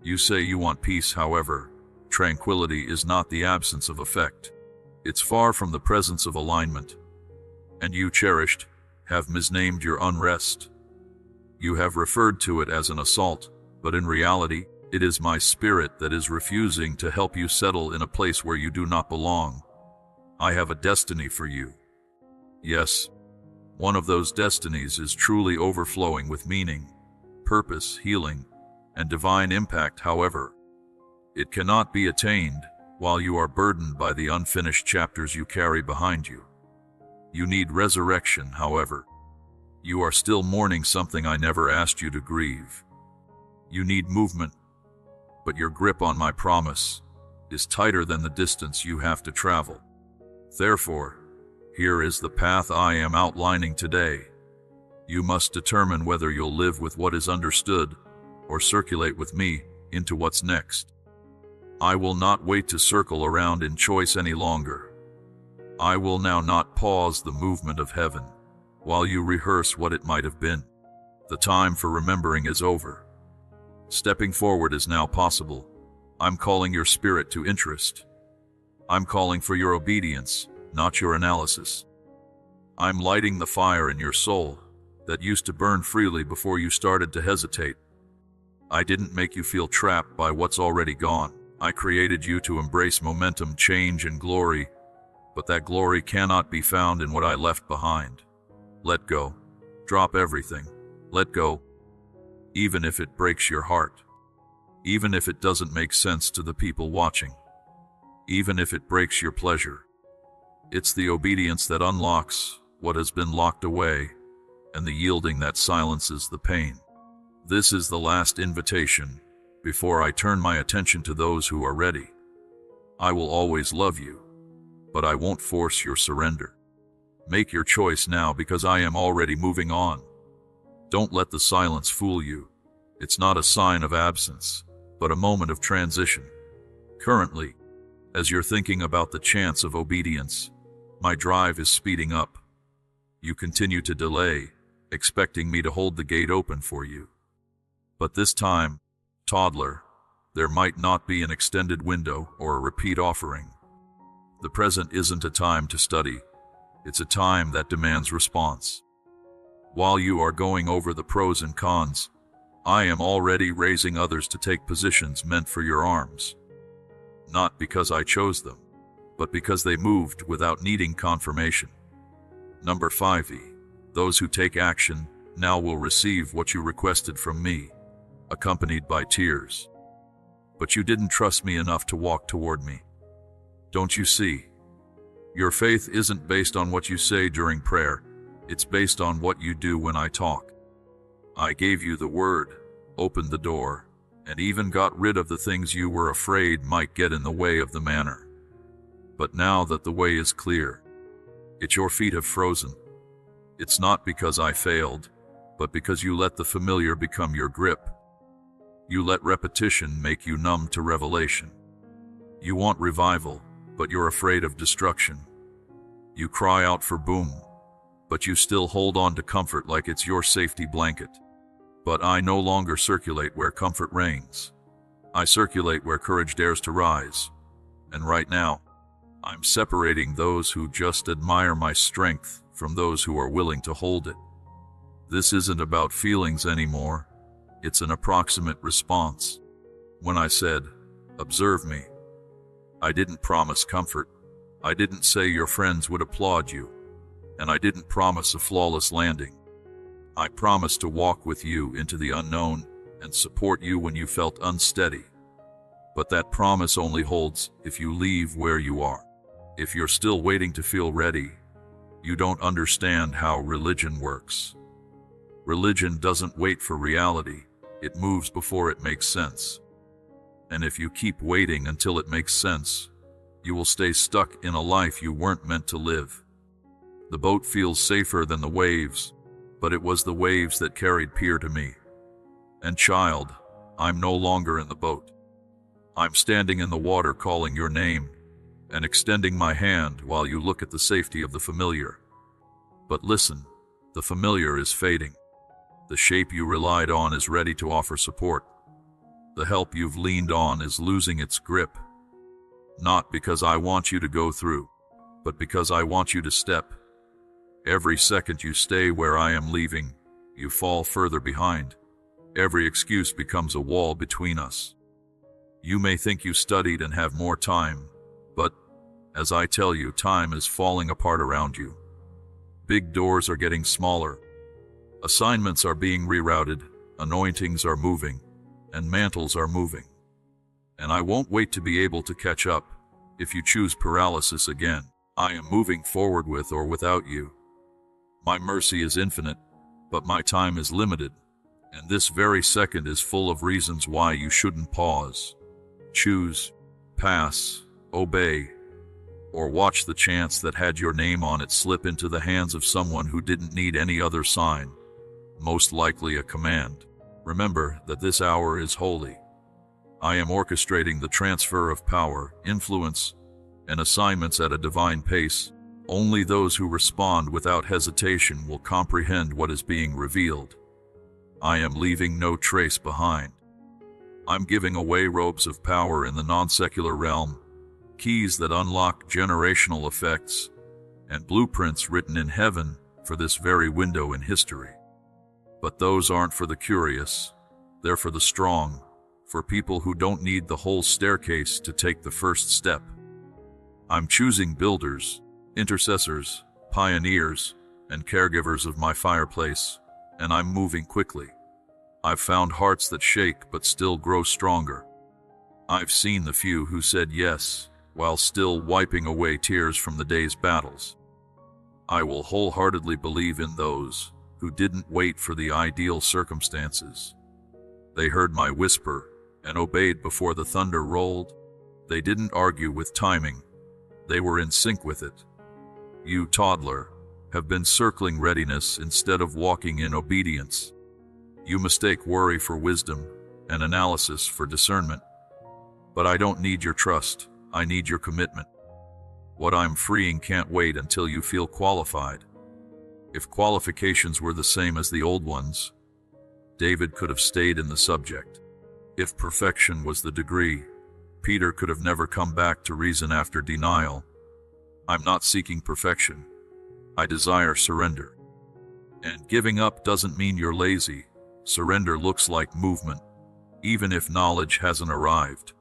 You say you want peace, however, tranquility is not the absence of effect. It's far from the presence of alignment. And you, cherished, have misnamed your unrest. You have referred to it as an assault, but in reality, it is my spirit that is refusing to help you settle in a place where you do not belong. I have a destiny for you. Yes, one of those destinies is truly overflowing with meaning, purpose, healing, and divine impact. However, it cannot be attained while you are burdened by the unfinished chapters you carry behind you. You need resurrection, however. You are still mourning something I never asked you to grieve. You need movement, but your grip on my promise is tighter than the distance you have to travel. Therefore, here is the path I am outlining today. You must determine whether you'll live with what is understood or circulate with me into what's next. I will not wait to circle around in choice any longer. I will now not pause the movement of heaven while you rehearse what it might have been. The time for remembering is over. Stepping forward is now possible. I'm calling your spirit to interest. I'm calling for your obedience, not your analysis. I'm lighting the fire in your soul that used to burn freely before you started to hesitate. I didn't make you feel trapped by what's already gone. I created you to embrace momentum, change, and glory, but that glory cannot be found in what I left behind. Let go. Drop everything. Let go. Even if it breaks your heart. Even if it doesn't make sense to the people watching. Even if it breaks your pleasure. It's the obedience that unlocks what has been locked away, and the yielding that silences the pain. This is the last invitation before I turn my attention to those who are ready. I will always love you, but I won't force your surrender. Make your choice now because I am already moving on. Don't let the silence fool you. It's not a sign of absence, but a moment of transition. Currently, as you're thinking about the chance of obedience, my drive is speeding up. You continue to delay, expecting me to hold the gate open for you. But this time, toddler, there might not be an extended window or a repeat offering. The present isn't a time to study. It's a time that demands response. While you are going over the pros and cons, I am already raising others to take positions meant for your arms. Not because I chose them, but because they moved without needing confirmation. Number 5E. Those who take action now will receive what you requested from me, accompanied by tears. but you didn't trust me enough to walk toward me. Don't you see? Your faith isn't based on what you say during prayer. It's based on what you do when I talk. I gave you the word, opened the door, and even got rid of the things you were afraid might get in the way of the manner. But now that the way is clear, your feet have frozen. It's not because I failed, but because you let the familiar become your grip. You let repetition make you numb to revelation. You want revival, but you're afraid of destruction. You cry out for boom, but you still hold on to comfort like it's your safety blanket. But I no longer circulate where comfort reigns. I circulate where courage dares to rise. And right now, I'm separating those who just admire my strength from those who are willing to hold it. This isn't about feelings anymore. It's an approximate response. When I said, "Observe me," I didn't promise comfort. I didn't say your friends would applaud you. And I didn't promise a flawless landing. I promised to walk with you into the unknown and support you when you felt unsteady. But that promise only holds if you leave where you are. If you're still waiting to feel ready, you don't understand how religion works. Religion doesn't wait for reality. It moves before it makes sense. And if you keep waiting until it makes sense, you will stay stuck in a life you weren't meant to live. The boat feels safer than the waves, but it was the waves that carried Pierre to me. And child, I'm no longer in the boat. I'm standing in the water calling your name and extending my hand while you look at the safety of the familiar. But listen, the familiar is fading. The shape you relied on is ready to offer support. The help you've leaned on is losing its grip. Not because I want you to go through, but because I want you to step. Every second you stay where I am leaving, you fall further behind. Every excuse becomes a wall between us. You may think you studied and have more time, but, as I tell you, time is falling apart around you. Big doors are getting smaller. Assignments are being rerouted, anointings are moving, and mantles are moving. And I won't wait to be able to catch up if you choose paralysis again. I am moving forward with or without you. My mercy is infinite, but my time is limited, and this very second is full of reasons why you shouldn't pause. Choose, pass, obey, or watch the chance that had your name on it slip into the hands of someone who didn't need any other sign, most likely a command. Remember that this hour is holy. I am orchestrating the transfer of power, influence, and assignments at a divine pace. Only those who respond without hesitation will comprehend what is being revealed. I am leaving no trace behind. I'm giving away robes of power in the non-secular realm, keys that unlock generational effects, and blueprints written in heaven for this very window in history. But those aren't for the curious. They're for the strong, for people who don't need the whole staircase to take the first step. I'm choosing builders, intercessors, pioneers, and caregivers of my fireplace, and I'm moving quickly. I've found hearts that shake but still grow stronger. I've seen the few who said yes, while still wiping away tears from the day's battles. I will wholeheartedly believe in those who didn't wait for the ideal circumstances. They heard my whisper and obeyed before the thunder rolled. They didn't argue with timing. They were in sync with it. You, toddler, have been circling readiness instead of walking in obedience. You mistake worry for wisdom and analysis for discernment. But I don't need your trust. I need your commitment. What I'm freeing can't wait until you feel qualified. If qualifications were the same as the old ones, David could have stayed in the subject. If perfection was the degree, Peter could have never come back to reason after denial. I'm not seeking perfection. I desire surrender. And giving up doesn't mean you're lazy. Surrender looks like movement, even if knowledge hasn't arrived.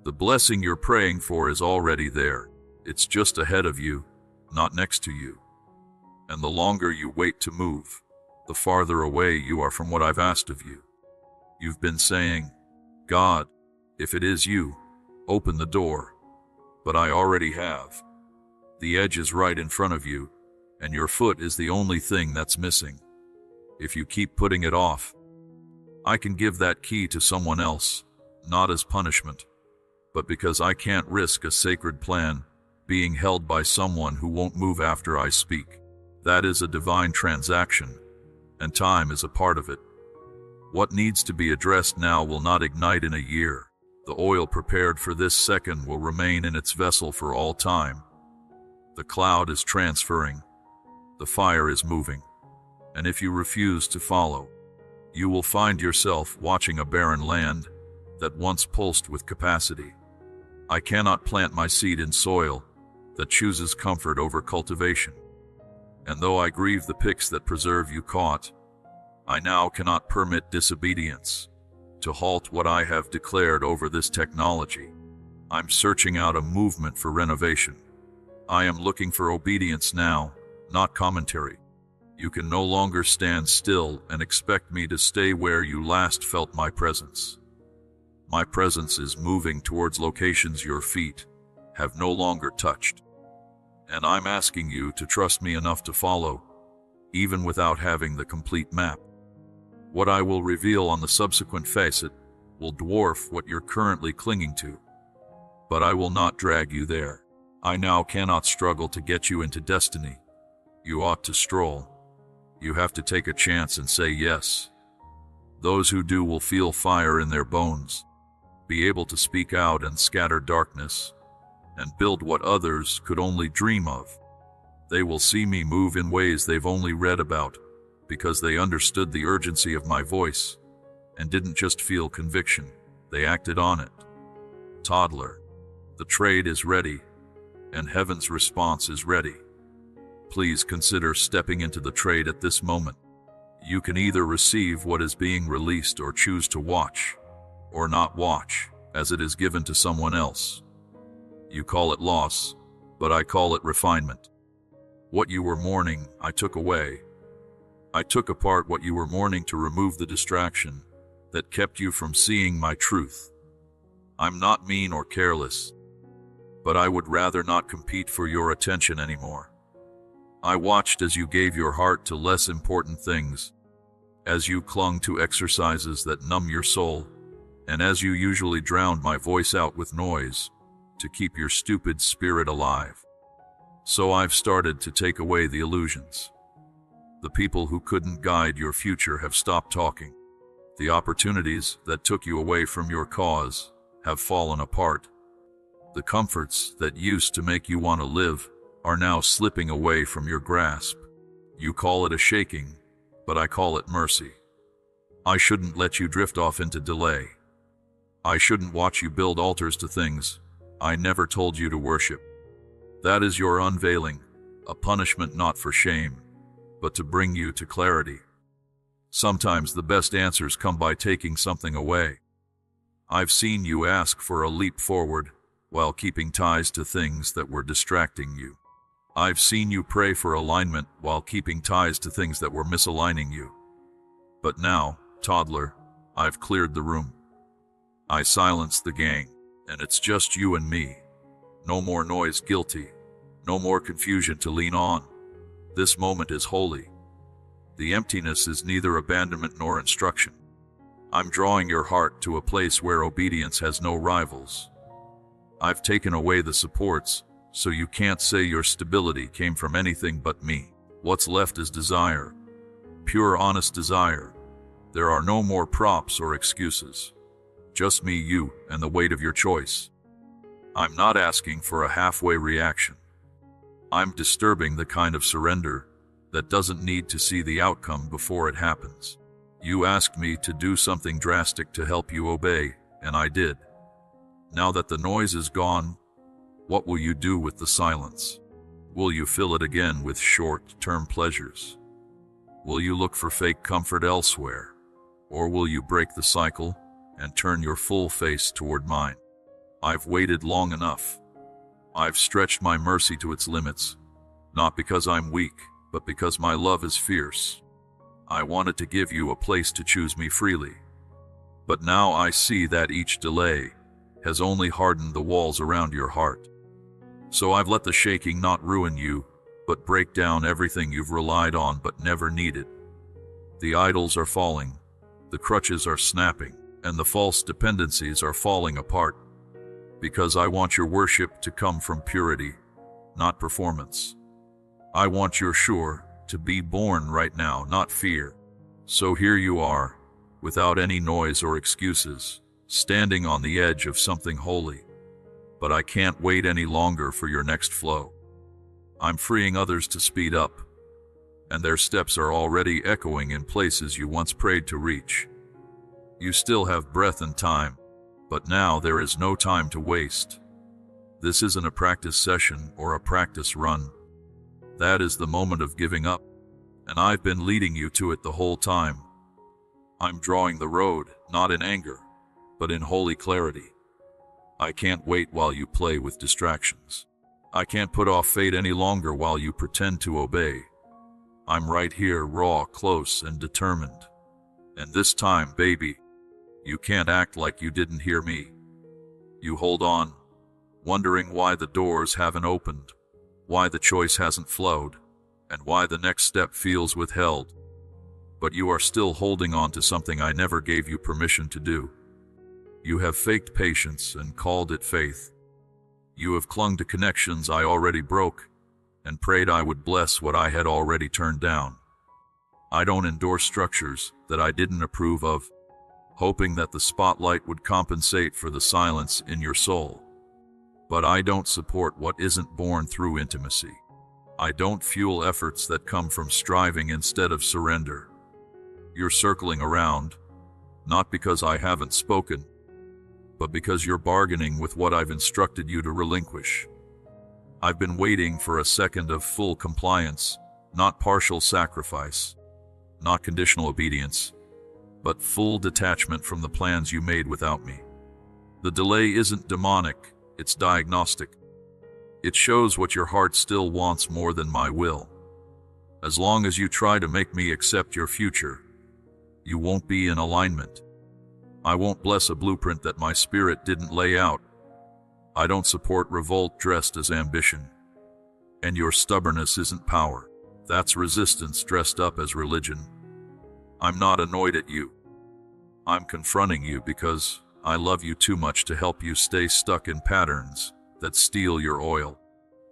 The blessing you're praying for is already there. It's just ahead of you, not next to you. And the longer you wait to move, the farther away you are from what I've asked of you. You've been saying, "God, If it is you, open the door. But I already have. The edge is right in front of you, and your foot is the only thing that's missing. If you keep putting it off, I can give that key to someone else, not as punishment, but because I can't risk a sacred plan being held by someone who won't move after I speak. That is a divine transaction, and time is a part of it. What needs to be addressed now will not ignite in a year. The oil prepared for this second will remain in its vessel for all time. The cloud is transferring. The fire is moving. And if you refuse to follow, you will find yourself watching a barren land that once pulsed with capacity. I cannot plant my seed in soil that chooses comfort over cultivation. And though I grieve the picks that preserve you caught, I now cannot permit disobedience to halt what I have declared over this technology. I'm searching out a movement for renovation. I am looking for obedience now, not commentary. You can no longer stand still and expect me to stay where you last felt my presence. My presence is moving towards locations your feet have no longer touched. And I'm asking you to trust me enough to follow, even without having the complete map. What I will reveal on the subsequent facet will dwarf what you're currently clinging to. But I will not drag you there. I now cannot struggle to get you into destiny. You ought to stroll. You have to take a chance and say yes. Those who do will feel fire in their bones, be able to speak out and scatter darkness, and build what others could only dream of. They will see me move in ways they've only read about, because they understood the urgency of my voice, and didn't just feel conviction, they acted on it. Toddler, the trade is ready, and heaven's response is ready. Please consider stepping into the trade at this moment. You can either receive what is being released or choose to watch, or not watch, as it is given to someone else. You call it loss, but I call it refinement. What you were mourning, I took away. I took apart what you were mourning to remove the distraction that kept you from seeing my truth. I'm not mean or careless, but I would rather not compete for your attention anymore. I watched as you gave your heart to less important things, as you clung to exercises that numb your soul, and as you usually drowned my voice out with noise to keep your stupid spirit alive. So I've started to take away the illusions. The people who couldn't guide your future have stopped talking. The opportunities that took you away from your cause have fallen apart. The comforts that used to make you want to live are now slipping away from your grasp. You call it a shaking, but I call it mercy. I shouldn't let you drift off into delay. I shouldn't watch you build altars to things I never told you to worship. That is your unveiling, a punishment not for shame, but to bring you to clarity. Sometimes the best answers come by taking something away. I've seen you ask for a leap forward while keeping ties to things that were distracting you. I've seen you pray for alignment while keeping ties to things that were misaligning you. But now, toddler, I've cleared the room. I silenced the gang, and it's just you and me. No more noise, guilty. No more confusion to lean on. This moment is holy. The emptiness is neither abandonment nor instruction. I'm drawing your heart to a place where obedience has no rivals. I've taken away the supports, so you can't say your stability came from anything but me. What's left is desire. Pure, honest desire. There are no more props or excuses. Just me, you, and the weight of your choice. I'm not asking for a halfway reaction. I'm disturbing the kind of surrender that doesn't need to see the outcome before it happens. You asked me to do something drastic to help you obey, and I did. Now that the noise is gone, what will you do with the silence? Will you fill it again with short-term pleasures? Will you look for fake comfort elsewhere? Or will you break the cycle and turn your full face toward mine? I've waited long enough. I've stretched my mercy to its limits, not because I'm weak, but because my love is fierce. I wanted to give you a place to choose me freely. But now I see that each delay has only hardened the walls around your heart. So I've let the shaking not ruin you, but break down everything you've relied on but never needed. The idols are falling, the crutches are snapping, and the false dependencies are falling apart. Because I want your worship to come from purity, not performance. I want your sure to be born right now, not fear. So here you are, without any noise or excuses, standing on the edge of something holy. But I can't wait any longer for your next flow. I'm freeing others to speed up, and their steps are already echoing in places you once prayed to reach. You still have breath and time, but now there is no time to waste. This isn't a practice session or a practice run. That is the moment of giving up, and I've been leading you to it the whole time. I'm drawing the road, not in anger, but in holy clarity. I can't wait while you play with distractions. I can't put off fate any longer while you pretend to obey. I'm right here, raw, close, and determined. And this time, baby, you can't act like you didn't hear me. You hold on, wondering why the doors haven't opened, why the choice hasn't flowed, and why the next step feels withheld. But you are still holding on to something I never gave you permission to do. You have faked patience and called it faith. You have clung to connections I already broke and prayed I would bless what I had already turned down. I don't endorse structures that I didn't approve of, hoping that the spotlight would compensate for the silence in your soul. But I don't support what isn't born through intimacy. I don't fuel efforts that come from striving instead of surrender. You're circling around, not because I haven't spoken, but because you're bargaining with what I've instructed you to relinquish. I've been waiting for a second of full compliance, not partial sacrifice, not conditional obedience, but full detachment from the plans you made without me. The delay isn't demonic, it's diagnostic. It shows what your heart still wants more than my will. As long as you try to make me accept your future, you won't be in alignment. I won't bless a blueprint that my spirit didn't lay out. I don't support revolt dressed as ambition. And your stubbornness isn't power. That's resistance dressed up as religion. I'm not annoyed at you. I'm confronting you because I love you too much to help you stay stuck in patterns that steal your oil.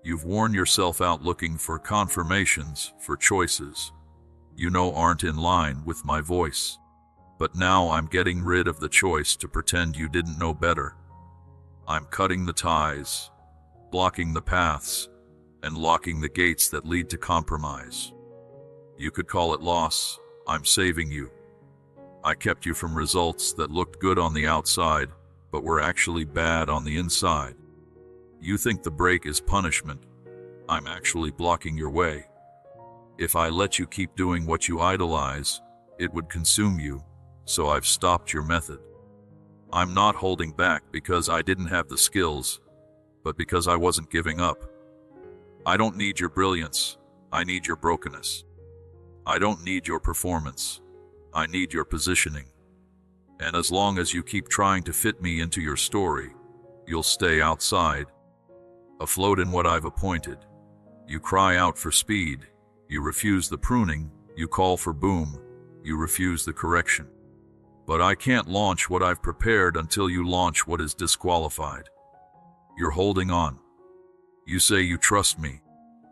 You've worn yourself out looking for confirmations, for choices you know aren't in line with my voice. But now I'm getting rid of the choice to pretend you didn't know better. I'm cutting the ties, blocking the paths, and locking the gates that lead to compromise. You could call it loss. I'm saving you. I kept you from results that looked good on the outside, but were actually bad on the inside. You think the break is punishment. I'm actually blocking your way. If I let you keep doing what you idolize, it would consume you, so I've stopped your method. I'm not holding back because I didn't have the skills, but because I wasn't giving up. I don't need your brilliance, I need your brokenness. I don't need your performance, I need your positioning. And as long as you keep trying to fit me into your story, you'll stay outside, afloat in what I've appointed. You cry out for speed, you refuse the pruning, you call for boom, you refuse the correction. But I can't launch what I've prepared until you launch what is disqualified. You're holding on. You say you trust me,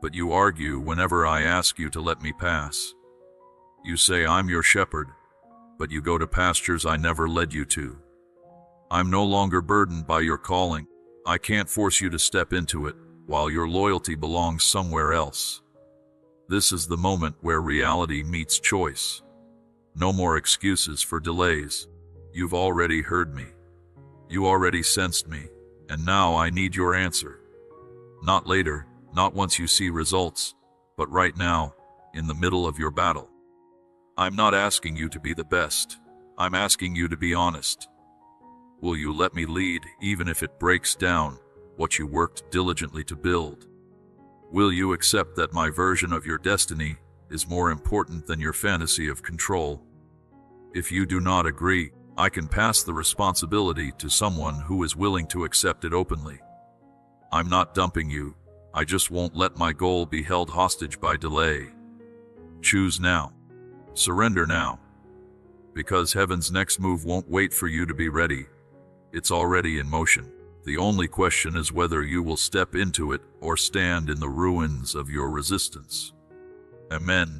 but you argue whenever I ask you to let me pass. You say I'm your shepherd, but you go to pastures I never led you to. I'm no longer burdened by your calling. I can't force you to step into it, while your loyalty belongs somewhere else. This is the moment where reality meets choice. No more excuses for delays. You've already heard me. You already sensed me, and now I need your answer. Not later, not once you see results, but right now, in the middle of your battle. I'm not asking you to be the best. I'm asking you to be honest. Will you let me lead, even if it breaks down what you worked diligently to build? Will you accept that my version of your destiny is more important than your fantasy of control? If you do not agree, I can pass the responsibility to someone who is willing to accept it openly. I'm not dumping you. I just won't let my goal be held hostage by delay. Choose now. Surrender now. Because heaven's next move won't wait for you to be ready. It's already in motion. The only question is whether you will step into it or stand in the ruins of your resistance. Amen.